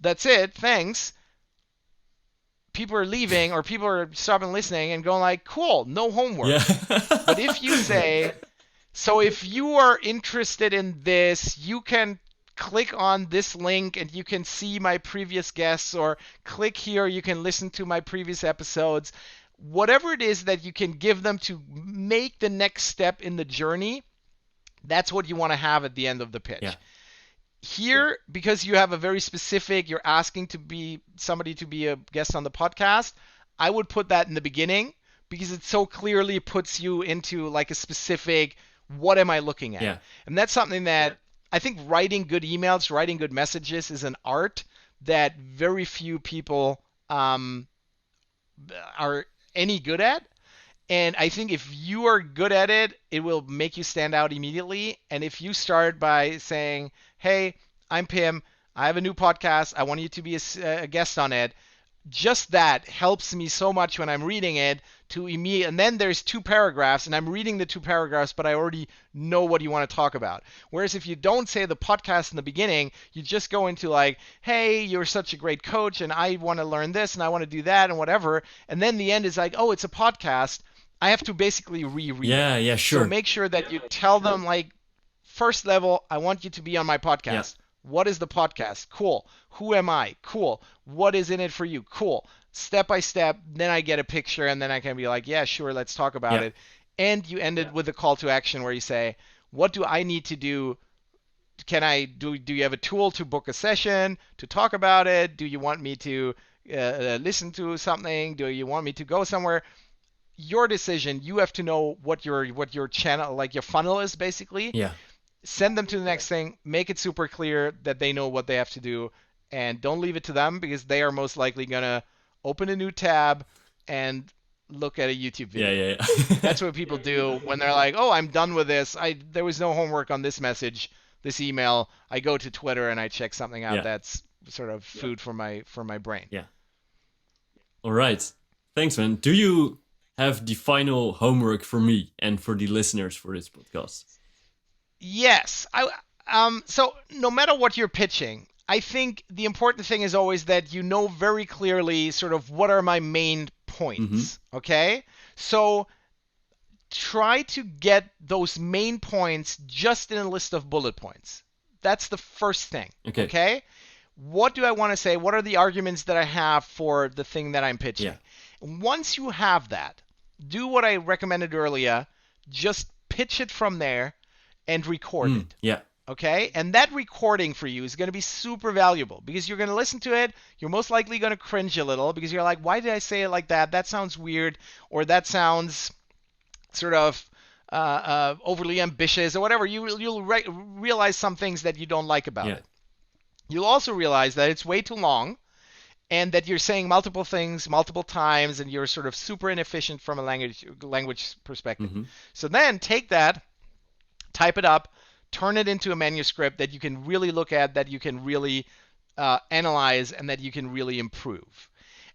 that's it, thanks, people are leaving or people are stopping listening and going like, cool, no homework. But if you say, so if you are interested in this, you can click on this link and you can see my previous guests, or click here, you can listen to my previous episodes. Whatever it is that you can give them to make the next step in the journey, that's what you want to have at the end of the pitch. Here, because you have a very specific, you're asking to be somebody to be a guest on the podcast, I would put that in the beginning because it so clearly puts you into like a specific, what am I looking at? And that's something that I think writing good emails, writing good messages is an art that very few people are any good at. And I think if you are good at it, it will make you stand out immediately. And if you start by saying, hey, I'm Pim, I have a new podcast, I want you to be a guest on it, just that helps me so much when I'm reading it to immediate. And then there's 2 paragraphs, and I'm reading the 2 paragraphs, but I already know what you want to talk about. Whereas if you don't say the podcast in the beginning, you just go into like, hey, you're such a great coach, and I want to learn this, and I want to do that, and whatever. And then the end is like, oh, it's a podcast. I have to basically reread it. Yeah, sure. So make sure that you tell them like, first level, I want you to be on my podcast. What is the podcast? Cool. Who am I? Cool. What is in it for you? Cool. Step by step, then I get a picture, and then I can be like, yeah, sure, let's talk about it. And you end it with a call to action where you say, what do I need to do? Do you have a tool to book a session, to talk about it? Do you want me to listen to something? Do you want me to go somewhere? Your decision. You have to know what your channel, like your funnel is basically. Send them to the next thing. Make it super clear that they know what they have to do, and don't leave it to them because they are most likely gonna open a new tab and look at a YouTube video. That's what people do when they're like, oh, I'm done with this. There was no homework on this message, this email. I go to Twitter and I check something out that's sort of food for my brain. All right. Thanks, man. Do you have the final homework for me and for the listeners for this podcast? Yes. So no matter what you're pitching, I think the important thing is always that you know very clearly sort of what are my main points. Okay? So try to get those main points just in a list of bullet points. That's the first thing. Okay? What do I want to say? What are the arguments that I have for the thing that I'm pitching? Once you have that, do what I recommended earlier. Just pitch it from there and record it. Okay? And that recording for you is going to be super valuable because you're going to listen to it. You're most likely going to cringe a little because you're like, why did I say it like that? That sounds weird, or that sounds sort of overly ambitious, or whatever. You'll realize some things that you don't like about it. You'll also realize that it's way too long and that you're saying multiple things multiple times and you're sort of super inefficient from a language perspective. So then take that, type it up, turn it into a manuscript that you can really look at, that you can really analyze, and that you can really improve.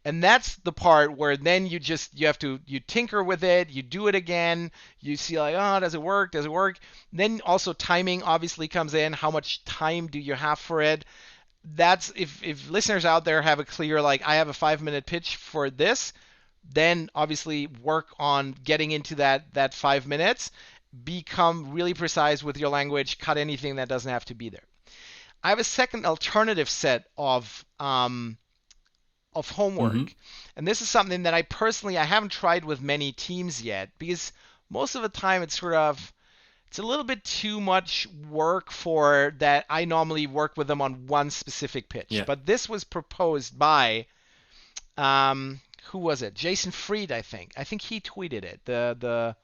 And that's the part where then you have to you tinker with it, you do it again, you see like, oh, does it work? Does it work? Then also timing obviously comes in. How much time do you have for it? That's if listeners out there have a clear like I have a 5 minute pitch for this, then obviously work on getting into that 5 minutes. Become really precise with your language. Cut anything that doesn't have to be there. I have a second alternative set of Mm-hmm. homework. And this is something that I haven't tried with many teams yet because most of the time it's a little bit too much work for that I normally work with them on one specific pitch. Yeah. But this was proposed by who was it? Jason Fried, I think. I think he tweeted it. The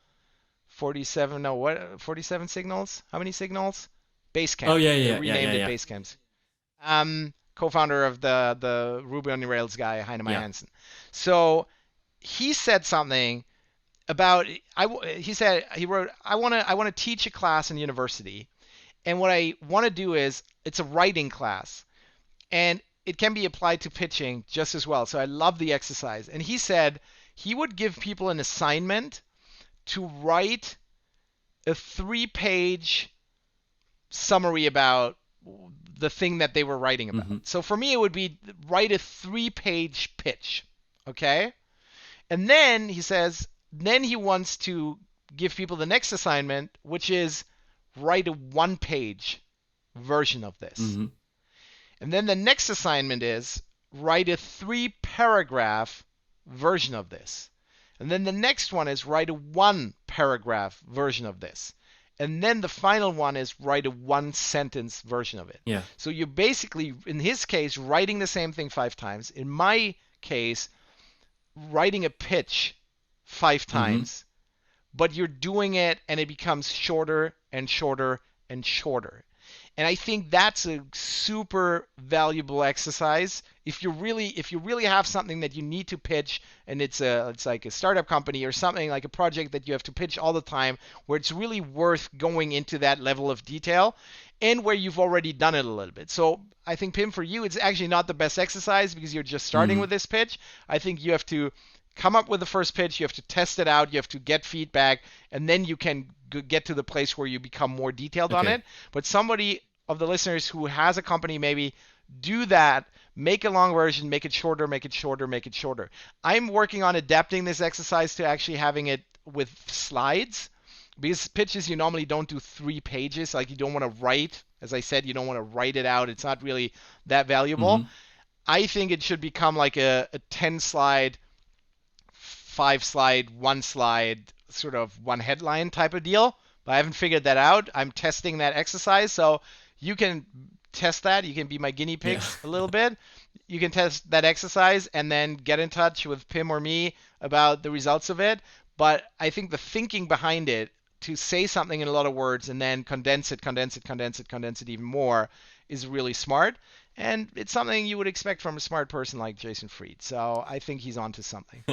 47 no what 47 signals? How many signals? Oh Basecamp. yeah, They yeah, yeah, yeah, renamed it yeah, Basecamps. Co-founder of the Ruby on Rails guy, Heinemeier yeah. Hansen. So he said something about he said he wrote I want to teach a class in university, and what I want to do is it's a writing class, and it can be applied to pitching just as well. So I love the exercise. And he said he would give people an assignment to write a 3-page summary about the thing that they were writing about. Mm-hmm. So for me, it would be write a 3-page pitch. Okay. And then he says, then he wants to give people the next assignment, which is write a 1-page version of this. Mm-hmm. And then the next assignment is write a 3-paragraph version of this. And then the next one is write a 1-paragraph version of this. And then the final one is write a 1-sentence version of it. Yeah. So you're basically, in his case, writing the same thing 5 times. In my case, writing a pitch 5 Mm-hmm. times, but you're doing it and it becomes shorter and shorter and shorter. And I think that's a super valuable exercise. If you really have something that you need to pitch and it's like a startup company or something like a project that you have to pitch all the time where it's really worth going into that level of detail and where you've already done it a little bit. So I think Pim, for you, it's actually not the best exercise because you're just starting Mm-hmm. with this pitch. I think you have to come up with the first pitch, you have to test it out, you have to get feedback, and then you can get to the place where you become more detailed on Okay. it. But somebody of the listeners who has a company, maybe do that. Make a long version, make it shorter, make it shorter, make it shorter. I'm working on adapting this exercise to actually having it with slides because pitches you normally don't do 3 pages. Like you don't want to write, as I said, you don't want to write it out. It's not really that valuable. Mm-hmm. I think it should become like a 10 slide 5 slide, 1 slide, sort of one headline type of deal. But I haven't figured that out. I'm testing that exercise. So you can test that. You can be my guinea Yeah. pigs a little bit. You can test that exercise and then get in touch with Pim or me about the results of it. But I think the thinking behind it to say something in a lot of words and then condense it, condense it, condense it, condense it even more is really smart. And it's something you would expect from a smart person like Jason Fried. So I think he's onto something.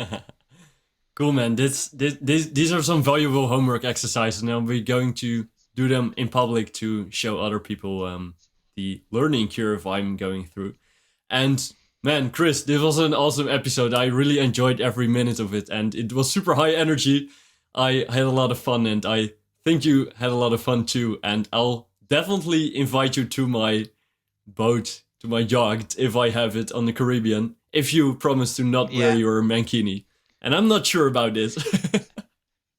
Cool, man. These are some valuable homework exercises, and I'll be going to do them in public to show other people the learning curve I'm going through. And man, Chris, this was an awesome episode. I really enjoyed every minute of it, and it was super high energy. I had a lot of fun, and I think you had a lot of fun too. And I'll definitely invite you to my boat, to my yacht, if I have it on the Caribbean, if you promise to not wear Yeah. your mankini. And I'm not sure about this.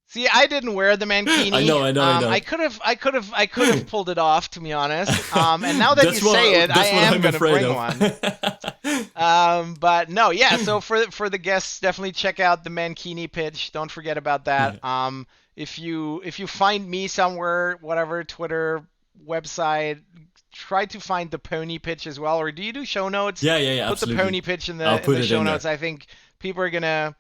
See, I didn't wear the I mankini. know, I know, I know. I could have pulled it off, to be honest. And now that you say it, I that's what am I'm gonna afraid bring of. one. But no, yeah. So for the guests, definitely check out the mankini pitch. Don't forget about that. If you find me somewhere, whatever, Twitter, website, try to find the pony pitch as well. Or do you do show notes? Yeah, yeah, yeah, Put the absolutely. pony pitch in I'll the put it show in there. notes. I think people are gonna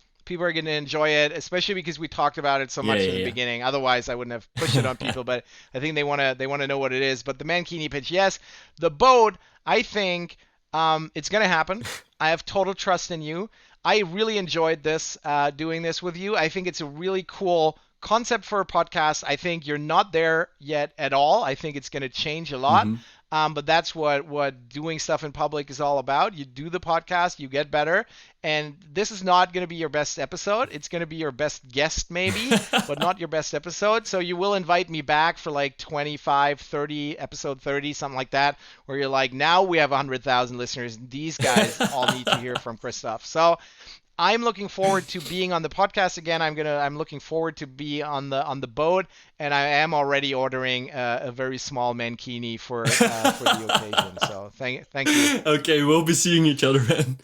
enjoy it, especially because we talked about it so Yeah, much yeah, in the yeah. beginning. Otherwise, I wouldn't have pushed it on people. But I think they wanna know what it is. But the mankini pitch, yes. The boat, I think it's gonna happen. I have total trust in you. I really enjoyed this doing this with you. I think it's a really cool concept for a podcast. I think you're not there yet at all. I think it's going to change a lot. Hmm. But that's what doing stuff in public is all about. You do the podcast, you get better, and this is not going to be your best episode. It's going to be your best guest maybe, but not your best episode. So you will invite me back for like 25, 30, episode 30, something like that, where you're like, now we have 100,000 listeners. These guys all need to hear from Christoph. So I'm looking forward to being on the podcast again. I'm looking forward to be on the boat, and I am already ordering a very small mankini for the occasion. So thank you. Okay, we'll be seeing each other then.